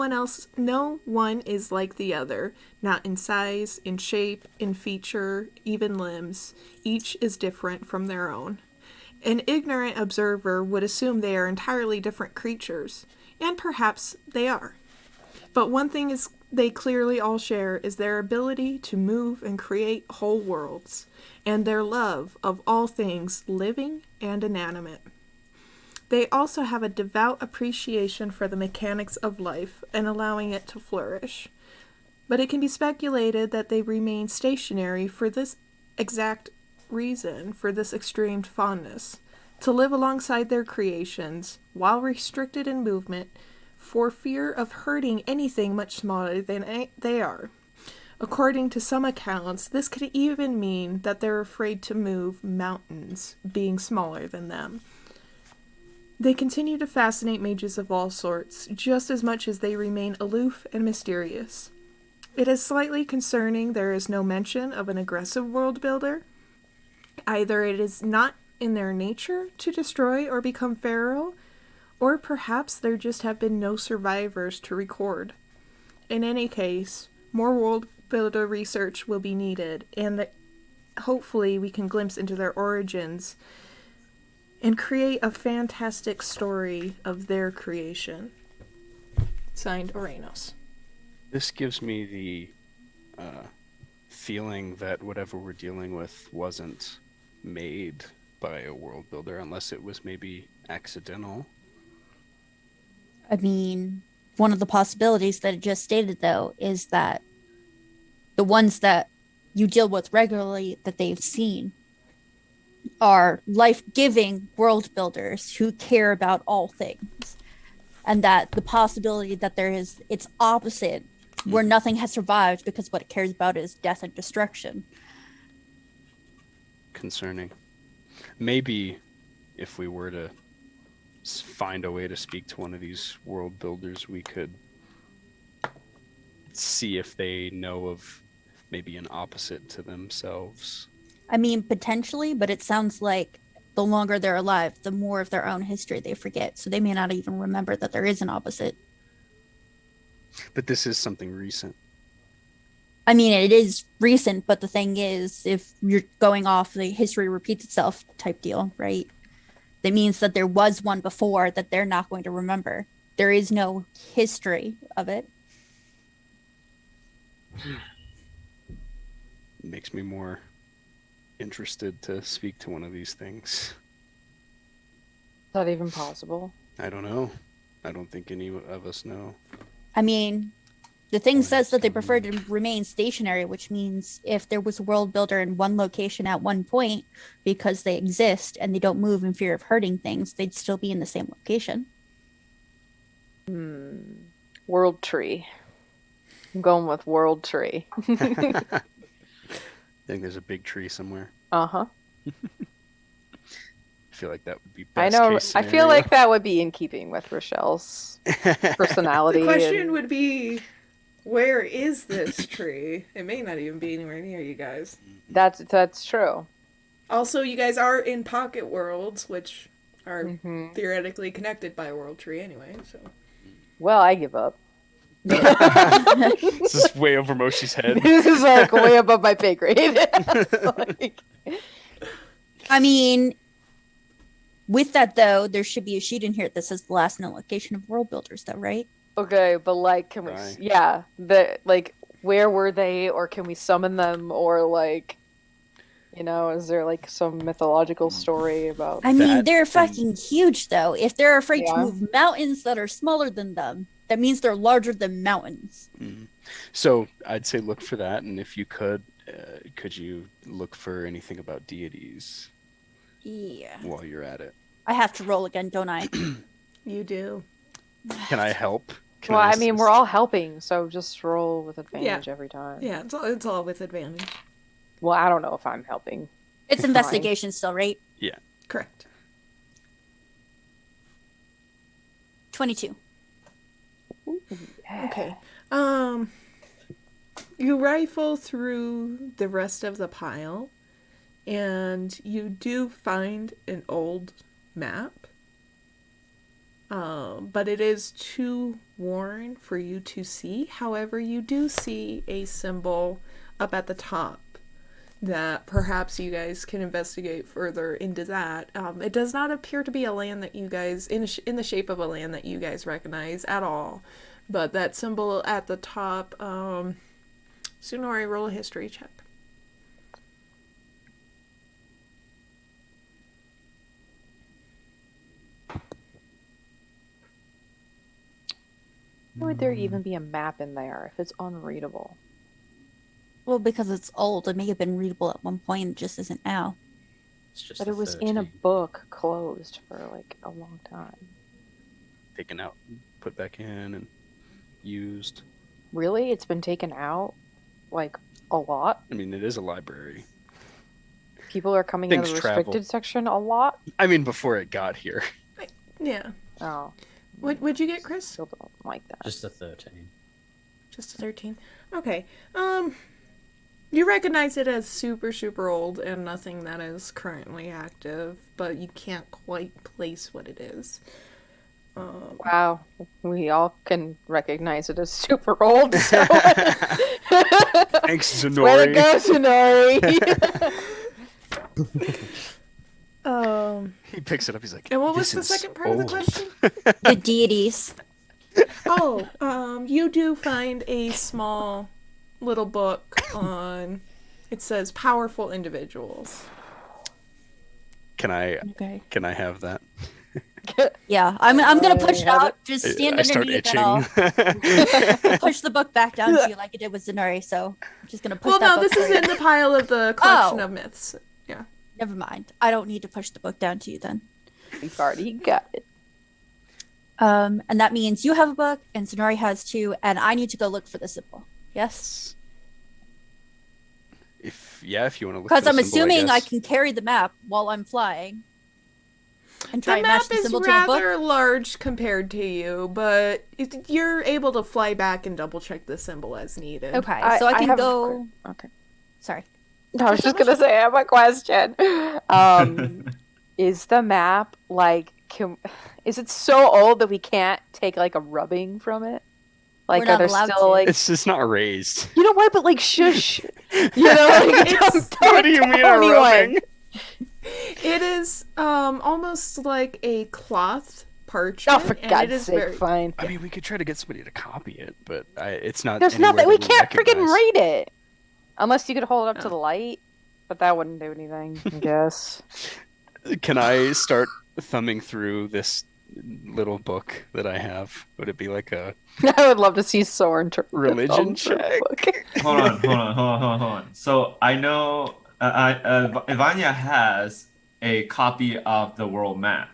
one is like the other, not in size, in shape, in feature, even limbs. Each is different from their own. An ignorant observer would assume they are entirely different creatures, and perhaps they are. But one thing is they clearly all share is their ability to move and create whole worlds, and their love of all things living and inanimate. They also have a devout appreciation for the mechanics of life and allowing it to flourish. But it can be speculated that they remain stationary for this exact reason, for this extreme fondness, to live alongside their creations, while restricted in movement, for fear of hurting anything much smaller than they are. According to some accounts, this could even mean that they're afraid to move mountains, being smaller than them. They continue to fascinate mages of all sorts, just as much as they remain aloof and mysterious. It is slightly concerning there is no mention of an aggressive world builder. Either it is not in their nature to destroy or become feral, or perhaps there just have been no survivors to record. In any case, more world builder research will be needed, and hopefully we can glimpse into their origins and create a fantastic story of their creation. Signed, Orenos. This gives me the feeling that whatever we're dealing with wasn't made by a world builder, unless it was maybe accidental. I mean, one of the possibilities that it just stated, though, is that the ones that you deal with regularly that they've seen are life-giving world builders who care about all things, and that the possibility that there is its opposite, where nothing has survived because what it cares about is death and destruction. Concerning. Maybe if we were to find a way to speak to one of these world builders, we could see if they know of maybe an opposite to themselves. I mean, potentially, but it sounds like the longer they're alive, the more of their own history they forget. So they may not even remember that there is an opposite. But this is something recent. I mean, it is recent, but the thing is, if you're going off the history repeats itself type deal, right? That means that there was one before that they're not going to remember. There is no history of it. It makes me more interested to speak to one of these things. Is that even possible? I don't know. I don't think any of us know. I mean, the thing says that they prefer to remain stationary, which means if there was a world builder in one location at one point, because they exist and they don't move in fear of hurting things, they'd still be in the same location. World tree. I'm going with world tree. I think there's a big tree somewhere. Uh-huh. I feel like that would be I best know. case I feel scenario. like that would be in keeping with Richelle's personality. The question and- would be, where is this tree? It may not even be anywhere near you guys. That's true. Also, you guys are in pocket worlds, which are Mhm. theoretically connected by a world tree anyway, so. Well, I give up. This is way over Moshi's head. This is like way above my pay grade. Like, I mean, With that, though, there should be a sheet in here that says the last known location of world builders, though, right? Okay, but like, can we? Right. Yeah, where were they, or can we summon them, or like, is there like some mythological story about? I mean, That they're and- fucking huge, though. If they're afraid to Yeah. move mountains that are smaller than them, that means they're larger than mountains. Mhm. So I'd say look for that, and if you could you look for anything about deities Yeah. while you're at it? I have to roll again, don't I? You do. Can I help? Can Well, I mean, assist? we're all helping, so just roll with advantage every time. Yeah, it's all with advantage. Well, I don't know if I'm helping. It's investigation still, right? Correct. 22. Okay. You rifle through the rest of the pile, and you do find an old map. But it is too worn for you to see. However, you do see a symbol up at the top that perhaps you guys can investigate further into that. It does not appear to be a land that you guys, in the shape of a land that you guys recognize at all. But that symbol at the top, Sunori, roll a history check. Why would there even be a map in there if it's unreadable? Well, because it's old. It may have been readable at one point, it just isn't now. It's just But a it was in a 13. book closed for like a long time. Taken out, put back in, and used. Really? It's been taken out like a lot? I mean, it is a library. People are coming out of Things the travel. restricted section a lot? I mean, before it got here. Yeah. Oh, What'd you get, Chris? still don't like that. Just a 13. Just a 13. Okay. You recognize it as super, super old and nothing that is currently active, but you can't quite place what it is. Wow, we all can recognize it as super old. So. Thanks, Way to Zenori. go, Sonori! He picks it up. He's like, And what was "This the is second part of the old." question? The deities. You do find a small little book on, it says powerful individuals. Can I Okay. have that? Yeah, I'm gonna push it have out. Just stand I start underneath itching. it. I'll push the book back down to you like I did with Zenori. So I'm just gonna push Well, that no, book. this is for you. in the pile of the collection Oh. of myths. Yeah. Never mind. I don't need to push the book down to you then. We've already got it. And that means you have a book and Zenori has two, and I need to go look for the symbol. Yes, If you want to look. because for I'm the symbol, assuming I guess. can carry the map while I'm flying and try The and match map the is symbol to the book. rather large compared to you, but you're able to fly back and double check the symbol as needed. Okay, so I can have a go. Okay. Sorry. No, I was just gonna say I have a question. Is the map like? Is it so old that we can't take like a rubbing from it? Like, We're not are there allowed still to. like? It's just not raised. You know what? But like, shush. You know, like, don't What do you mean tell a anyone. rubbing? It is almost like a cloth parchment. Oh, for and God's it is sake, very... fine. I mean, we could try to get somebody to copy it, but it's not. There's anywhere nothing. We that can't freaking recognize. read it unless you could hold it up to Oh. the light. But that wouldn't do anything, I guess. Can I start thumbing through this little book that I have? Would it be like a I would love to see Soren religion check? Hold on. So I know Ivania has a copy of the world map.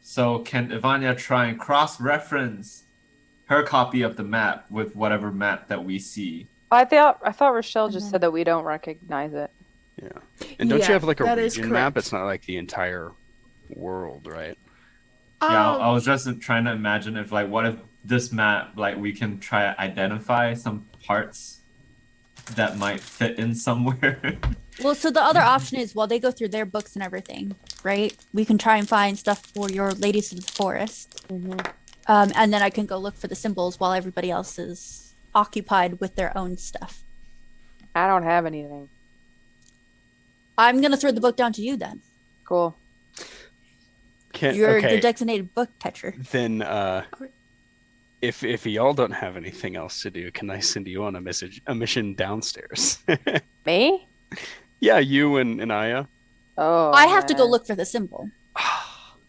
So can Ivania try and cross-reference her copy of the map with whatever map that we see? I thought Richelle just Mhm. said that we don't recognize it. Yeah. And don't Yeah, you have like a that is region map? correct. It's not like the entire world, right? Yeah, Um, I was just trying to imagine if what if this map, we can try to identify some parts that might fit in somewhere. Well, so the other option is while they go through their books and everything, right? We can try and find stuff for your ladies of the forest, and then I can go look for the symbols while everybody else is occupied with their own stuff. I don't have anything. I'm gonna throw the book down to you then. Cool. You're okay. the designated book catcher. Then if y'all don't have anything else to do, can I send you on a mission downstairs? Me? Yeah, you and Aya. Oh. I have to go man. look for the symbol.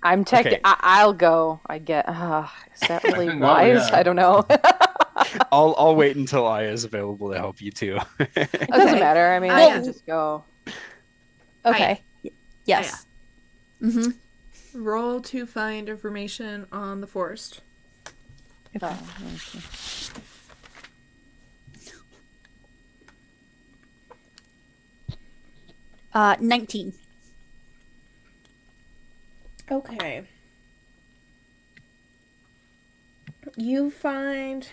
I'm Okay. I'll go. I get. Is that really can go, wise? yeah. I don't know. I'll wait until Aya is available to help you too. It doesn't matter. I mean, I Well- can just go. Okay. Yes. Mm-hmm. Roll to find information on the forest. Oh, 19. Okay. You find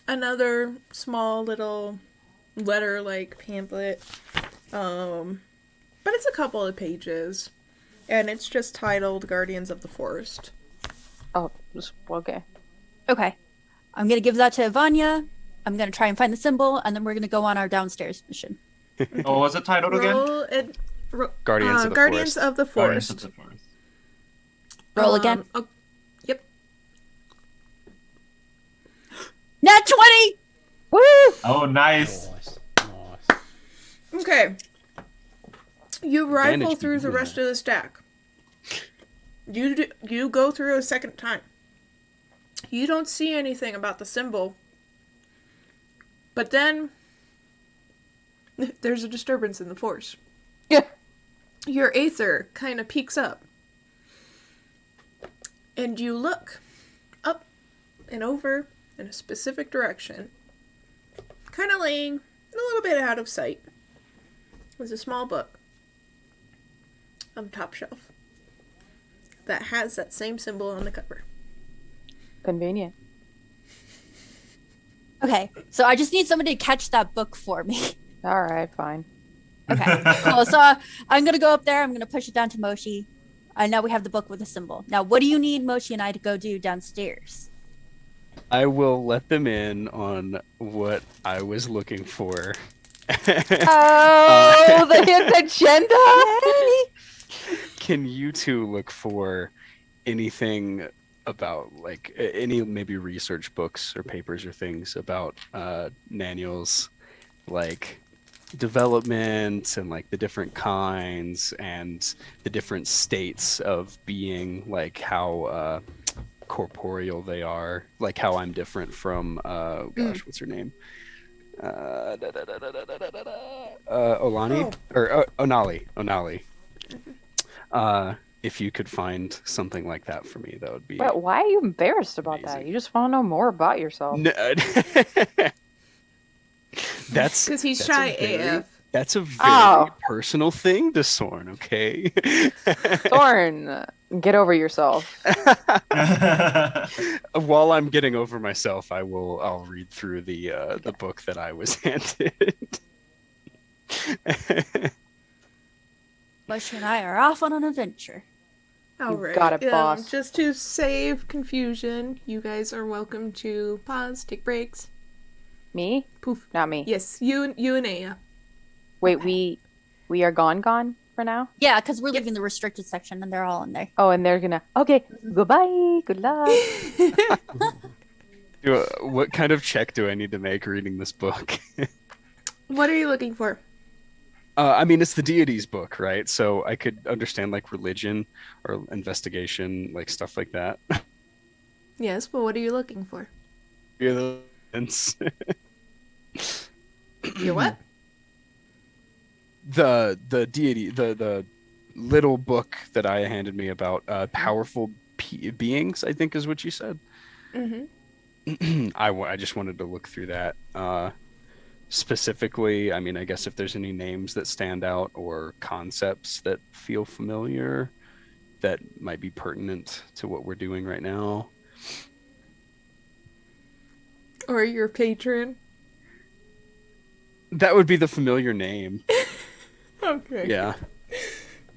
another small little letter-like pamphlet, but it's a couple of pages, and it's just titled "Guardians of the Forest." oh, okay. Okay. I'm going to give that to Vanya. I'm going to try and find the symbol, and then we're going to go on our downstairs mission. Oh, what's it titled again? Roll it. Guardians of the Guardians Forest. of the Guardians Forest. of the Forest. Roll again. Yep. Nat 20! Woo! Oh, nice. Nice. Okay. You rifle Advantage through the people. rest of the stack. You go through a second time. You don't see anything about the symbol. But then there's a disturbance in the force. Yeah. Your aether kind of peeks up. And you look up and over in a specific direction. Kind of laying a little bit out of sight was a small book on the top shelf that has that same symbol on the cover. Convenient. Okay, so I just need somebody to catch that book for me. All right, fine. Okay, cool. So I'm going to go up there. I'm going to push it down to Moshi. I know we have the book with the symbol. Now, what do you need Moshi and I to go do downstairs? I will let them in on what I was looking for. Oh, the hidden agenda! Can you two look for anything about, like, any maybe research books or papers or things about Naniel's, like, development and, like, the different kinds and the different states of being, like, how corporeal they are, like how I'm different from what's her name? Olani or Onali. If you could find something like that for me, that would be. But why are you embarrassed about that? Amazing. You just want to know more about yourself. No, that's Because he's that's shy a very- AF. That's a very Oh. personal thing to Sorn, okay? Thorn, get over yourself. While I'm getting over myself, I'll read through the book that I was handed. Moshi and I are off on an adventure. All right. got it, boss. Just to save confusion, you guys are welcome to pause, take breaks. Me? Poof. Not me. Yes, you and Aya. Wait, we are gone for now? Yeah, because we're leaving the restricted section and they're all in there. Oh, and they're gonna. Okay, goodbye. Good luck. What kind of check do I need to make reading this book? What are you looking for? I mean, it's the deities book, right? So I could understand, like, religion or investigation, like stuff like that. Yes, but what are you looking for? You're Your what? the deity, the little book that Aya handed me about powerful beings, I think is what you said. Mm-hmm. I just wanted to look through that. Specifically, I mean, I guess if there's any names that stand out or concepts that feel familiar that might be pertinent to what we're doing right now. Or your patron? That would be the familiar name. Okay. Yeah.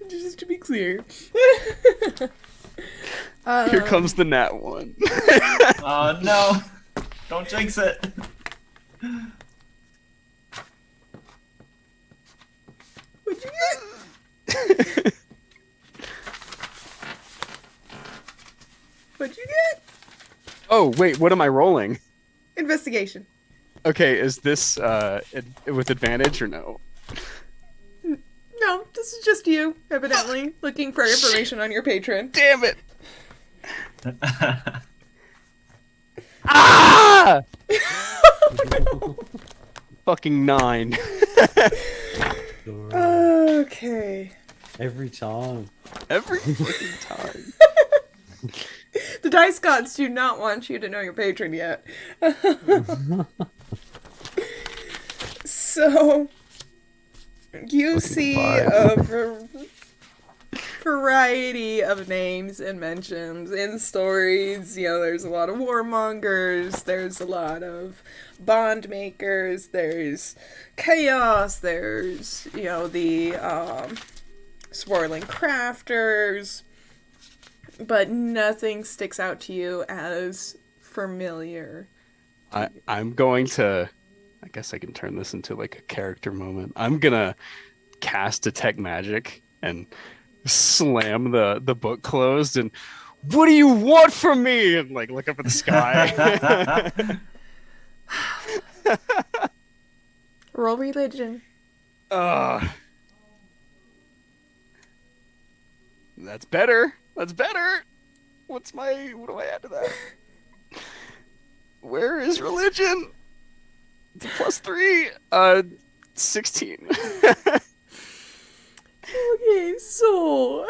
Just to be clear. Here comes the nat one. Oh no! Don't jinx it. What'd you get? What'd you get? Oh wait, what am I rolling? Investigation. Okay, is this with advantage or no? No, this is just you, evidently, looking for information on your patron. Damn it! Ah! Fucking 9. Okay. Every time. Every fucking time. The dice gods do not want you to know your patron yet. So, you see a variety of names and mentions in stories. You know, there's a lot of warmongers, there's a lot of bond makers, there's chaos, there's, you know, the swirling crafters, but nothing sticks out to you as familiar. I'm going to... I guess I can turn this into like a character moment. I'm gonna cast Detect Magic and slam the book closed and what do you want from me? And like look up at the sky. Roll religion. That's better. That's better. What do I add to that? Where is religion? +3. 16. Okay, so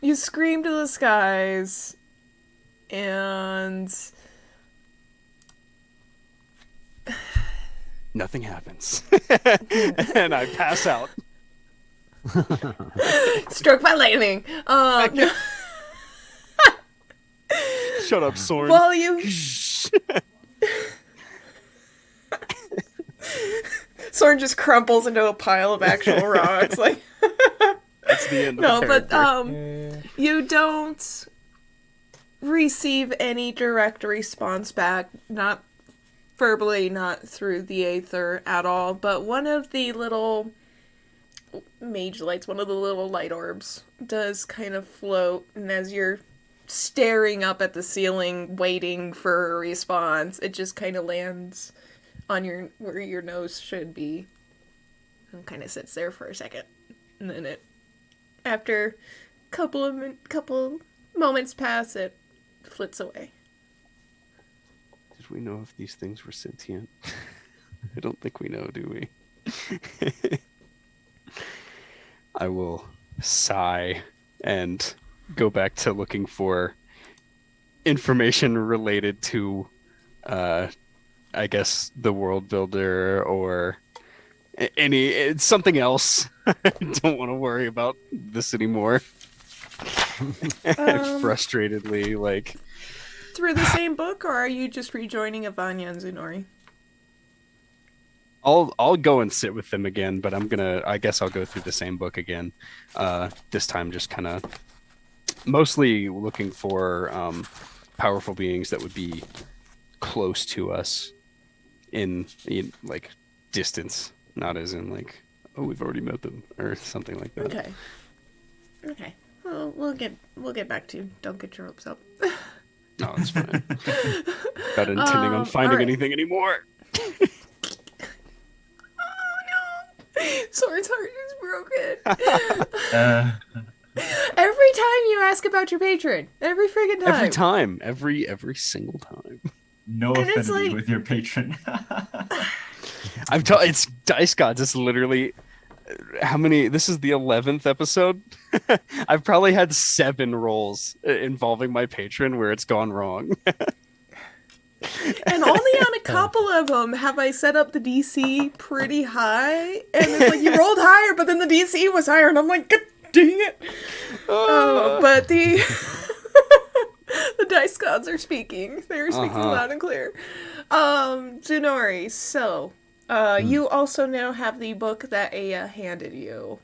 you scream to the skies and Nothing happens. And I pass out. struck by lightning. Shut up, Soren. While you Soren just crumples into a pile of actual rocks. Like That's the end of no, the but character. you don't receive any direct response back, not verbally, not through the aether at all. But one of the little mage lights, one of the little light orbs, does kind of float, and as you're staring up at the ceiling, waiting for a response, it just kind of lands on where your nose should be, and kind of sits there for a second, and then it, after couple moments pass, it flits away. Did we know if these things were sentient? I don't think we know, do we? I will sigh and go back to looking for information related to, I guess, the world builder or something else. I don't want to worry about this anymore. Frustratedly, like... Through the same book, or are you just rejoining Ivania and Zunori? I'll go and sit with them again, but I guess I'll go through the same book again. This time just kind of mostly looking for powerful beings that would be close to us in like distance, not as in like, oh, we've already met them or something like that. Okay. Well, we'll get back to you. Don't get your hopes up. No, it's fine. Not intending on finding right. anything anymore. Soren's heart is broken. Every time you ask about your patron, every friggin' time. Every time, every single time. No And it's affinity like- with your patron. It's Dice Gods. It's literally how many? This is the 11th episode. I've probably had 7 rolls involving my patron where it's gone wrong. And only on a couple of them have I set up the DC pretty high. And it's like, you rolled higher, but then the DC was higher. And I'm like, God dang it. But the the dice gods are speaking. They're speaking loud and clear. Zunori, so you also now have the book that Aya handed you.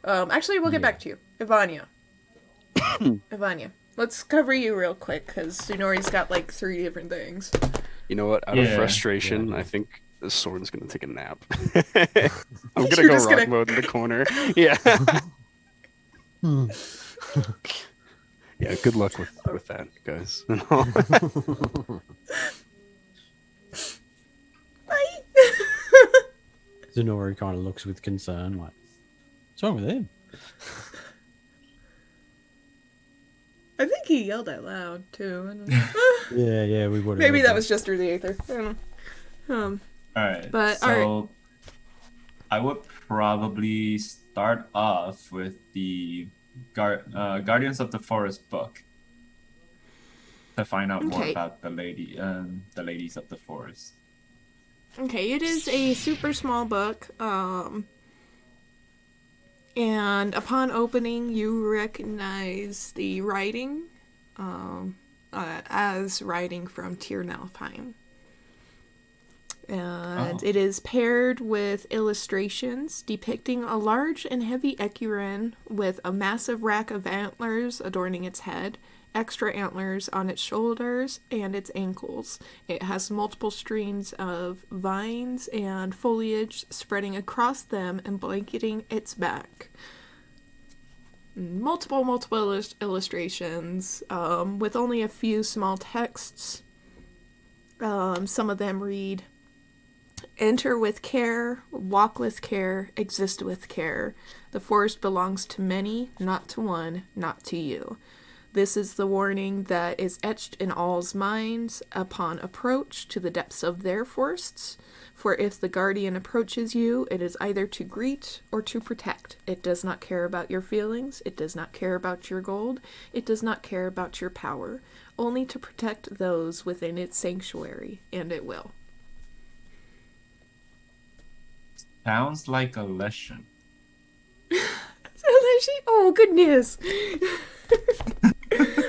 Actually, we'll get back to you. Ivania. Ivania. Let's cover you real quick, because Zunori's got like 3 different things. You know what? Out of Yeah. frustration, I think the sword's gonna take a nap. I'm gonna You're go just rock gonna- mode in the corner. Yeah. Yeah, good luck with that, guys. Bye. Zenori kind of looks with concern, like, what's wrong with him? I think he yelled out loud too. I don't know. Yeah, we would have. Maybe that was just through the ether. I don't know. All right. But, so all right. I would probably start off with the Guardians of the Forest book to find out more Okay. about the ladies of the forest. Okay, it is a super small book. And upon opening, you recognize the writing as writing from Tirnalfheim. And it is paired with illustrations depicting a large and heavy equine with a massive rack of antlers adorning its head, extra antlers on its shoulders and its ankles. It has multiple streams of vines and foliage spreading across them and blanketing its back. Multiple illustrations with only a few small texts. Some of them read, "Enter with care, walk with care, exist with care. The forest belongs to many, not to one, not to you. This is the warning that is etched in all's minds upon approach to the depths of their forests. For if the guardian approaches you, it is either to greet or to protect. It does not care about your feelings. It does not care about your gold. It does not care about your power. Only to protect those within its sanctuary, and it will." Sounds like a lesson. Oh, goodness.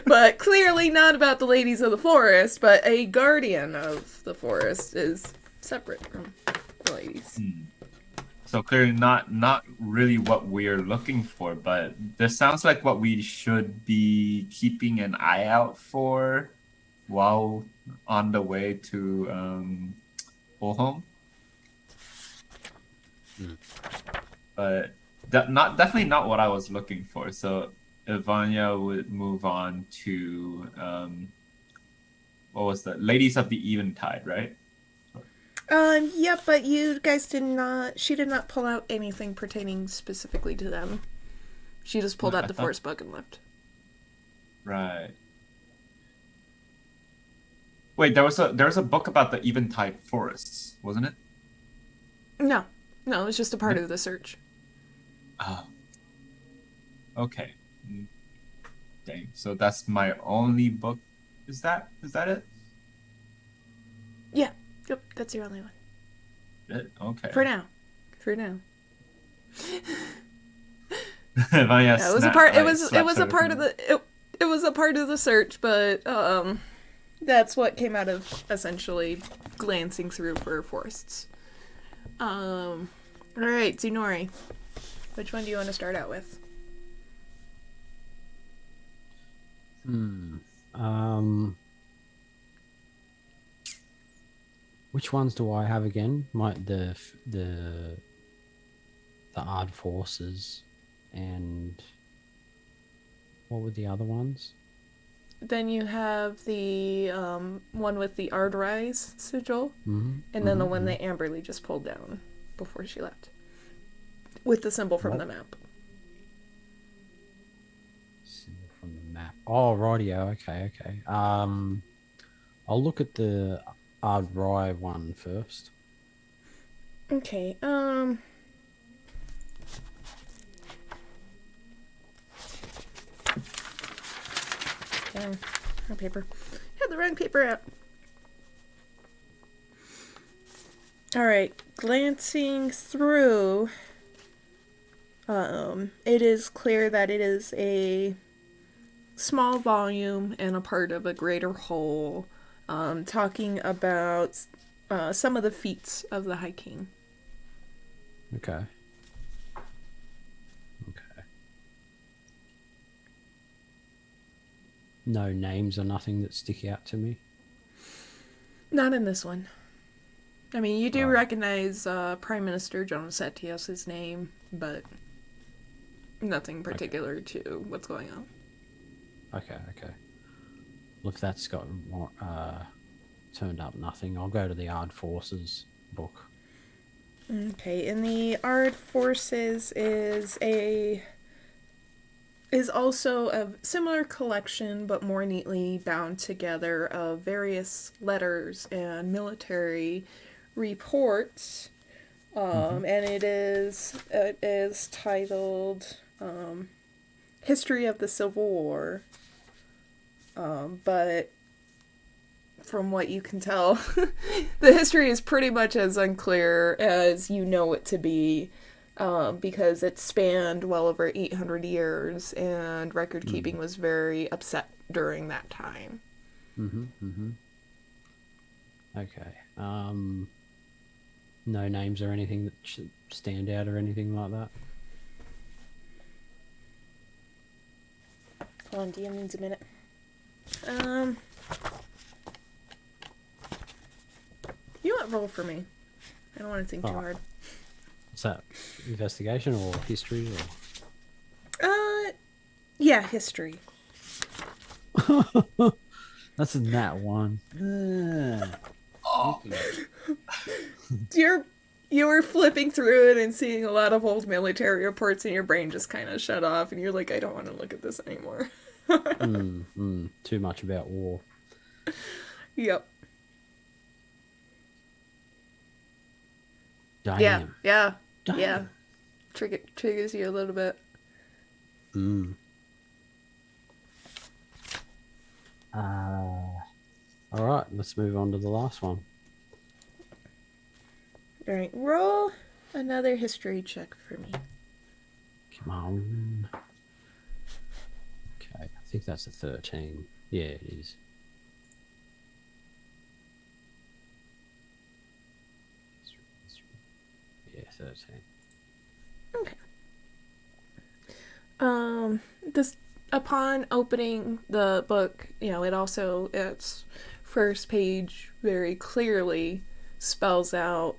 But clearly not about the ladies of the forest, but a guardian of the forest is separate from the ladies. So clearly not really what we're looking for, but this sounds like what we should be keeping an eye out for while on the way to Holholm. But definitely not what I was looking for. So Ivania would move on to what was that? Ladies of the Eventide, right? Yeah, but you guys she did not pull out anything pertaining specifically to them. She just pulled out the forest book and left. Right. Wait, there was a book about the Eventide forests, wasn't it? No, it was just a part of the search. Oh. Okay. Dang. So that's my only book. Is that it? Yeah. Yep, that's your only one. Okay. For now. Vanya Yeah, it was a snapped- part. It I was. It slapped was a her part of finger. the. It was a part of the search, but that's what came out of essentially glancing through for forests. All right, Zenori, which one do you want to start out with? Which ones do I have again? The Ard Forces, and what were the other ones? Then you have the one with the Ardrise sigil, and then the one that Amberly just pulled down before she left, with the symbol from the map. Symbol from the map. Oh, rightio. Okay. I'll look at the Ardrai one first. Okay. Wrong paper. Had the wrong paper out. All right. Glancing through, it is clear that it is a small volume and a part of a greater whole, talking about some of the feats of the High King. Okay. No names or nothing that stick out to me. Not in this one. I mean, you do recognize Prime Minister Jonas Etios' name, but Nothing particular to what's going on. Okay. Well, if that's got more, turned up nothing, I'll go to the Armed Forces book. Okay, and the Armed Forces is also a similar collection, but more neatly bound together of various letters and military reports. And it is titled History of the Civil War. But from what you can tell, the history is pretty much as unclear as you know it to be. Because it spanned well over 800 years, and record keeping was very upset during that time. Okay. No names or anything that should stand out or anything like that? Hold on, DM needs a minute. You know what? Roll for me. I don't want to think too hard. What's that? Investigation or history or? Yeah, history. That's in that one. You were flipping through it and seeing a lot of old military reports, and your brain just kind of shut off, and you're like, I don't want to look at this anymore. Too much about war. Yep. Damn. Yeah. Damn. Yeah. Triggers you a little bit. All right, let's move on to the last one. All right, roll another history check for me. Come on. Okay, I think that's a 13. Yeah, it is. Yeah, 13. Okay. This upon opening the book, its first page very clearly spells out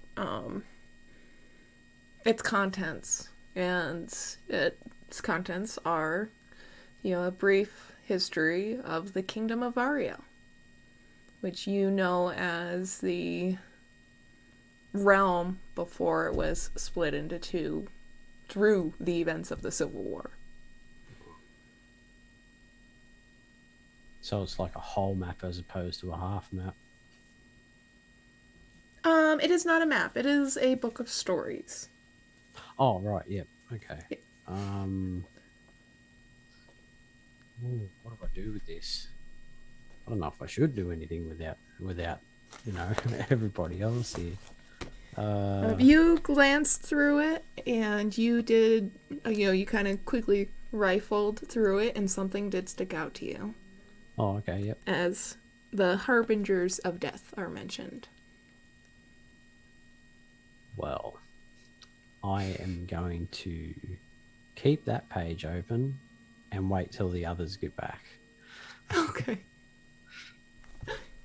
its contents, and its contents are, a brief history of the Kingdom of Varia, which you know as the realm before it was split into two through the events of the Civil War. So it's like a whole map as opposed to a half map. It is not a map. It is a book of stories. Oh, right. Yep. Okay. Yeah. What do I do with this? I don't know if I should do anything without everybody else here. You glanced through it, and you did, you kind of quickly rifled through it, and something did stick out to you. Oh, okay. Yep. As the harbingers of death are mentioned. Well, I am going to keep that page open and wait till the others get back. Okay.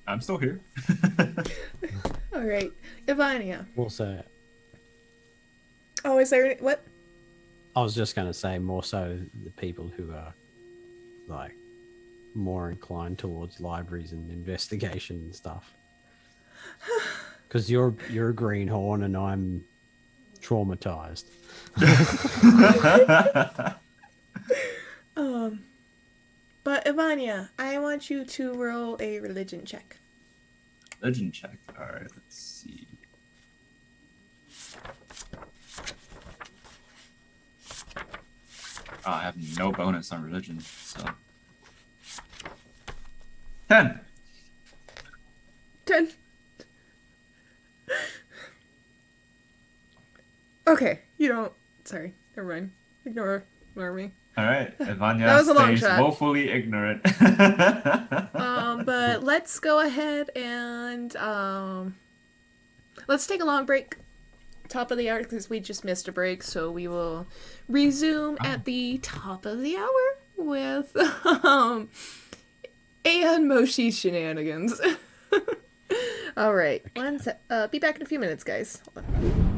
I'm still here. All right. Ivania. Also, Oh, is there what? I was just going to say more so the people who are like more inclined towards libraries and investigation and stuff. Because you're a greenhorn and I'm traumatized. But Ivania, I want you to roll a religion check. Religion check. All right, let's see. Oh, I have no bonus on religion, so 10. 10. Okay, you don't. Sorry, never mind. Ignore me. All right, That Ivania was a long stays shot. woefully ignorant. But let's go ahead and let's take a long break. Top of the hour, because we just missed a break, so we will resume at the top of the hour with and Moshi's shenanigans. All right, be back in a few minutes, guys. Hold on.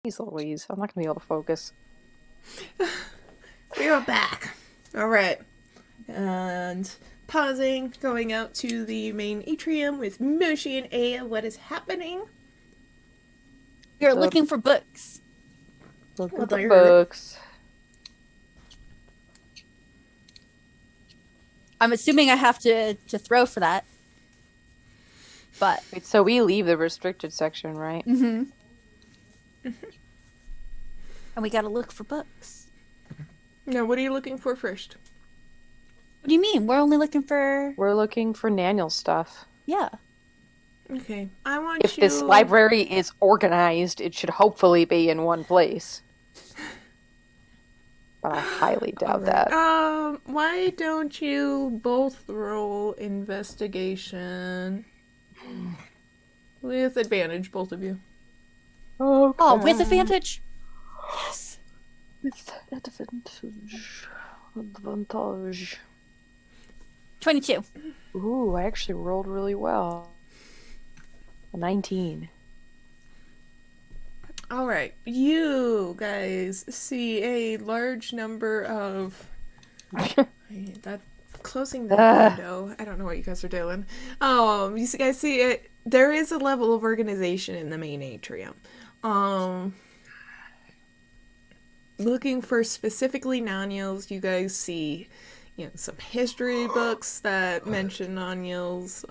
Jeez Louise, I'm not gonna be able to focus. We are back. All right. And pausing, going out to the main atrium with Moshi and Aya. What is happening? You're looking for books. Look Well, at the there. books. I'm assuming I have to throw for that. But Wait, so we leave the restricted section, right? and we gotta look for books. Now, what are you looking for first? What do you mean? We're only looking for We're looking for Naniel stuff. yeah. Okay, I want If you... this library is organized, it should hopefully be in one place. But I highly doubt that. Why don't you both roll investigation? With advantage, both of you. Okay. Oh, with advantage. Yes. With advantage. Advantage. 22. Ooh, I actually rolled really well. A 19. Alright, you guys see a large number of... that closing that window. I don't know what you guys are doing. You guys see it. There is a level of organization in the main atrium. Looking for specifically Naniels, you guys see, some history books that mention Naniels,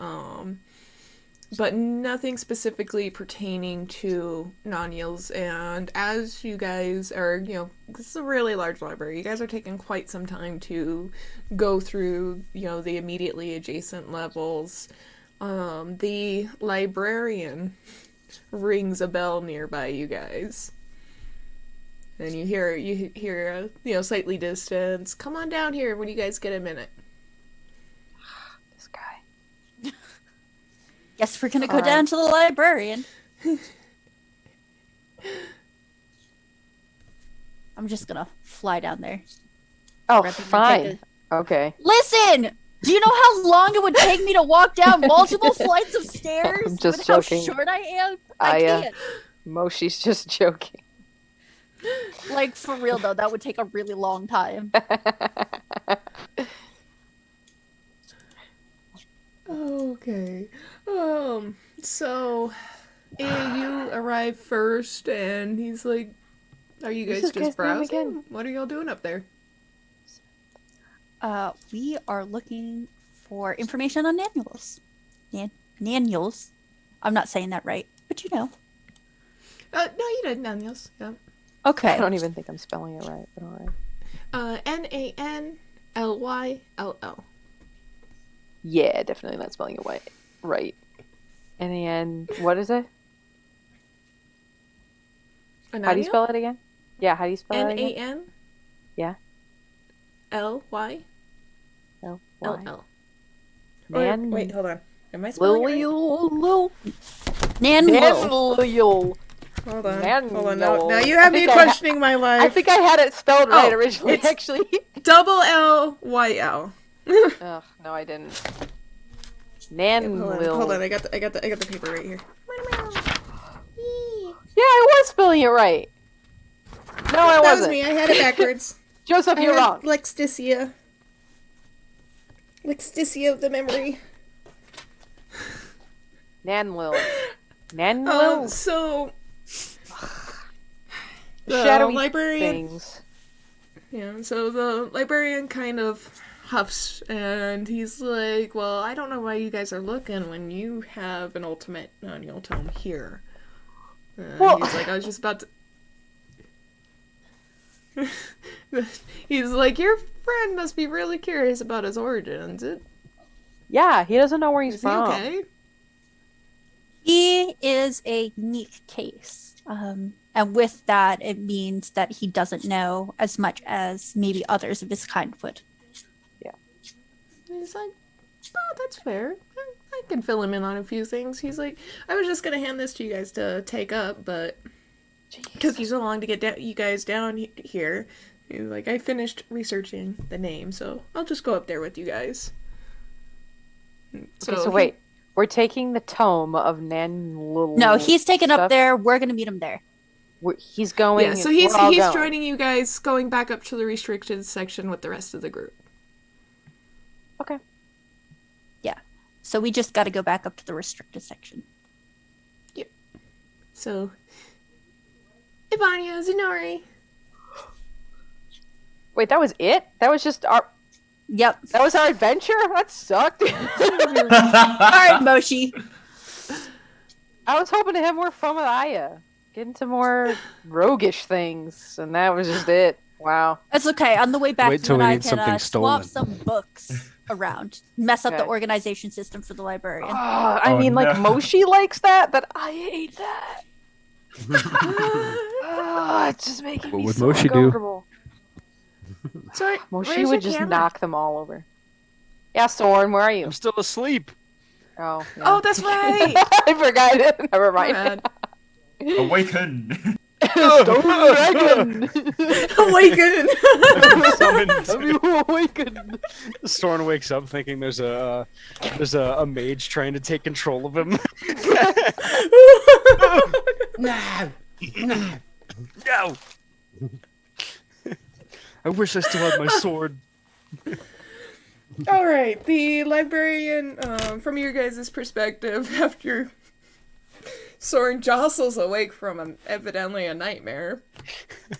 but nothing specifically pertaining to Naniels. And as you guys are, this is a really large library. You guys are taking quite some time to go through, the immediately adjacent levels. The librarian rings a bell nearby you guys. And you hear slightly distance, "Come on down here when you guys get a minute." This guy. Guess we're gonna go down to the librarian. I'm just gonna fly down there. Oh, Rather than fine. take Okay. Listen! Do you know how long it would take me to walk down multiple flights of stairs? I'm just with joking. how short I am? I can't. Moshi's just joking. Like, for real though, that would take a really long time. Okay. So you arrive first, and he's like, "Are you What's guys this guy's just name browsing? again? What are y'all doing up there?" We are looking for information on Nanuals. Nanuals. I'm not saying that right, but you know. No, you did, Naniels. Yeah. Okay. I don't even think I'm spelling it right, but alright. Nanlyll. Yeah, definitely not spelling it right. And then, what is it? How do you spell it again? Yeah, how do you spell it again? Yeah. Nanlyll. Oh, why? Nan. Wait, hold on. Am I spelling it right? Lil. Nanlil. Hold on. Nanlil. Now you have me questioning my life. I think I had it spelled right Oh, originally, it's- actually. Lyl. Ugh, no, I didn't. Nanlil. Hold on. I got the paper right here. Yeah, I was spelling it right. No, I That wasn't. was me. I had it backwards. Joseph, you're wrong. Lexticia of the memory. Nanlil. Nanlil. So the Shadowy librarian. things. Yeah. So the librarian kind of huffs, and he's like, "Well, I don't know why you guys are looking when you have an ultimate Naniel tome here." Well- He's like, "I was just about to." He's like, "Your friend must be really curious about his origins. Yeah, he doesn't know where he's Is he from. okay?" He is a unique case. And with that, it means that he doesn't know as much as maybe others of his kind would. He's like, "Oh, that's fair. I can fill him in on a few things." He's like, "I was just gonna hand this to you guys to take up, but it took you so long to get you guys down here." He's like, "I finished researching the name, so I'll just go up there with you guys." So wait, we're taking the tome of Nanlil. No, he's taken stuff? up there. We're going to meet him there. He's going. Yeah, so we're all he's going. joining you guys, going back up to the restricted section with the rest of the group. Okay. So we just got to go back up to the restricted section. So, Ivania, Zenori. Wait, that was it? That was just our. Yep. That was our adventure? That sucked. All right, Moshi. I was hoping to have more fun with Aya. Get into more roguish things, and that was just it. Wow. That's okay. On the way back, Wait you till and we I need can something swap stolen. some books around, mess up the Okay. organization system for the librarian. I Oh, mean, like, no. Moshi likes that, but I hate that. It's just making What me would so Moshi do? uncomfortable. Sorry, Moshi where's would your just camera? knock them all over. Yeah, Soren, where are you? I'm still asleep. Oh, yeah. Oh, that's right. I forgot it. Never mind. Bad. Awaken! Stone Dragon! Awaken. Summoned. Have you awakened? Soren wakes up thinking there's a mage trying to take control of him. No, no. No. I wish I still had my sword. All right, the librarian, from your guys' perspective, after Soren jostles awake from evidently a nightmare,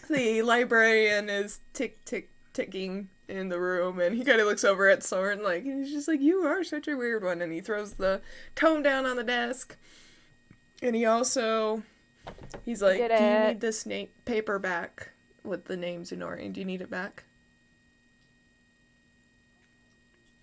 the librarian is ticking in the room, and he kind of looks over at Soren, like, he's just like, you are such a weird one, and he throws the tome down on the desk, and he's like, Get do you it. need this paper back with the name Zenori? Do you need it back?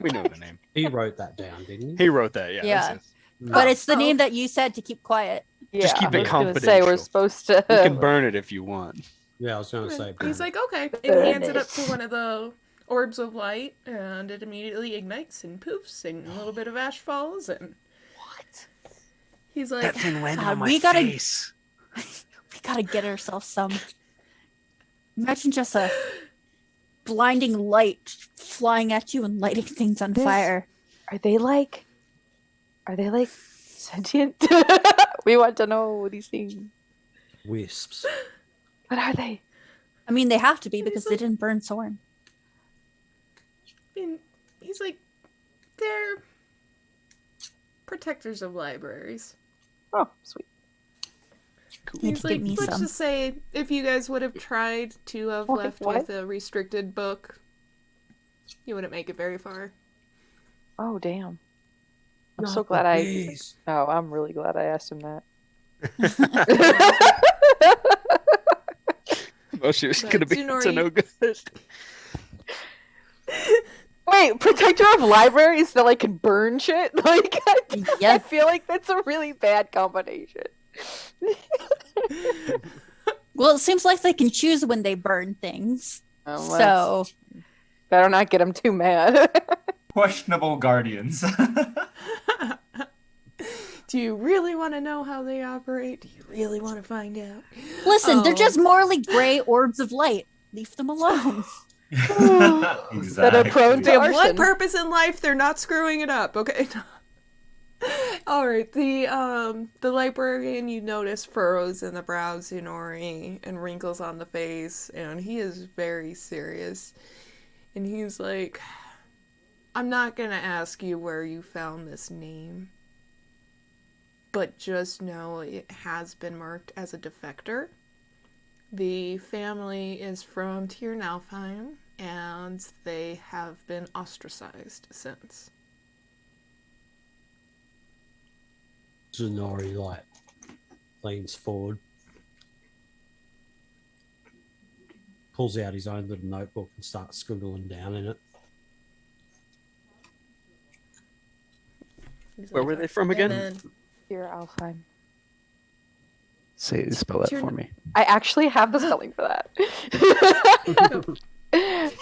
We know the name. He wrote that down, didn't he? He wrote that. Yeah. Yeah. That's it. But it's the Oh. name that you said to keep quiet. Just keep I it was gonna say we're confidential. supposed to. You can burn it if you want. Yeah, I was going to say. He's like, okay, and he hands it up to one of the orbs of light, and it immediately ignites and poofs, and a little bit of ash falls, and What? he's like, thing landed God, on my we gotta- face. We gotta get ourselves some. Imagine just a blinding light flying at you and lighting things on This- fire. Are they like sentient? We want to know these things. Wisps. What are they? I mean, they have to be because they didn't burn Soren. and he's like, they're protectors of libraries. Oh, sweet. Need He's to like, get me let's some. just say, if you guys would have tried to have Wait, left what? with a restricted book, you wouldn't make it very far. Oh, damn. I'm Not so the glad I. bees. Oh, I'm really glad I asked him that. Oh, she was But gonna be Tsunori- to no good. Wait, protector of libraries that like can burn shit? Like, I Yeah. feel like that's a really bad combination. Well, it seems like they can choose when they burn things. Oh, So, better not get him too mad. Questionable guardians. Do you really want to know how they operate? Do you really want to find out? listen, they're Oh. just morally gray orbs of light. Leave them alone. Exactly. That are prone They to have one arson. purpose in life, they're not screwing it up, okay? Alright, the librarian, you notice furrows in the brow, Zenori, and wrinkles on the face, and he is very serious. And he's like, I'm not gonna ask you where you found this name, but just know it has been marked as a defector. The family is from Tirnalfheim, and they have been ostracized since. Zenori, like, leans forward, pulls out his own little notebook and starts scribbling down in it. He's Where like, were they from and again? then- Here, Alfheim. Spell that You're for n- me. I actually have the spelling for that.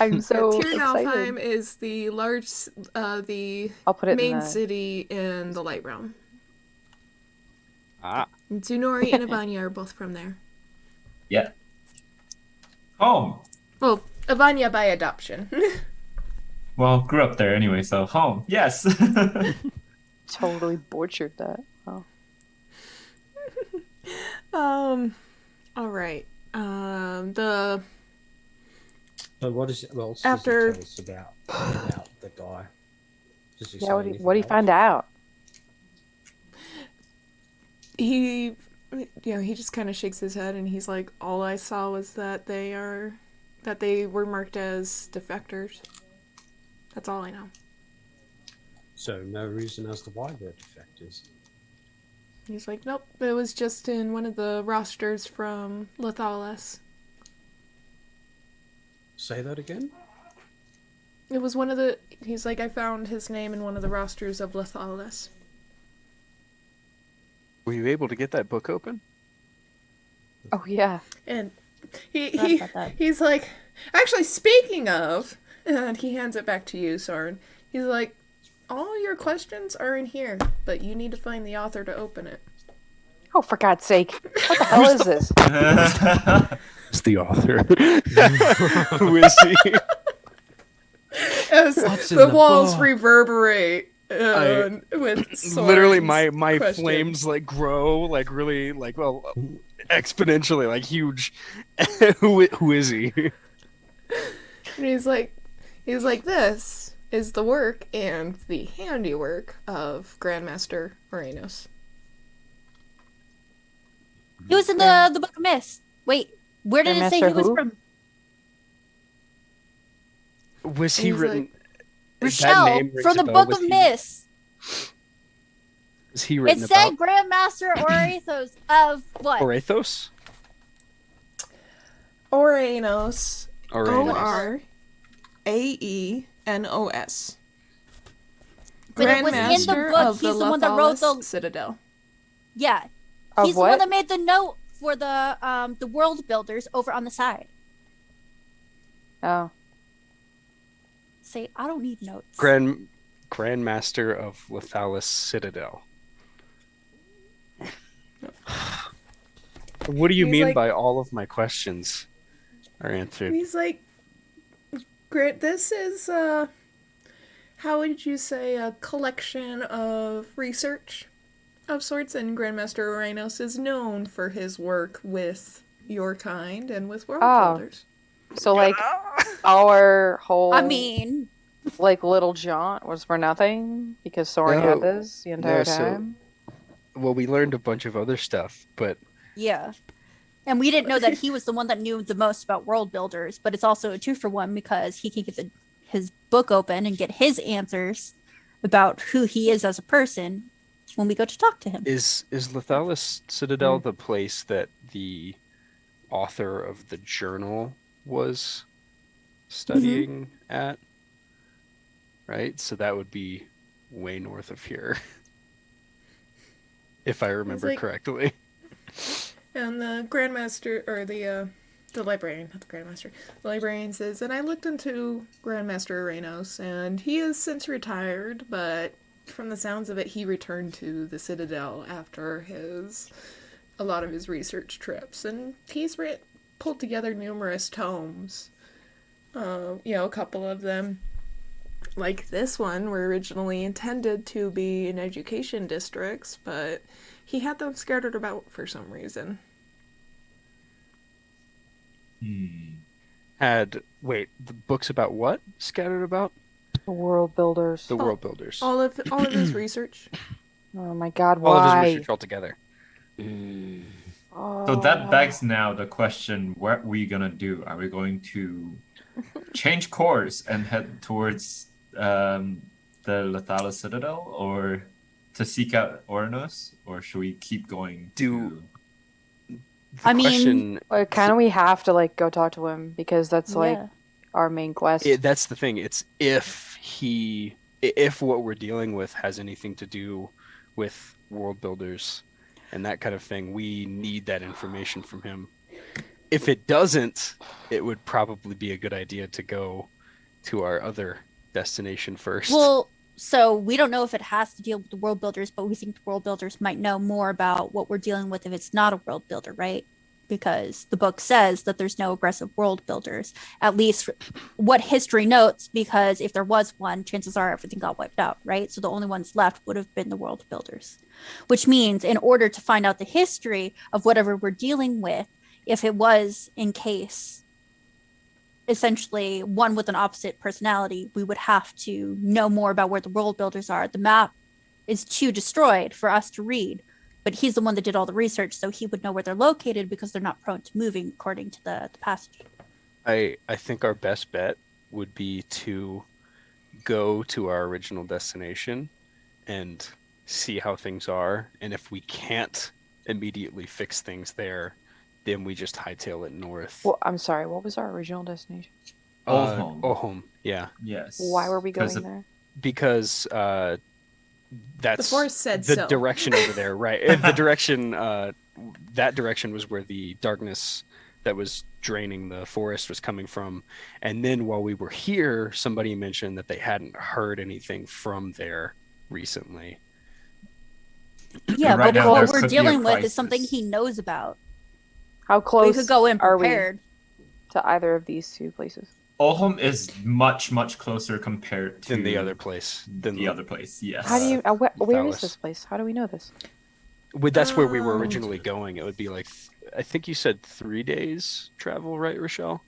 I'm so Tirnalfheim excited. is the the I'll put it main in the... city in the Light Realm. Ah. And Tsunori and Ivania are both from there. Yeah. Home. Well, Ivania by adoption. Well, grew up there anyway, so home. Yes. Totally butchered that. Oh. All right. The So what is what else After- does it tell us about the guy? Does he Yeah, say what do anything you else? find out? he, he just kind of shakes his head and he's like, all I saw was that they were marked as defectors. That's all I know. So no reason as to why they're defectors. He's like, nope, it was just in one of the rosters from Lethalis. Say that again? It was he's like, I found his name in one of the rosters of Lethalis. Were you able to get that book open? Oh yeah. And Forgot about that. he's like, actually, speaking of, and he hands it back to you, Soren. He's like, all your questions are in here, but you need to find the author to open it. Oh, for God's sake! What the hell is this? It's the author. Who is he? As What's in the the walls book? reverberate with Literally, Soren's my question. flames like grow like really like exponentially like huge. Who is he? And he's like, this is the work and the handiwork of Grandmaster Morenos. He was in the Book of Mist. Wait, where did it say he Grandmaster was who? from? Was he He's written? that Richelle name rings from a the bell. Book Was of he- Mist. Was he It written said about Grandmaster Orathos of what? Orathos? Oranos. Oranos. Oraenos. But it was in the Grandmaster book. of He's the one that wrote Lethalis the Citadel. yeah. Of He's the one what? that made the note for the world builders over on the side. Oh, Say, I don't need notes. Grandmaster of Lethalis Citadel. What do you He's mean like- by all of my questions are answered? He's like, Grant, this is, how would you say, a collection of research of sorts, and Grandmaster Oranos is known for his work with your kind and with world Oh. builders. so like our whole I mean, like little jaunt was for nothing because Soren No. had this the entire No, so- time. Well, we learned a bunch of other stuff, but yeah. And we didn't know that he was the one that knew the most about world builders, but it's also a 2-for-1 because he can get his book open and get his answers about who he is as a person when we go to talk to him. is Lethalis Citadel the place that the author of the journal was studying at? Right? So that would be way north of here. If I remember like- correctly. And the Grandmaster, or the librarian, not the Grandmaster, the librarian says, and I looked into Grandmaster Oranos, and he has since retired, but from the sounds of it, he returned to the Citadel after a lot of his research trips, and he's pulled together numerous tomes. A couple of them, like this one, were originally intended to be in education districts, but he had them scattered about for some reason. Wait, the books about what scattered about? The world builders. The world builders. All of his research. Oh my God! All of Why? his research altogether. Oh. So that begs now the question, what are we gonna do? Are we going to change course and head towards the Lethalis Citadel, or to seek out Oranos, or should we keep going to... The I mean- question, Like, kind of, we have to like go talk to him because that's like Yeah. our main quest. that's the thing. It's if what we're dealing with has anything to do with world builders and that kind of thing, we need that information from him. If it doesn't, it would probably be a good idea to go to our other destination first. Well, so we don't know if it has to deal with the world builders, but we think the world builders might know more about what we're dealing with if it's not a world builder, right? Because the book says that there's no aggressive world builders, at least what history notes, because if there was one, chances are everything got wiped out, right? So the only ones left would have been the world builders, which means in order to find out the history of whatever we're dealing with, if it was in case essentially one with an opposite personality, we would have to know more about where the world builders are. The map is too destroyed for us to read, but he's the one that did all the research, so he would know where they're located because they're not prone to moving according to the passage. I think our best bet would be to go to our original destination and see how things are, and if we can't immediately fix things there, then we just hightail it north. Well, I'm sorry. What was our original destination? Ohom, yeah. Yes. Why were we going there? Because that's The force said the so. direction over there, right? The direction, that direction was where the darkness that was draining the forest was coming from. And then while we were here, somebody mentioned that they hadn't heard anything from there recently. Yeah, Right but now, what there we're could be a dealing with crisis. is something he knows about. How We close could go in are we prepared. to either of these two places? Ohom is much closer compared to Than the other place. Than the other place. Yes. How do you? Where is Thalas. this place? How do we know this? That's where we were originally going. It would be like, I think you said 3 days travel, right, Richelle?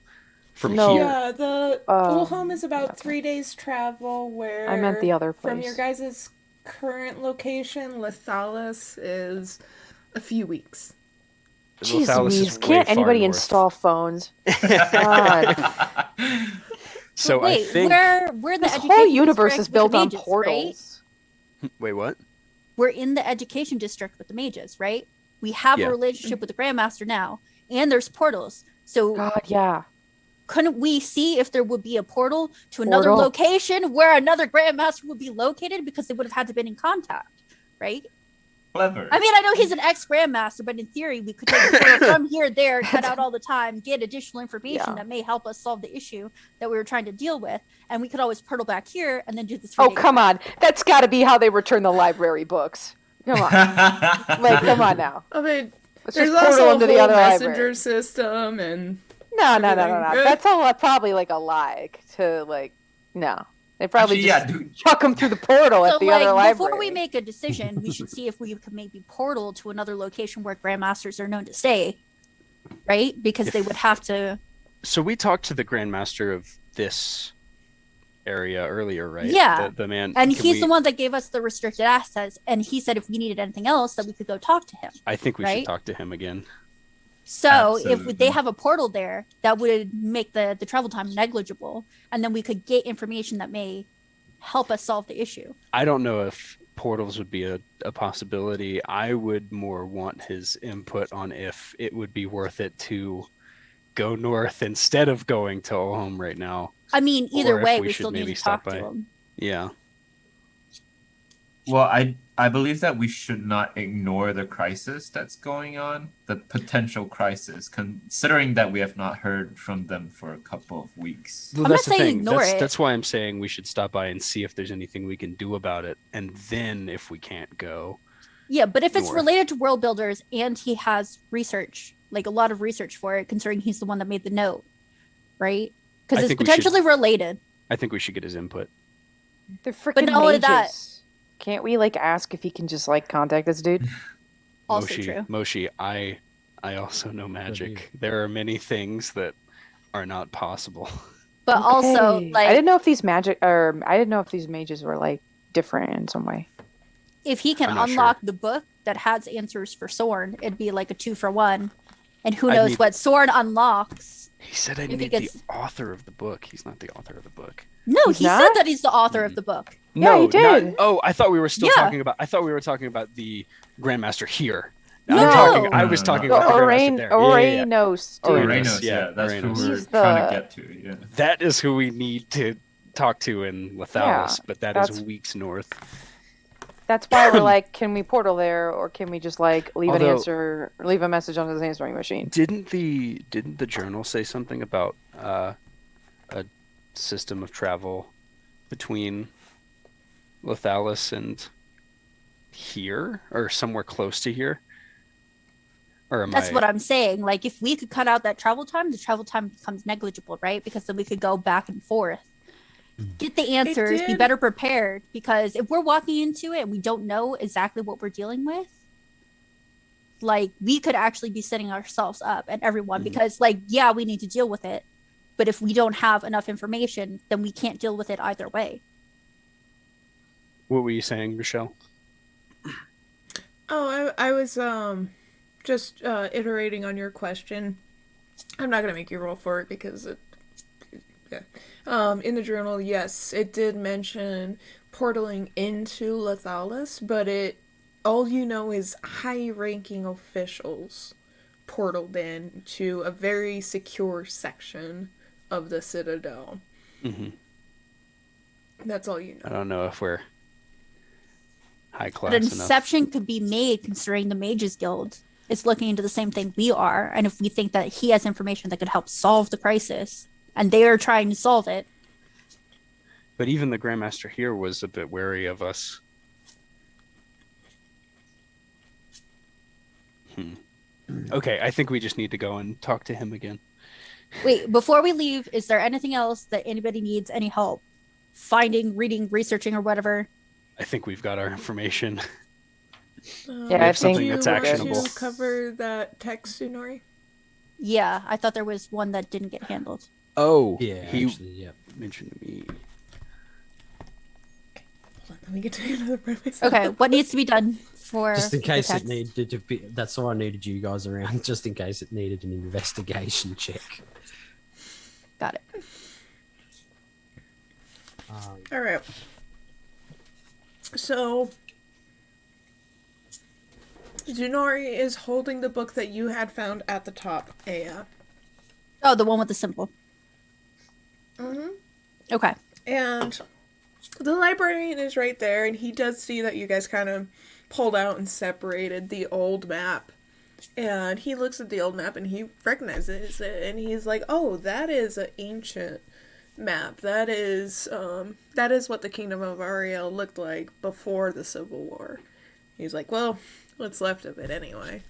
From No. here. Yeah, the Ohom is about 3 days travel, where I meant the other from place. your guys' current location, Lethalis is a few weeks. Jeez Thalas is Louise, way can't far anybody north. install phones? God. So Wait, I think. we're in the This education whole universe district is with built the on mages, right? portals. Wait, what? We're in the education district with the mages, right? We have Yeah. a relationship with the Grandmaster now, and there's portals. So God, yeah. couldn't we see if there would be a portal to another Portal. location where another Grandmaster would be located, because they would have had to been in contact, right? Clever. I mean, I know he's an ex-Grandmaster, but in theory, we could take a portal from here, there, cut out all the time, get additional information Yeah. that may help us solve the issue that we were trying to deal with, and we could always portal back here and then do the 3 Oh, days. come on. That's got to be how they return the library books. Come on. Like, come on now. I mean, Let's there's just portal also them a to the whole other messenger library. system, and No. everything. That's all probably like a lie to like. No, they probably Actually, just yeah, dude. chuck them through the portal So, at the other library. before we make a decision, we should see if we could maybe portal to another location where Grandmasters are known to stay, right? Because they would have to. So we talked to the Grandmaster of this area earlier, right? Yeah. The man. And can he's we- the one that gave us the restricted access, and he said if we needed anything else, that we could go talk to him. I think we right? should talk to him again. So if Absolutely. they have a portal there, that would make the travel time negligible, and then we could get information that may help us solve the issue. I don't know if portals would be a possibility. I would more want his input on if it would be worth it to go north instead of going to Ohom right now. I mean, Or either if way, we we should still need maybe to talk stop to by. him. Yeah. Well, I believe that we should not ignore the crisis that's going on, the potential crisis, considering that we have not heard from them for a couple of weeks. Well, I'm not that's the saying thing. ignore it. That's why I'm saying we should stop by and see if there's anything we can do about it. And then if we can't go, Yeah, but if it's north. related to world builders and he has research, like a lot of research for it, considering he's the one that made the note, right? Because I it's think we should- potentially related. I think we should get his input. They're freaking not only mages. that- Can't we like ask if he can just like contact this dude? Also Moshi, true. Moshi, I also know magic. There are many things that are not possible. But also, Okay. like, I didn't know if these mages were like different in some way. if he can I'm not unlock the book that has answers for Sorn, it'd be like a 2-for-1. And who I knows need- what Sorn unlocks. He said I If he need gets- the author of the book. He's not the author of the book. No, He's he said not? that he's the author of the book. Yeah, No, he did. Oh, I thought we were still Yeah. talking about. I thought we were talking about the Grandmaster here. No. I was talking No, about the Grandmaster there. Yeah. Oranos, dude. Oranos, Reynos, yeah, that's who Reynos. we're He's trying the- to get to. Yeah. That is who we need to talk to in Lethalis, but that is that's- weeks north. That's why we're like, can we portal there, or can we just like leave Although- leave a message on his answering machine? Didn't the journal say something about a system of travel between Lethalis and here, or somewhere close to here? Or am That's I? what I'm saying. Like, if we could cut out that travel time, the travel time becomes negligible, right? Because then we could go back and forth. Get the answers, be did- better prepared. Because if we're walking into it and we don't know exactly what we're dealing with, like we could actually be setting ourselves up and everyone because like yeah, we need to deal with it, but if we don't have enough information, then we can't deal with it either way. What were you saying, Richelle? Oh, I was just iterating on your question. I'm not gonna make you roll for it because it. Yeah. In the journal, yes, it did mention portaling into Lethalis, but all you know is high-ranking officials portaled in to a very secure section of the Citadel. Mm-hmm. That's all you know. I don't know if we're high class But an enough. exception could be made considering the Mages Guild is looking into the same thing we are, and if we think that he has information that could help solve the crisis, and they are trying to solve it. But even the Grandmaster here was a bit wary of us. Okay, I think we just need to go and talk to him again. Wait, before we leave, is there anything else that anybody needs any help finding, reading, researching, or whatever? I think we've got our information. Yeah, I have think something that's do you want actionable. to cover that text, Sunori? Yeah, I thought there was one that didn't get handled. Oh, Yeah, he actually, yeah. mentioned to me. Hold on, let me get to another part of myself. Okay, what needs to be done for Just in the case it text? needed to be. That's why I needed you guys around, just in case it needed an investigation check. Got it. All right. So, Junori is holding the book that you had found at the top, Aya. Oh, the one with the symbol. Mm-hmm. Okay. And the librarian is right there, and he does see that you guys kind of pulled out and separated the old map. And he looks at the old map and he recognizes it, and he's like, "Oh, that is an ancient map. That is what the Kingdom of Ariel looked like before the Civil War." He's like, "Well, what's left of it anyway?"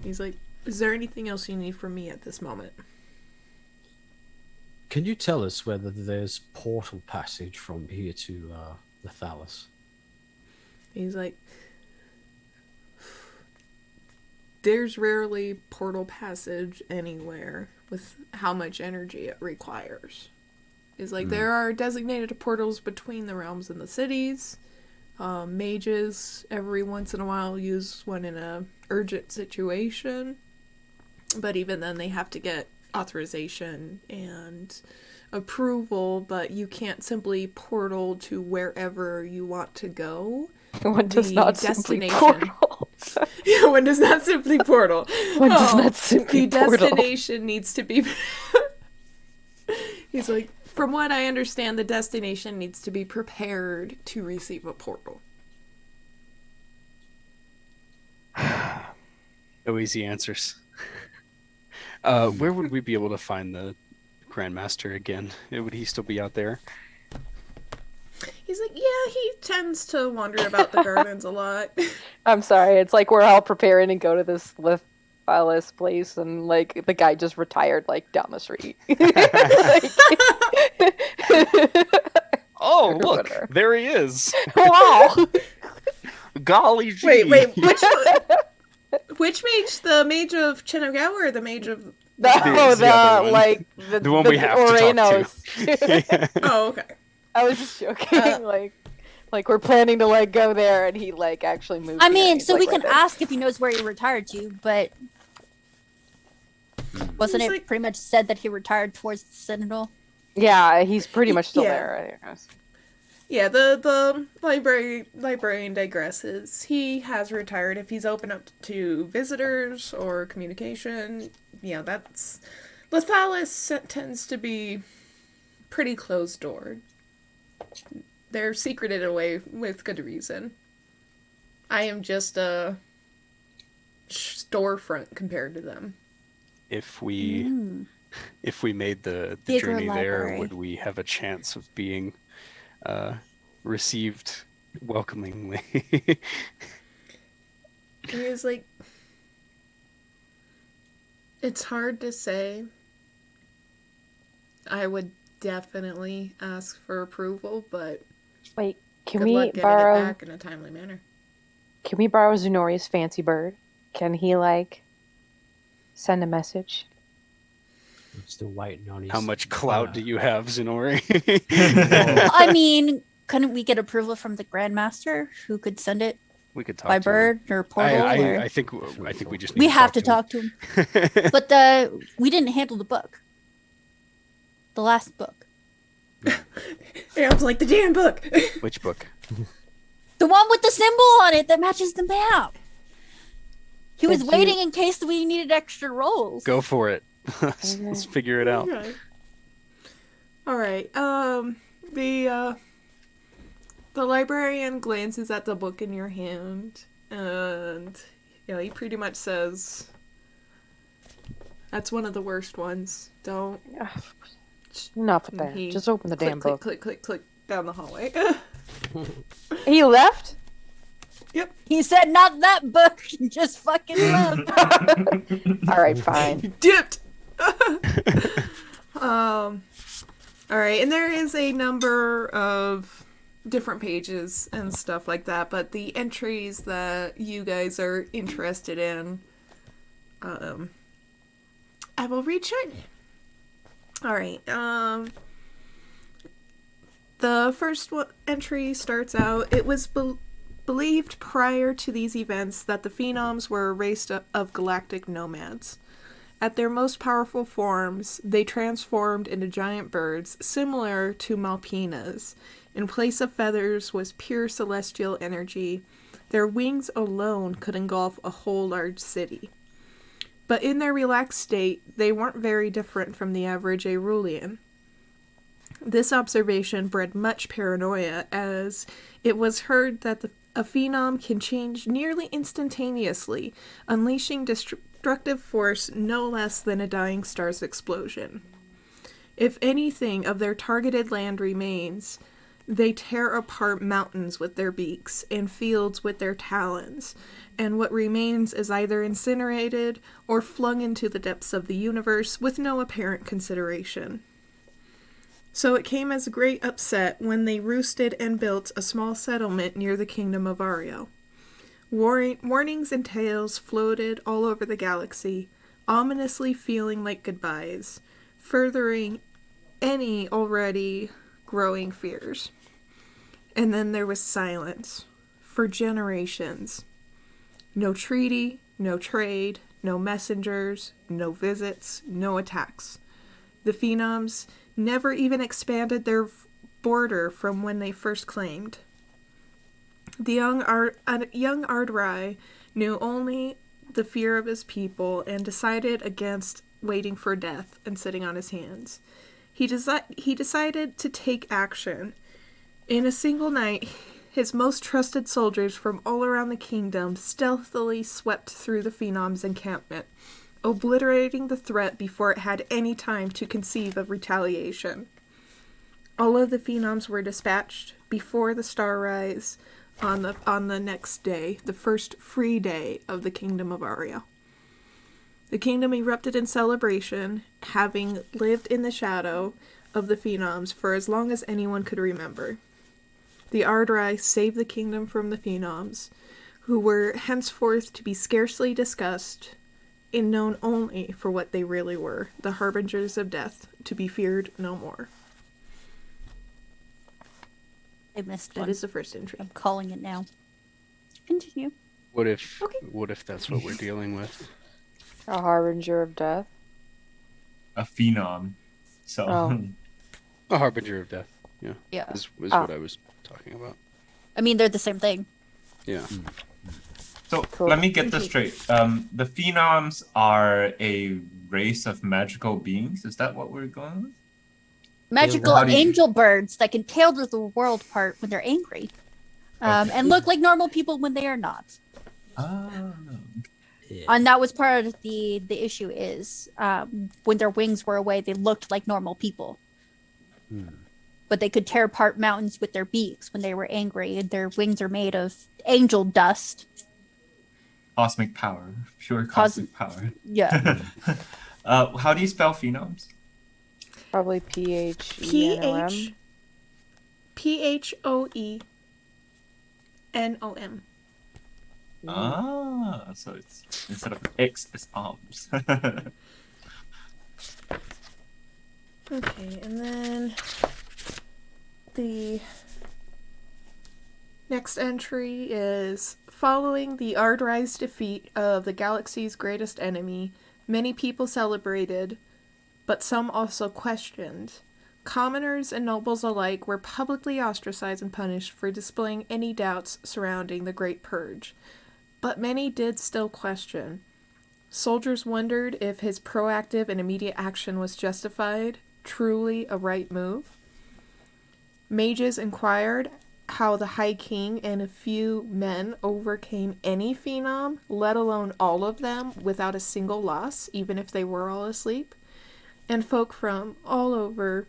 He's like, "Is there anything else you need from me at this moment?" Can you tell us whether there's portal passage from here to the Thalos? He's like, "There's rarely portal passage anywhere with how much energy it requires." He's like, "There are designated portals between the realms and the cities. Mages every once in a while use one in a urgent situation, but even then they have to get authorization and approval, but you can't simply portal to wherever you want to go. One does The not simply destination- portal. One does not simply portal. One does not simply The portal. destination needs to be..." He's like, "From what I understand, the destination needs to be prepared to receive a portal." No easy answers. Where would we be able to find the Grandmaster again? Would he still be out there? He's like, "Yeah, he tends to wander about the gardens a lot." I'm sorry, it's like we're all preparing to go to this Lithalis place, and like the guy just retired like down the street. Oh, Or look, whatever. there he is. Wow. Golly gee. Wait, which mage? The mage of Chinogawa or the mage of... the other one. like The one we have to talk Orenos. to. Oh, okay. I was just joking, like we're planning to like go there, and he like actually moved. I here, mean, and he's, so like, we right can there. ask if he knows where he retired to, but wasn't He's it like- pretty much said that he retired towards the Citadel? Yeah, he's pretty much still Yeah. there. I guess. Yeah, the librarian digresses. He has retired. If he's open up to visitors or communication, yeah, that's... Lethalis tends to be pretty closed-doored. They're secreted away with good reason. I am just a storefront compared to them. If we made the Bigger journey there, library. would we have a chance of being received welcomingly? And he was like, "It's hard to say. I would definitely ask for approval, but Wait, can good we luck getting it borrow? back in a timely manner." Can we borrow Zenori's fancy bird? Can he, like, send a message? I'm still waiting on his. How much clout do you have, Zenori? I mean, couldn't we get approval from the Grandmaster who could send it We could talk by to bird or portal? or... I think we just need we to have talk to talk to him. But we didn't handle the book. The last book. Yeah, I was like, the damn book. Which book? The one with the symbol on it that matches the map. He was Did waiting in case we needed extra rolls. Go for it. Let's figure it out. Okay. All right. The librarian glances at the book in your hand, and he pretty much says, "That's one of the worst ones. Don't." Enough with that. He Just open the damn book. Click down the hallway. He left? Yep. He said, "Not that book." He just fucking left. All right, fine. Dipped. All right, and there is a number of different pages and stuff like that, but the entries that you guys are interested in, I will read shortly. All right. The first entry starts out. It was believed prior to these events that the Phenoms were a race of galactic nomads. At their most powerful forms, they transformed into giant birds similar to Malpinas. In place of feathers was pure celestial energy. Their wings alone could engulf a whole large city. But in their relaxed state, they weren't very different from the average Aerulian. This observation bred much paranoia, as it was heard that a phenom can change nearly instantaneously, unleashing destructive force no less than a dying star's explosion. If anything of their targeted land remains, they tear apart mountains with their beaks and fields with their talons, and what remains is either incinerated or flung into the depths of the universe with no apparent consideration. So it came as a great upset when they roosted and built a small settlement near the kingdom of Ario. Warnings and tales floated all over the galaxy, ominously feeling like goodbyes, furthering any already growing fears. And then there was silence for generations. No treaty, no trade, no messengers, no visits, no attacks. The Phenoms never even expanded their border from when they first claimed. The young Ardrai knew only the fear of his people and decided against waiting for death and sitting on his hands. He decided to take action. In a single night, his most trusted soldiers from all around the kingdom stealthily swept through the Phenom's encampment, obliterating the threat before it had any time to conceive of retaliation. All of the Phenoms were dispatched before the star rise on the next day, the first free day of the kingdom of Ario. The kingdom erupted in celebration, having lived in the shadow of the Phenoms for as long as anyone could remember. The Ardrai saved the kingdom from the Phenoms, who were henceforth to be scarcely discussed and known only for what they really were, the harbingers of death, to be feared no more. I missed That one. is the first entry. I'm calling it now. Continue. What if that's what we're dealing with? A harbinger of death. A phenom. So Oh. A harbinger of death. Yeah. Yeah. Is Ah. what I was talking about. I mean, they're the same thing. Yeah. So Cool. let me get this straight. The Phenoms are a race of magical beings. Is that what we're going with? Magical How do you- angel birds that can tail the world apart when they're angry. Okay. And look like normal people when they are not. Oh. Yeah. And that was part of the issue is when their wings were away, they looked like normal people. But they could tear apart mountains with their beaks when they were angry, and their wings are made of angel dust. Cosmic power. Pure cosmic power. Yeah. How do you spell phenoms? Probably PHENOM. PHOENOM. Ah, so it's instead of X, it's arms. Okay, and then the next entry is following the Ardry's defeat of the galaxy's greatest enemy, many people celebrated, but some also questioned. Commoners and nobles alike were publicly ostracized and punished for displaying any doubts surrounding the Great Purge, but many did still question. Soldiers wondered if his proactive and immediate action was justified, truly a right move. Mages inquired how the High King and a few men overcame any phenom, let alone all of them, without a single loss, even if they were all asleep. And folk from all over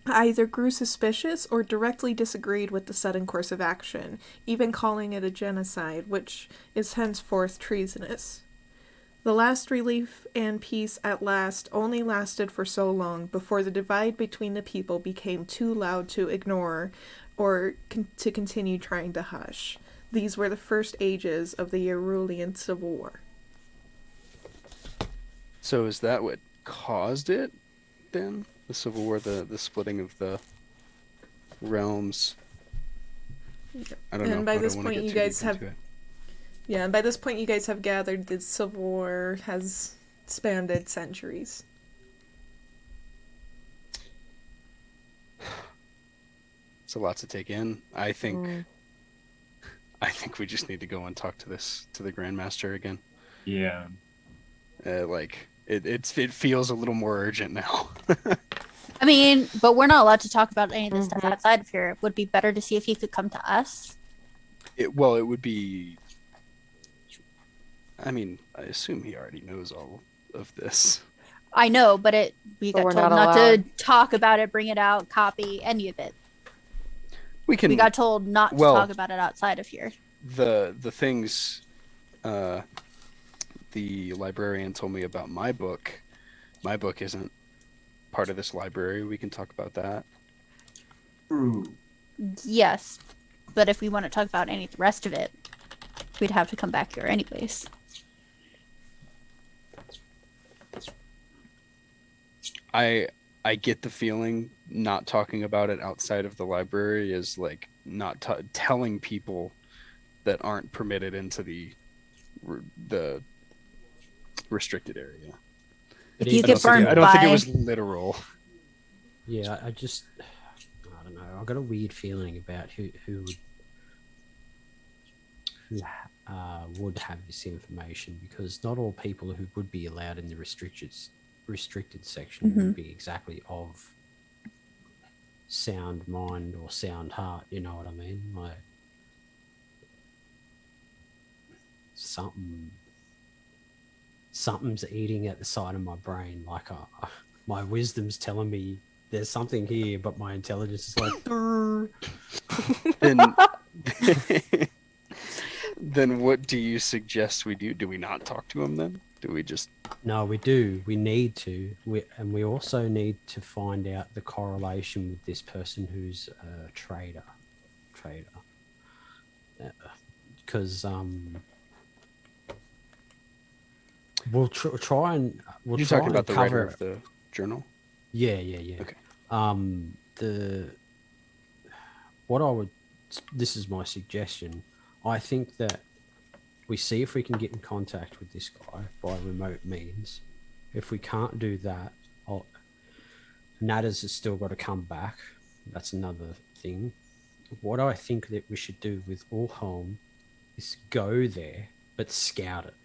either grew suspicious or directly disagreed with the sudden course of action, even calling it a genocide, which is henceforth treasonous. The last relief and peace at last only lasted for so long before the divide between the people became too loud to ignore or to continue trying to hush. These were the first ages of the Erulean Civil War. So is that what caused it then? The Civil War, the splitting of the realms? I don't know. And by I this don't wanna point get you too guys deep have into it. Yeah, and by this point you guys have gathered the Civil War has spanned centuries. It's a lot to take in. I think we just need to go and talk to the Grandmaster again. Yeah. It feels a little more urgent now. I mean, but we're not allowed to talk about any of this stuff outside of here. It would be better to see if he could come to us. It would be. I mean, I assume he already knows all of this. I know, but we got we're told not not to allowed. talk about it, bring it out, copy any of it. We can. We got told not to talk about it outside of here. The things the librarian told me about my book. My book isn't part of this library. We can talk about that. True. Yes, but if we want to talk about any of the rest of it, we'd have to come back here anyways. I get the feeling not talking about it outside of the library is like not telling people that aren't permitted into the restricted area. If you get burned I don't think it by- was literal. Yeah, I don't know. I got a weird feeling about who would have this information, because not all people who would be allowed in the restricted section would be exactly of sound mind or sound heart. You know what I mean? Like something's eating at the side of my brain. Like my wisdom's telling me there's something here, but my intelligence is like, "Durr." Then what do you suggest we do? Do we not talk to him then? Do we just... No, we do. We need to. We also need to find out the correlation with this person who's a trader. Because we'll try and You're talking about the writer of the journal? Yeah. Okay. This is my suggestion. I think that we see if we can get in contact with this guy by remote means. If we can't do that, Natters has still got to come back. That's another thing. What I think that we should do with Ulholm is go there, but scout it.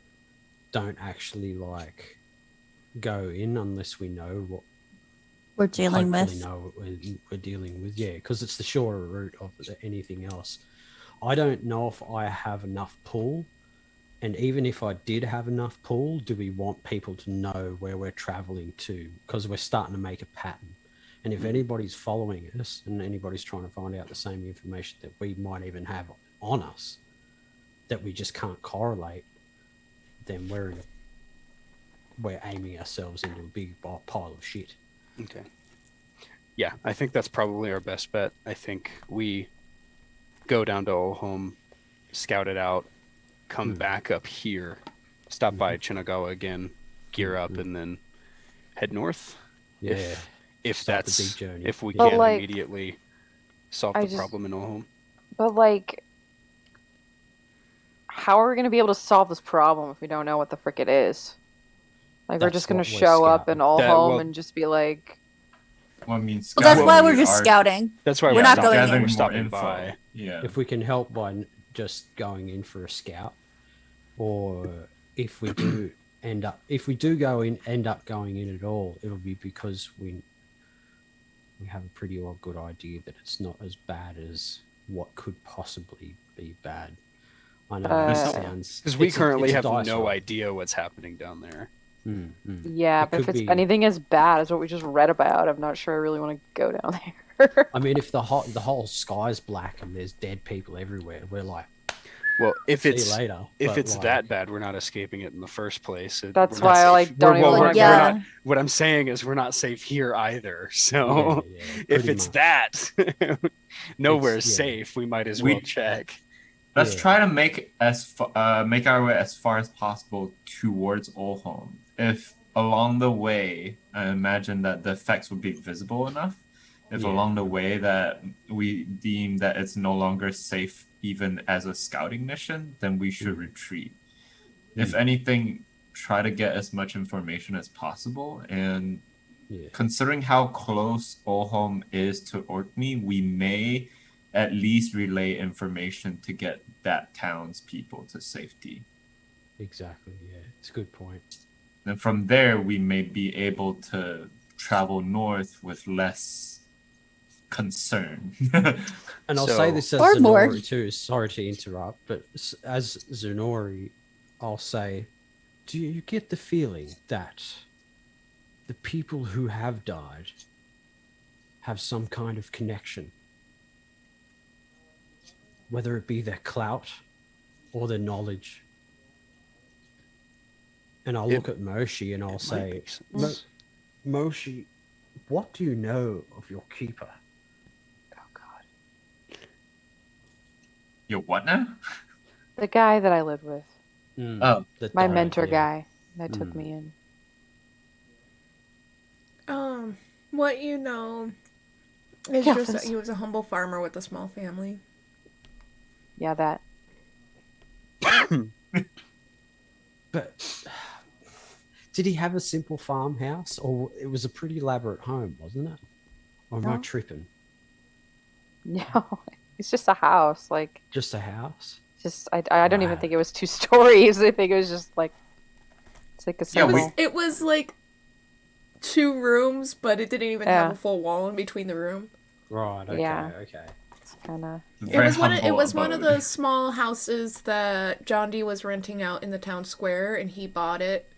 Don't actually go in unless we know what We're dealing with. know what we're dealing with. Yeah, because it's the shorter route of anything else. I don't know if I have enough pull, and even if I did have enough pull, do we want people to know where we're traveling to? Because we're starting to make a pattern. And if anybody's following us and anybody's trying to find out the same information that we might even have on us that we just can't correlate, then we're aiming ourselves into a big pile of shit. Okay. Yeah, I think that's probably our best bet. I think we go down to Ulholm, scout it out, come back up here, stop by Chinagawa again, gear up, and then head north. Yeah. If Start the that's big journey. if we But, can't like, immediately solve I the just- problem in Ohom. But like, how are we gonna be able to solve this problem if we don't know what the frick it is? Like, we're That's just gonna what we're show up in scouting. all That- home well- and just be like, Well, I mean, Well, that's scouting, why we we're just are- scouting. That's why We're we're not stopping, going in. gathering we're more stopping info. by. Yeah. If we can help by just going in for a scout, or if we do end up going in at all, it'll be because we have a pretty well good idea that it's not as bad as what could possibly be bad. I know that sounds Because we it's a- currently it's a have dice no roll. idea what's happening down there. yeah, It but if could it's be- anything as bad as what we just read about, I'm not sure I really want to go down there. I mean, if the whole sky's black and there's dead people everywhere, we're like, Well, if see it's you later. if But, it's like, that bad, we're not escaping it in the first place. That's we're not why I safe. like don't even We're want to Yeah. not. What I'm saying is we're not safe here either. So yeah, if pretty it's much. that, nowhere's yeah. safe. We might as We- well check. Let's Yeah. try to make our way as far as possible towards Olholm. If along the way, I imagine that the effects would be visible enough. If Yeah. along the way that we deem that it's no longer safe even as a scouting mission, then we should retreat. If anything, try to get as much information as possible. And Yeah. considering how close Olholm is to Orkney, we may at least relay information to get that town's people to safety. Exactly. Yeah, it's a good point. And from there, we may be able to travel north with less concern. And I'll So- say this as Or more. Zenori too. Sorry to interrupt, but as Zenori, I'll say, do you get the feeling that the people who have died have some kind of connection? Whether it be their clout or their knowledge. And I'll look at Moshi and I'll It might say, make sense. Moshi, what do you know of your keeper? Oh god, Yo, what now? the guy that I lived with, Oh, that my died, mentor yeah. guy that took Mm. me in. What you know is Yeah, just that that's- he was a humble farmer with a small family. Yeah, that. But did he have a simple farmhouse, or it was a pretty elaborate home, wasn't it? Or am I No. tripping? No, it's just a house. Like, Just a house? just I don't even Wow. think it was 2 stories. I think it was just like it's like a Yeah, simple. It was like 2 rooms, but it didn't even Yeah. have a full wall in between the room. Right, okay, Yeah. okay. Kind of. It was one. It humble was one of abode. the small houses that John D was renting out in the town square, and he bought it,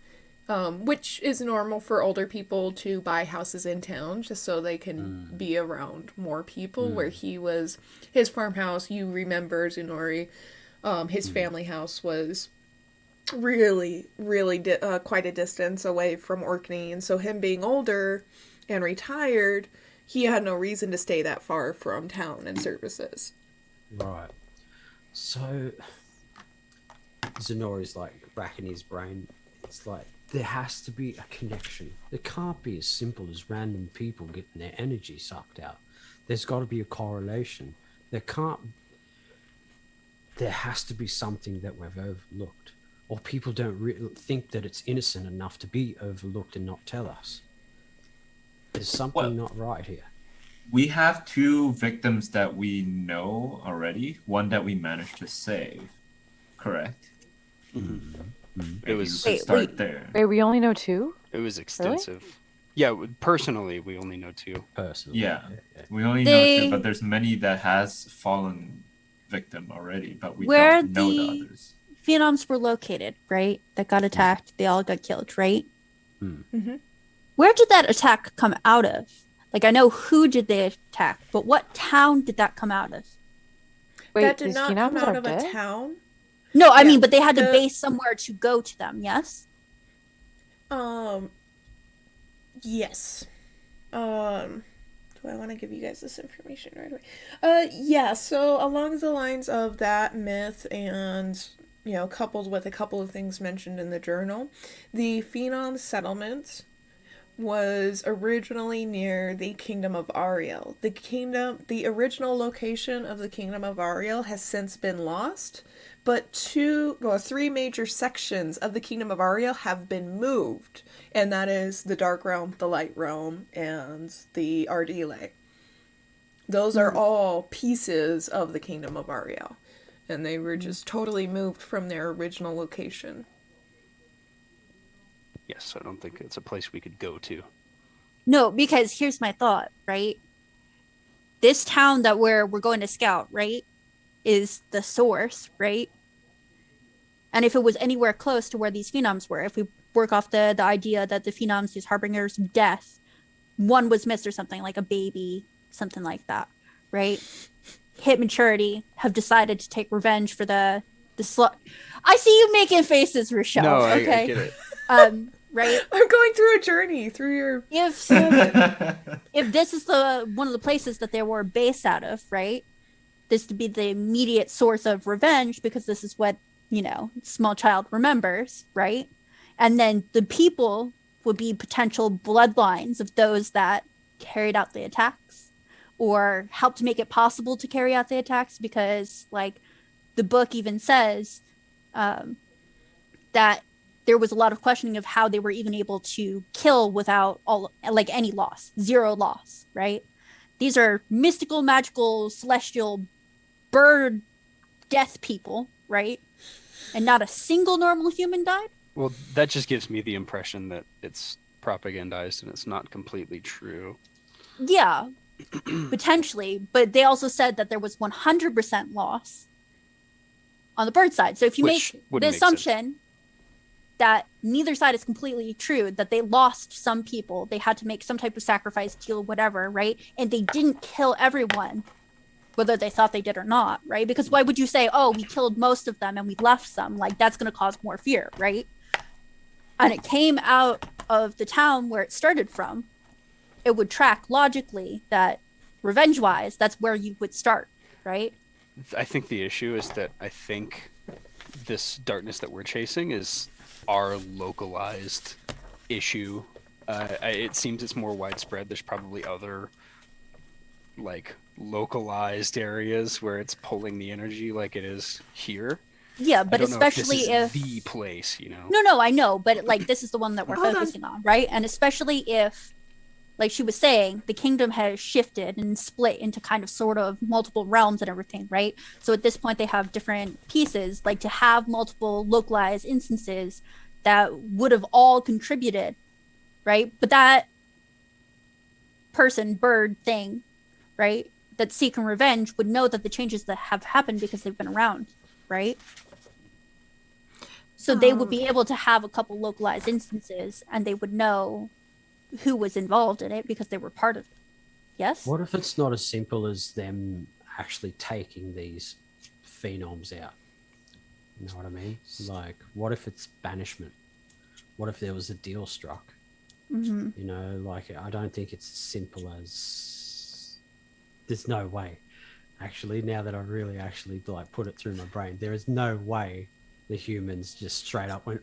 which is normal for older people to buy houses in town just so they can be around more people. Where he was, his farmhouse. You remember Zunori, his family house was really, really quite a distance away from Orkney, and so him being older and retired, he had no reason to stay that far from town and services. Right. So Zenori's like racking his brain. It's like there has to be a connection. It can't be as simple as random people getting their energy sucked out. There's got to be a correlation. There has to be something that we've overlooked, or people don't think that it's innocent enough to be overlooked and not tell us. There's something Well- not right here. We have 2 victims that we know already. One that we managed to save. Correct? It was You could start wait. there. Wait, we only know 2? it was extensive. Yeah, personally, we only know 2. Personally, Yeah. We only know They- 2, but there's many that has fallen victim already, but we Where don't know the the- others. Phenoms were located, right? That got attacked. They all got killed, right? Mm-hmm. Where did that attack come out of? Like, I know who did they attack, but what town did that come out of? Wait, That did these not phenoms come out are of dead? a town. No, I Yeah, mean, but they had to the- base somewhere to go to them, yes? Yes. Do I want to give you guys this information right away? Yeah, so along the lines of that myth and, coupled with a couple of things mentioned in the journal, the Phenom settlement was originally near the Kingdom of Ariel. The original location of the Kingdom of Ariel has since been lost, but three major sections of the Kingdom of Ariel have been moved, and that is the Dark Realm, the Light Realm, and the Ardile. Those are all pieces of the Kingdom of Ariel, and they were just totally moved from their original location. Yes, I don't think it's a place we could go to. No, because here's my thought, right? This town that we're going to scout, right, is the source, right? And if it was anywhere close to where these phenoms were, if we work off the idea that the phenoms, these harbingers of death, one was missed or something, like a baby, something like that, right? Hit maturity, have decided to take revenge for the slut. I see you making faces, Richelle. No, okay. I get it. Right? I'm going through a journey through your... If this is one of the places that they were based out of, right? This to be the immediate source of revenge, because this is what, small child remembers, right? And then the people would be potential bloodlines of those that carried out the attacks or helped make it possible to carry out the attacks, because like the book even says that there was a lot of questioning of how they were even able to kill without any loss, zero loss, right? These are mystical, magical, celestial, bird death people, right? And not a single normal human died? Well, that just gives me the impression that it's propagandized and it's not completely true. Yeah, potentially. But they also said that there was 100% loss on the bird side. So if you Which make wouldn't the make assumption that neither side is completely true, that they lost some people, they had to make some type of sacrifice, deal, whatever, right? And they didn't kill everyone, whether they thought they did or not, right? Because why would you say, oh, we killed most of them and we left some? Like, that's going to cause more fear, right? And it came out of the town where it started from. It would track logically that, revenge-wise, that's where you would start, right? I think the issue is that I think this darkness that we're chasing is our localized issue. It seems it's more widespread. There's probably other like localized areas where it's pulling the energy like it is here. Yeah, but especially if the place, No, I know, but like this is the one that we're focusing on, right? And especially if, like she was saying, the kingdom has shifted and split into kind of sort of multiple realms and everything, right? So at this point they have different pieces, like to have multiple localized instances that would have all contributed, right? But that person, bird thing, right, that's seeking revenge would know that the changes that have happened because they've been around, right? So they would be able to have a couple localized instances and they would know who was involved in it because they were part of it. Yes? What if it's not as simple as them actually taking these phenoms out? You know what I mean? Like, what if it's banishment? What if there was a deal struck? Mm-hmm. Like, I don't think it's as simple as... There's no way. Actually, now that I really actually like put it through my brain, there is no way the humans just straight up went,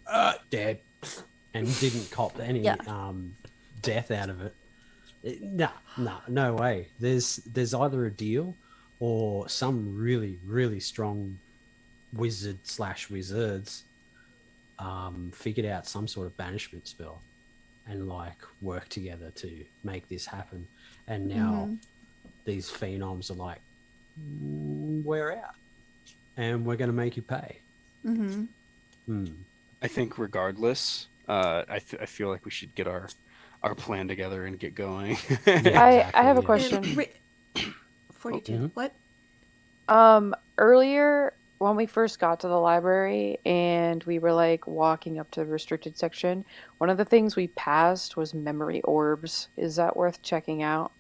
dead, and didn't cop any death out of it. No way. There's either a deal or some really, really strong wizards figured out some sort of banishment spell and like work together to make this happen. And now these phenoms are like, we're out and we're going to make you pay. I think regardless, I feel like we should get our plan together and get going. I have a question. 42. What? Earlier when we first got to the library and we were like walking up to the restricted section, one of the things we passed was memory orbs. Is that worth checking out?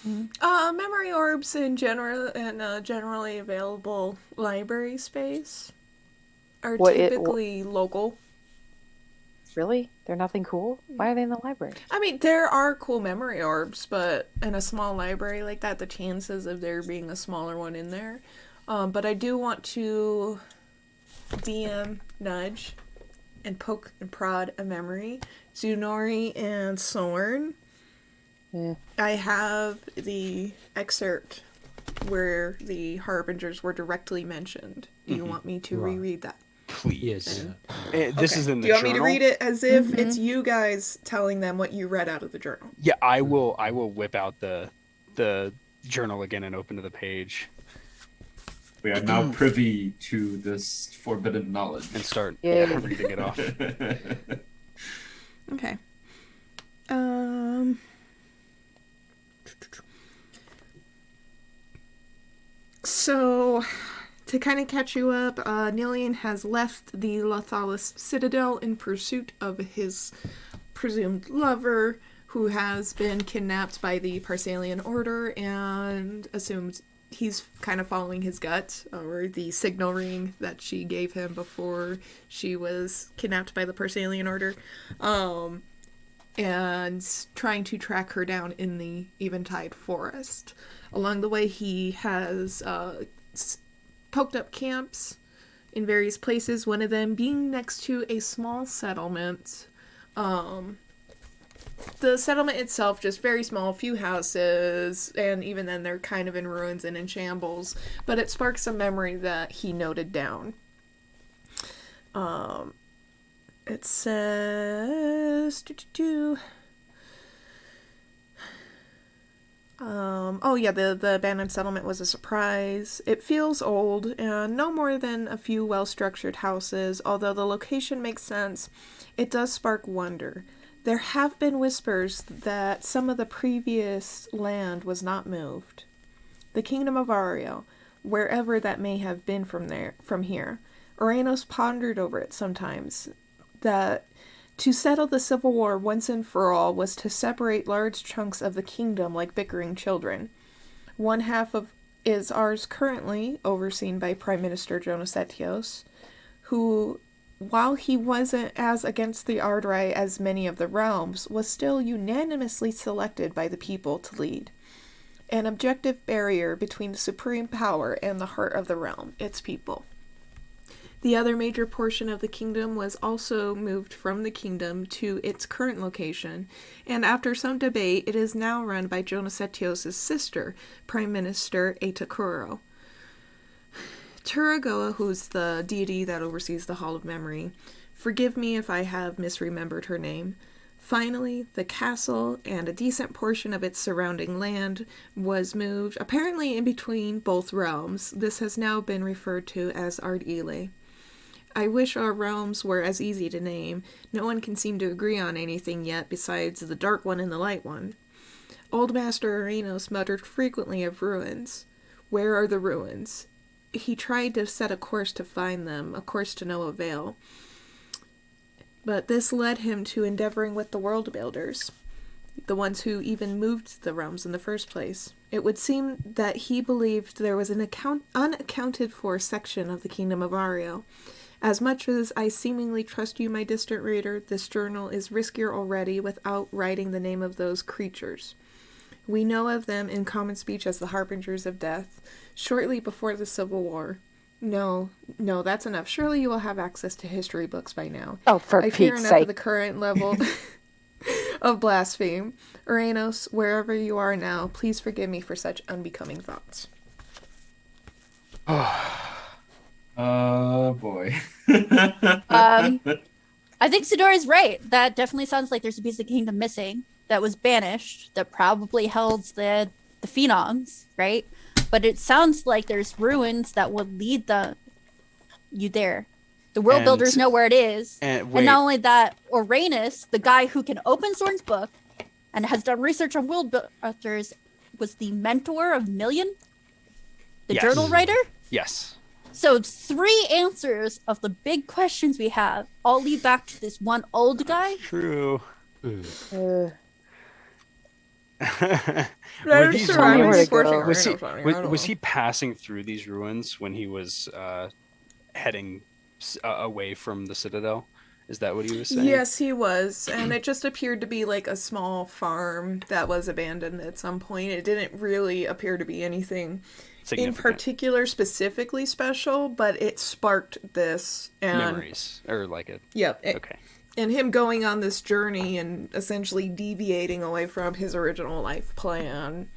Memory orbs in generally available library space are typically local. Really? They're nothing cool? Why are they in the library? I mean, there are cool memory orbs, but in a small library like that, the chances of there being a smaller one in there. But I do want to DM nudge and poke and prod a memory. Zunori and Sorn. I have the excerpt where the Harbingers were directly mentioned. Do you want me to Right. reread that? Please. Yes. This is in the Do you want me to journal? read it as if it's you guys telling them what you read out of the journal? Yeah, I will whip out the journal again and open to the page We are now privy to this forbidden knowledge. and start Yeah. reading it off. Okay. So, to kind of catch you up, Nilian has left the Lothalis Citadel in pursuit of his presumed lover, who has been kidnapped by the Parsalian Order and assumed he's kind of following his gut, or the signal ring that she gave him before she was kidnapped by the Parsalian Order. And trying to track her down in the Eventide Forest. Along the way, he has poked up camps in various places, one of them being next to a small settlement. The settlement itself, just very small, few houses, and even then they're kind of in ruins and in shambles, but it sparks a memory that he noted down. It says... the abandoned settlement was a surprise. It feels old, and no more than a few well-structured houses. Although the location makes sense, it does spark wonder. There have been whispers that some of the previous land was not moved. The kingdom of Ario, wherever that may have been from here. Uranus pondered over it sometimes, that to settle the civil war once and for all was to separate large chunks of the kingdom like bickering children. One half is ours currently, overseen by Prime Minister Jonas Etios, who, while he wasn't as against the Ardrai as many of the realms, was still unanimously selected by the people to lead. An objective barrier between the supreme power and the heart of the realm, its people. The other major portion of the kingdom was also moved from the kingdom to its current location, and after some debate, it is now run by Jonas Etios' sister, Prime Minister Eitakuro. Turagoa, who's the deity that oversees the Hall of Memory, forgive me if I have misremembered her name. Finally, the castle and a decent portion of its surrounding land was moved, apparently in between both realms. This has now been referred to as Ard-Ile. I wish our realms were as easy to name. No one can seem to agree on anything yet besides the Dark One and the Light One. Old Master Arenos muttered frequently of ruins. Where are the ruins? He tried to set a course to find them, a course to no avail. But this led him to endeavoring with the world builders, the ones who even moved the realms in the first place. It would seem that he believed there was an unaccounted for section of the Kingdom of Ario. As much as I seemingly trust you, my distant reader, this journal is riskier already without writing the name of those creatures. We know of them in common speech as the Harbingers of Death, shortly before the Civil War. No, that's enough. Surely you will have access to history books by now. Oh, for I fear Pete's enough sake. of the current level of blaspheme. Uranus, wherever you are now, please forgive me for such unbecoming thoughts. Oh boy. I think Sidori's right. That definitely sounds like there's a piece of the kingdom missing that was banished that probably held the phenoms, right? But it sounds like there's ruins that would lead you there. The world And- builders know where it is. And And not only that, Uranus, the guy who can open Zorn's book and has done research on world builders, was the mentor of Million, the Yes. journal writer. yes. So 3 answers of the big questions we have all lead back to this one old guy. True. Mm. Were these surrounding ruins- the fortune was he, Uranus on it, I don't was know. he passing through these ruins when he was heading away from the citadel? Is that what he was saying? Yes, he was. And it just appeared to be like a small farm that was abandoned at some point. It didn't really appear to be anything in Significant. particular specifically special, but it sparked this. And, Memories. Or like a... Yep. Okay. And him going on this journey and essentially deviating away from his original life plan.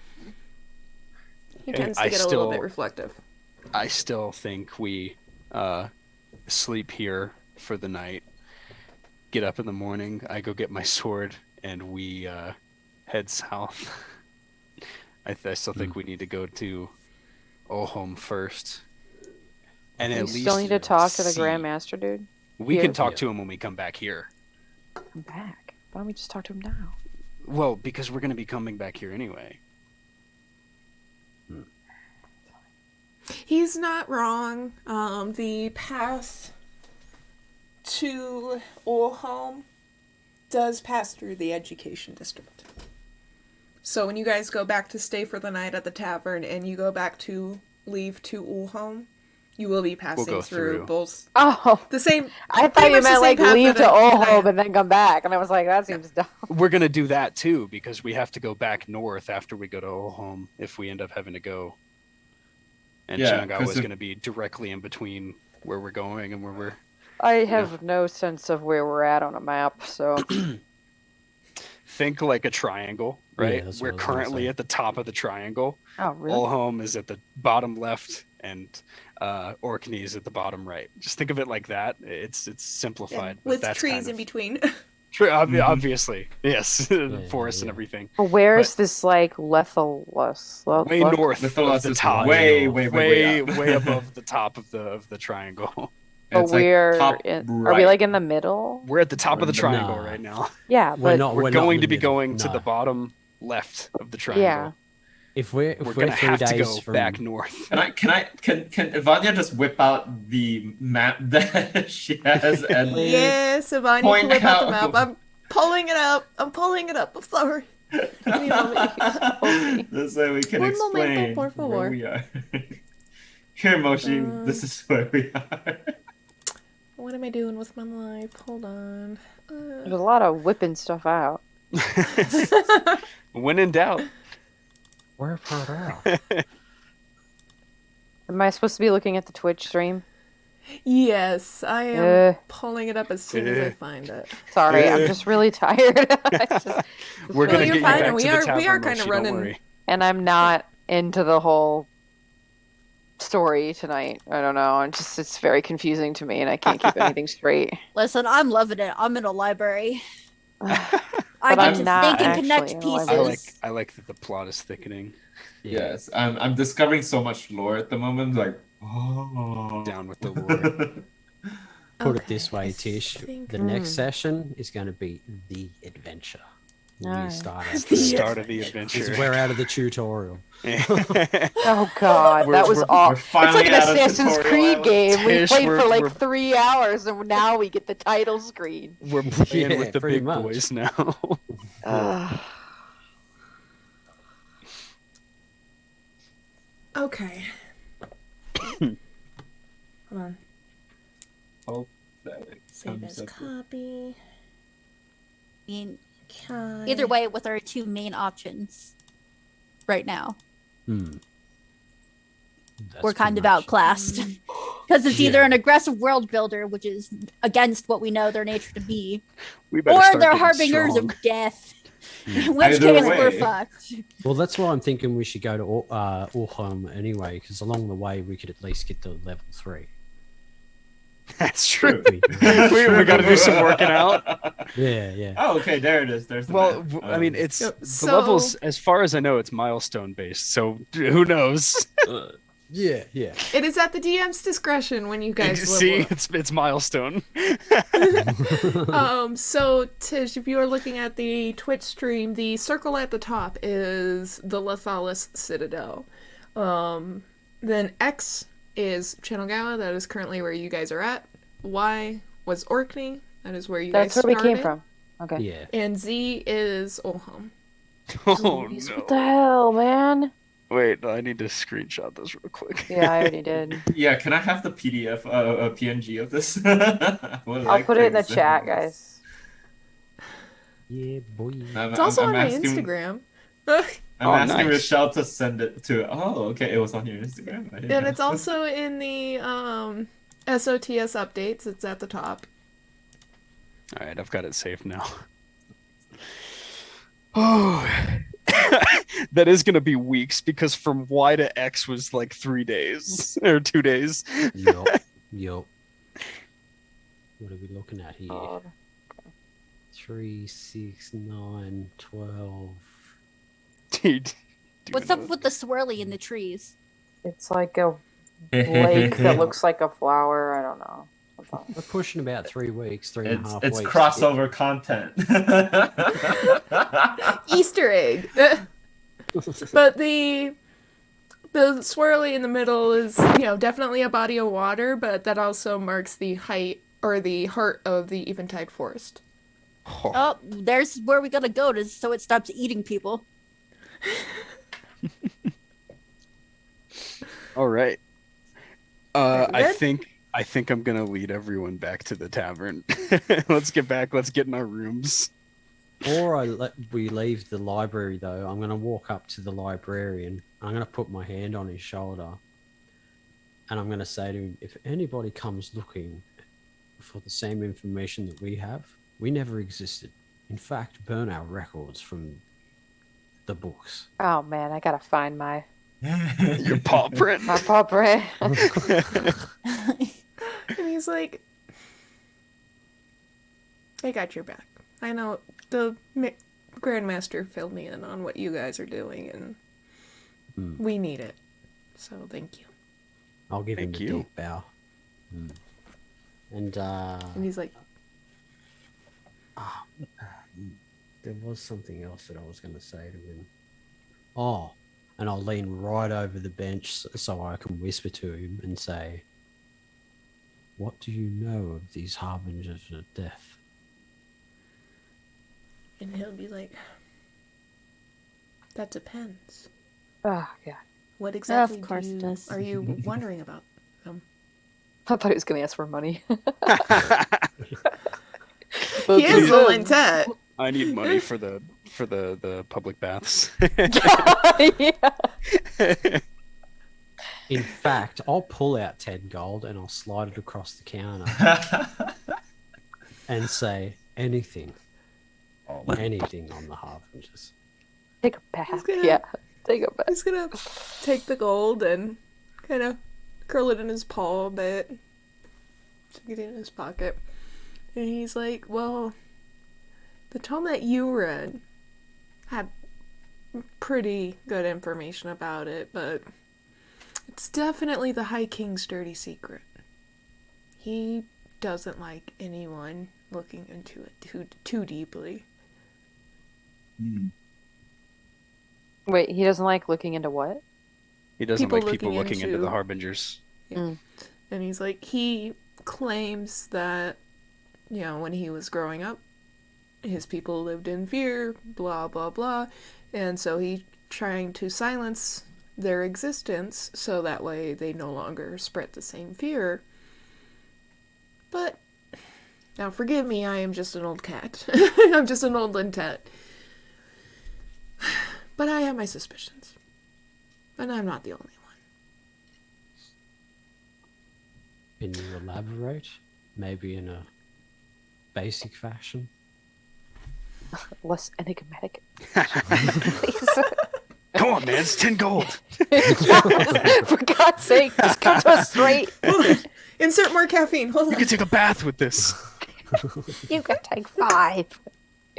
He tends to get a little bit reflective. I still think we sleep here for the night, get up in the morning, I go get my sword, and we head south. I still think we need to go to Ohom first. And You at least still need to talk to the see- Grandmaster, dude. We Here? can talk to him when we come back here. I'm back. Why don't we just talk to him now? Well, because we're going to be coming back here anyway. He's not wrong. The path to Olholm does pass through the education district. So when you guys go back to stay for the night at the tavern and you go back to leave to Olholm, you will be passing go through through. both Oh, the same. I thought pretty you much the meant same like path leave that to I- Olholm and then come back, and I was like, that seems dumb. We're going to do that too, because we have to go back north after we go to Ohom if we end up having to go. And Yeah, Shinagawa 'cause is if- going to be directly in between where we're going and where we're... I have no sense of where we're at on a map, so Think like a triangle, right? that's what We're I was gonna currently say. at the top of the triangle. oh really? Ohom is at the bottom left, and Orkney is at the bottom right. Just think of it like that. It's simplified. but with that's trees kind in of- between. Obviously, yes, the forest and yeah. everything. But where is but- this like Lethalus? Way north Litholas of the is top, way way up. way above the top of the triangle. But It's like we're top are we right. like in the middle? We're at the top of the Nah. triangle right now. Yeah, We're but not. We're We're not going in to the be middle. going to No. the bottom left of the triangle. yeah. If we're We're gonna 3 have to days go from back north. Can Ivania just whip out the map that she has and Yes, Ivani Point can whip out the out- map. I'm pulling it up. I'm sorry. Give me a moment. Okay. this way we can Un momento, explain por favor. where we are. Here, Moshi, this is where we are. What am I doing with my life? Hold on. There's a lot of whipping stuff out. When in doubt. we're further out. Am I supposed to be looking at the Twitch stream? Yes, I am Eh. pulling it up as soon as I find it. Sorry, I'm just really tired. I just- We're gonna you're get you fine, back and we to are- the tavern, we are kinda Moshi, running- Don't worry. and I'm not into the whole story tonight. I don't know. It's very confusing to me, and I can't keep anything straight. Listen, I'm loving it. I'm in a library. I But get I'm to not think and connect actually in a pieces. library. I like that the plot is thickening. Yes, I'm discovering so much lore at the moment. Like, oh, Down with the lore. Put Okay, it this way, I Tish. think- The next session is going to be the adventure. We Alright. start It's out the there. start of the Because adventure. we're out of the tutorial. Oh God, We're- that was we're- awful. we're It's finally like an out of Assassin's tutorial Creed island. game. We Tish, played for we're- like 3 hours, and now we get the title screen. We're playing Yeah, with the pretty big much. boys now. Ugh. Okay. Hold on. hope that it Save comes as up with- copy. I mean, Kai. either way, with our two main options right now, Hmm. That's we're kind pretty of much- outclassed. Because it's either Yeah. an aggressive world builder, which is against what we know their nature to be, We better or start they're getting harbingers strong. of death. Hmm. In which Either case, way. we're fucked. Well, that's why I'm thinking we should go to Orholm anyway, because along the way we could at least get to level 3. That's true. We- we got to do some working out. yeah. Oh, okay, there it is. There's the Well, map. I mean, it's Yep, the so- levels. As far as I know, it's milestone based. So who knows? Yeah. It is at the DM's discretion when you guys See, level it's milestone. up. So Tish, if you are looking at the Twitch stream, the circle at the top is the Lethalis Citadel. Then X is Channelgawa, that is currently where you guys are at. Y was Orkney, that is where you That's guys where we started. came from. Okay. Yeah. And Z is Olholm. Oh Jeez, no! What the hell, man? Wait, I need to screenshot this real quick. Yeah, I already did. Yeah, can I have the PDF, PNG of this? I'll put it in the chat, guys. Yeah, boy. It's also on my asking, Instagram. I'm Oh, asking nice. Richelle to send it to. Oh, okay, it was on your Instagram. I didn't And know. it's also in the SOTS updates. It's at the top. All right, I've got it saved now. Oh, that is gonna be weeks because from Y to X was like 3 days or 2 days. Yup. What are we looking at here? Oh. 3, 6, 9, 12. Dude, What's up with the swirly in the trees? It's like a lake that looks like a flower. I don't know. We're pushing about 3 weeks, 3.5 It's weeks. crossover content. Easter egg. But the swirly in the middle is, definitely a body of water, but that also marks the height or the heart of the Eventide Forest. Oh, there's where we gotta go to so it stops eating people. All right. Very I good. think I'm gonna lead everyone back to the tavern. Let's get back. Let's get in our rooms. Before we leave the library, though, I'm going to walk up to the librarian. I'm going to put my hand on his shoulder. And I'm going to say to him, if anybody comes looking for the same information that we have, we never existed. In fact, burn our records from the books. Oh man, I gotta find my Your paw print. paw print. And he's like, I got your back. I know the Grandmaster filled me in on what you guys are doing, and we need it. So thank you. I'll give him Thank a you. deep bow. And And he's like, there was something else that I was going to say to him. Oh, and I'll lean right over the bench so I can whisper to him and say, what do you know of these harbingers of death? and he'll be like, that depends. Oh yeah. What exactly course it does. are you wondering about them? I thought he was gonna ask for money. He is low in debt. I need money for the public baths. Yeah. In fact, I'll pull out 10 gold and I'll slide it across the counter and say anything. Anything on the harbingers. Take a bath. gonna- Yeah. Take a bath. He's gonna take the gold and kind of curl it in his paw a bit, stick it in his pocket, and he's like, well, the tome that you read had pretty good information about it, but it's definitely the High King's dirty secret. He doesn't like anyone looking into it too deeply. Wait, he doesn't like looking into what? He doesn't People like people looking looking into into- the harbingers. And he's like, he claims that, when he was growing up, his people lived in fear, blah, blah, blah. And so he's trying to silence their existence so that way they no longer spread the same fear. But, now forgive me, I am just an old cat. I'm just an old lintet. But I have my suspicions. And I'm not the only one. Can you elaborate? Maybe in a basic fashion? Less enigmatic. Come on, man, it's 10 gold. For God's sake, just come to us straight. Insert more caffeine. Hold You on. can take a bath with this. You can take 5.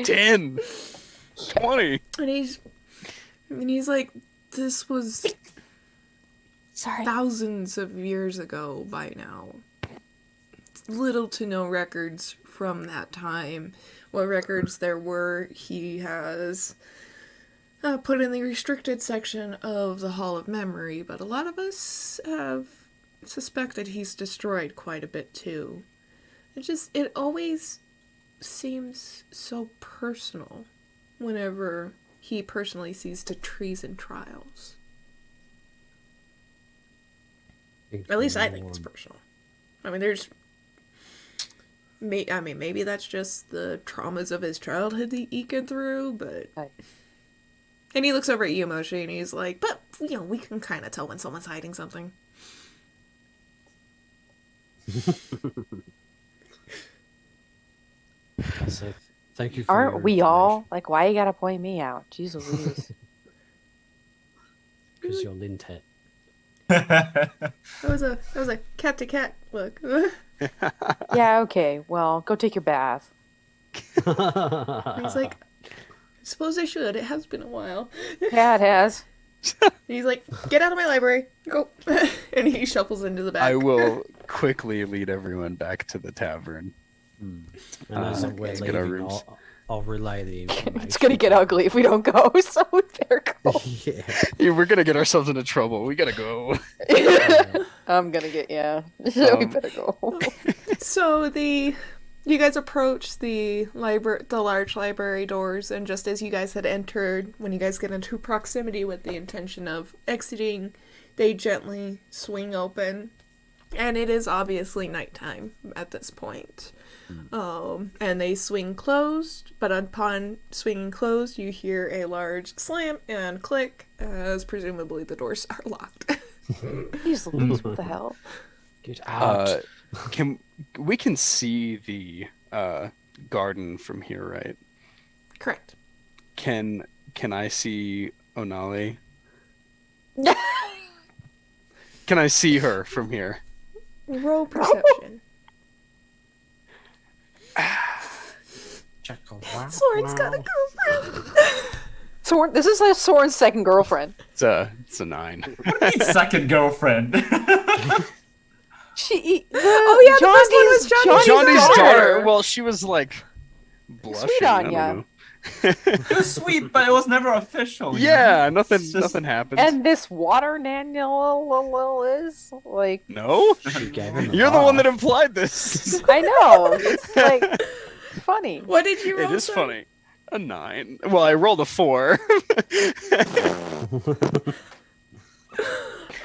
10. 20. And he's like, this was Sorry. thousands of years ago by now. Little to no records from that time. What records there were, he has put in the restricted section of the Hall of Memory, but a lot of us have suspected he's destroyed quite a bit too. It always seems so personal whenever he personally sees to treason trials. At least I think it's personal. I mean, maybe that's just the traumas of his childhood that he can through, but... Right. And he looks over at you, Moshi, and he's like, but, we can kind of tell when someone's hiding something. So, thank you for Aren't your we all? information. Like, why you gotta point me out? Jeez Louise. Because you're Lintet. That was a cat-to-cat look. Yeah, okay. Well, go take your bath. He's like, I suppose I should. It has been a while. Yeah, it has. And he's like, get out of my library. Go. And he shuffles into the back. I will quickly lead everyone back to the tavern. And as we're let's get our leaving, rooms. I'll relay the information. It's gonna get ugly if we don't go, so we better go. Yeah. Yeah, we're gonna get ourselves into trouble. We gotta go. I'm gonna get, we better go. So you guys approach the large library doors, and just as you guys had entered, when you guys get into proximity with the intention of exiting, they gently swing open, and it is obviously nighttime at this point. And they swing closed, but upon swinging closed, you hear a large slam and click, as presumably the doors are locked. Jeez Louise, what the hell? Get out. We can see the garden from here, right? Correct. Can I see Onali? Can I see her from here? Roll perception. Soren's got a girlfriend. This is like Soren's second girlfriend. It's a 9. What do you mean second girlfriend? The first one was Johnny's daughter. daughter. Well, she was like blushing. Sweet on I don't ya. know. It was sweet, but it was never official. you know? Yeah, nothing. It's just- Nothing happened. And this water Daniel is like, No, She gave him a you're the one bath. that implied this. I know, it's like funny. What did you roll? It is Soren? funny. A 9. Well, I rolled a 4.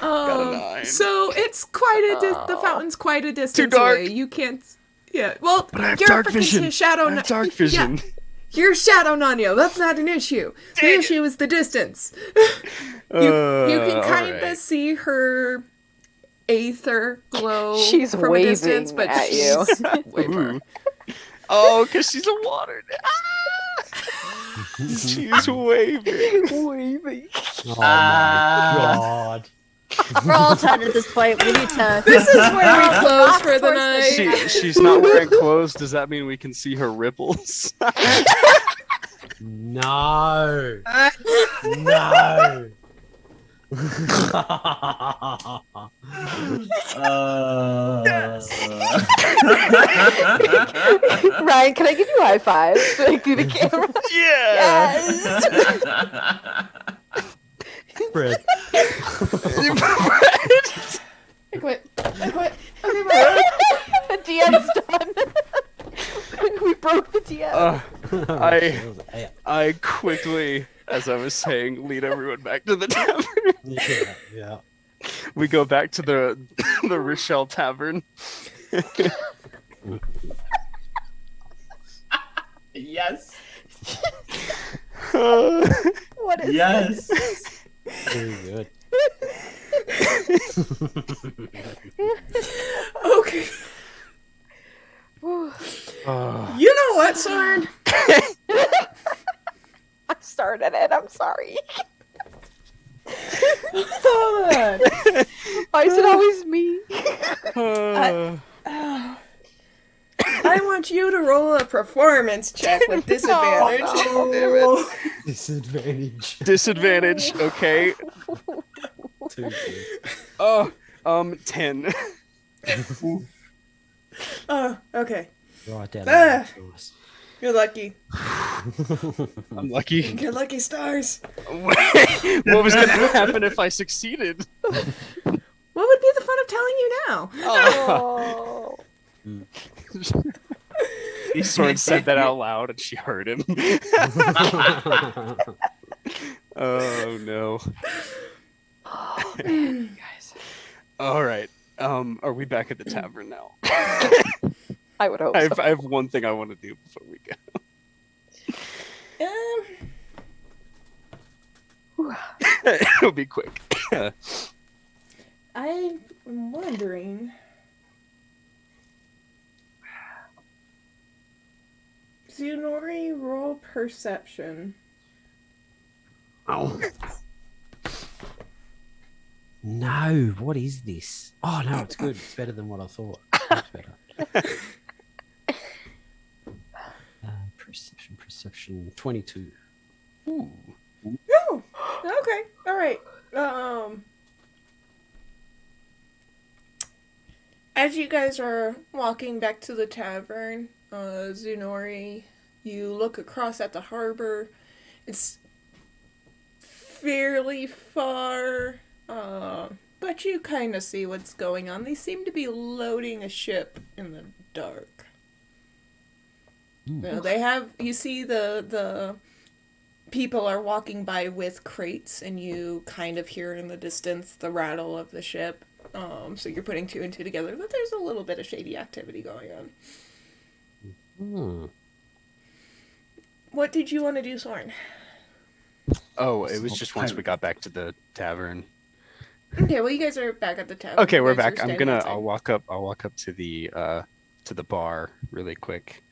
Got a 9. So it's quite the fountain's quite a distance dark. away. You can't. Yeah. Well, But I have you're dark freaking vision. Shadow. I have dark vision. Yeah, you're Shadow Nanyo. That's not an issue. The Dang it. issue is the distance. You can kind of alright. see her aether glow. She's from a waving distance, but at you. she's way far. Ooh. Oh, because she's a water. She's waving. Waving. Oh my god. We're all tired at this point. We need to. This is where we close for the night. She's not wearing clothes. Does that mean we can see her ripples? No. No. Ryan, can I give you a high five? Like through the camera? Yeah. Fred. I quit. Okay, bye. The DM's done. We broke the DM. I quickly, as I was saying, lead everyone back to the tavern. Yeah. We go back to the Richelle tavern. Yes. What is Yes. Very good. Okay. You know what, Soren? I started it. I'm sorry. Hold on. Why is it always me? I want you to roll a performance check with disadvantage. Disadvantage. Disadvantage. Okay. 2 good. 10. Oh, okay. Right down. Ah. Nice. You're lucky. I'm lucky. You're lucky stars. What was going to happen if I succeeded? What would be the fun of telling you now? Oh. Soren said that out loud and she heard him. Oh no. Guys. All right. Are we back at the tavern now? I would hope I so. have one thing I want to do before we go. It'll be quick. I'm wondering. Zunori, roll perception. Oh. No, what is this? Oh no, it's good. It's better than what I thought. Much better. Perception 22. Ooh. Oh, okay, all right. As you guys are walking back to the tavern, Zunori, you look across at the harbor. It's fairly far, but you kind of see what's going on. They seem to be loading a ship in the dark. You see the people are walking by with crates, and you kind of hear in the distance the rattle of the ship. So you're putting two and two together that there's a little bit of shady activity going on. What did you want to do, Soren? Oh, it was just once we got back to the tavern. Okay, well, you guys are back at the tavern. Okay, You we're guys are back. I'm standing gonna. outside. I'll walk up to the bar really quick,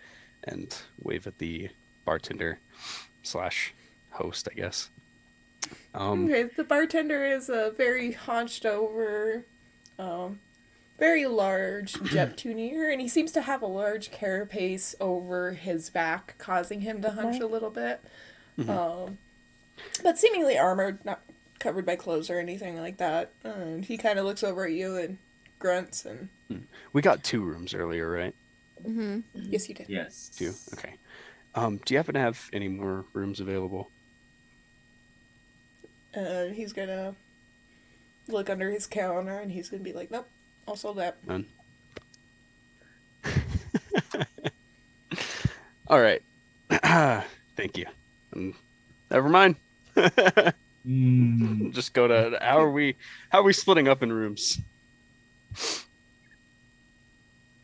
and wave at the bartender / host, I guess. Okay, the bartender is a very hunched over, very large Jeptunier, and he seems to have a large carapace over his back, causing him to hunch a little bit. But seemingly armored, not covered by clothes or anything like that. And he kind of looks over at you and grunts and... We got 2 rooms earlier, right? Mm-hmm. Yes, you did. Yes. 2. Okay. Do you happen to have any more rooms available? He's gonna look under his counter and he's gonna be like, nope, I'll sold that. None. All right. Thank you. Never mind. Just go to how are we splitting up in rooms?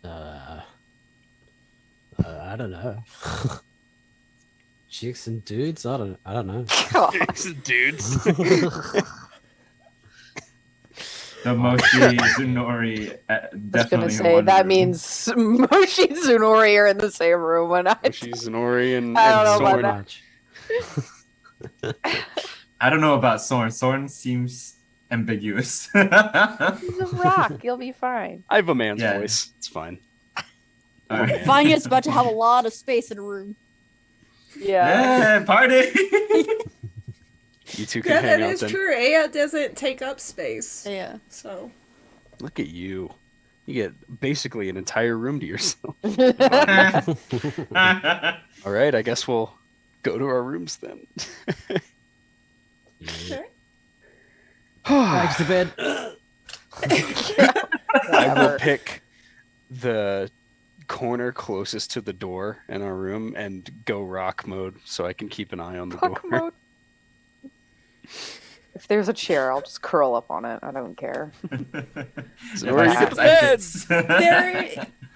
I don't know. Chicks and dudes? I don't know. Dudes. The Moshi Zunori I was definitely gonna in say one that room. means Moshi and Zunori are in the same room, and She's Nori and I don't know Soren. about Much. I don't know about Soren. Soren seems ambiguous. he's a rock. You'll be fine. I have a man's Yeah. voice. It's fine. All right. Vanya's about to have a lot of space in a room. Yeah. Yeah, party! You two can Yeah, hang that out is then. true. Aya doesn't take up space. Yeah. So... Look at you. You get basically an entire room to yourself. All right, I guess we'll go to our rooms then. Yeah. Okay. Bags to bed. I will pick the corner closest to the door in our room and go rock mode so I can keep an eye on the Fuck door. mode. If there's a chair, I'll just curl up on it. I don't care. So where you get the bed?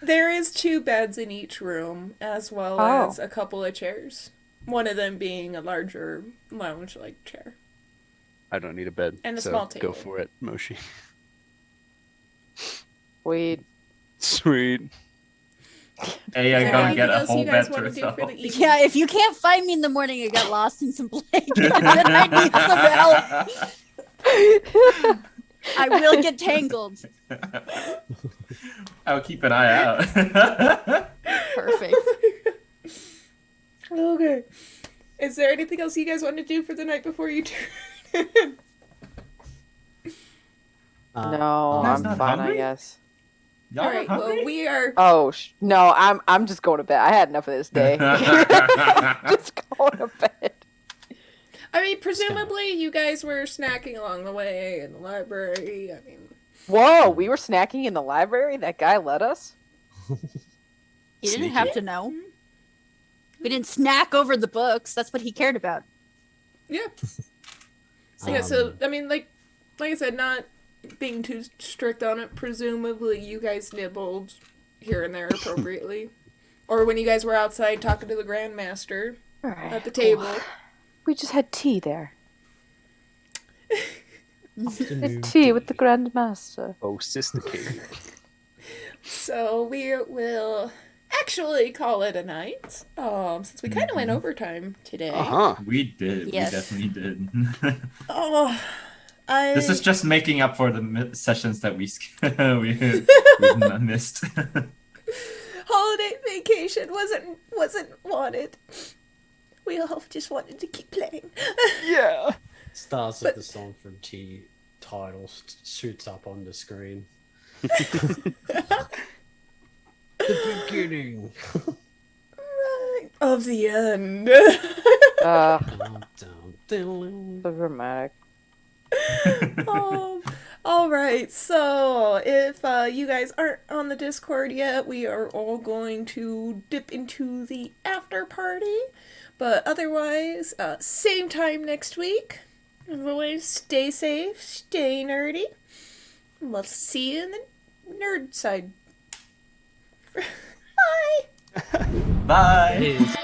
There is 2 beds in each room, as well Oh. as a couple of chairs. One of them being a larger lounge-like chair. I don't need a bed. And a so small Go table. for it, Moshi. Sweet. Sweet. Hey, I Is there gotta anything get a else whole you guys bed to want to do herself. for the evening? Yeah, if you can't find me in the morning, I got lost in some blankets and I need some help. I will get tangled. I'll keep an eye out. Perfect. Okay. Is there anything else you guys want to do for the night before you turn? No, Guys I'm not fine, I hungry? guess. Y'all All right. hungry? Well, we are. Oh no, I'm just going to bed. I had enough of this day. Just going to bed. I mean, presumably you guys were snacking along the way in the library. I mean, Whoa, we were snacking in the library. That guy let us. He didn't Sneaky. have to know. We didn't snack over the books. That's what he cared about. yeah. Yeah. So I mean, like I said, not being too strict on it. Presumably, you guys nibbled here and there appropriately, or when you guys were outside talking to the Grandmaster All right. at the table. We just had tea there. Afternoon Tea with the Grandmaster. Oh, sophisticated. So we will actually call it a night. Since we kind of went overtime today. We did. Yes. We definitely did. Oh, This is just making up for the sessions that we missed. holiday vacation wasn't wanted. We all just wanted to keep playing. Yeah. Starts with the song from T title shoots up on the screen. The beginning Of the end. So dramatic. All right. So if you guys aren't on the Discord yet, we are all going to dip into the after party. But otherwise, same time next week. As always, stay safe, stay nerdy. We'll see you in the nerd side. Bye. Bye.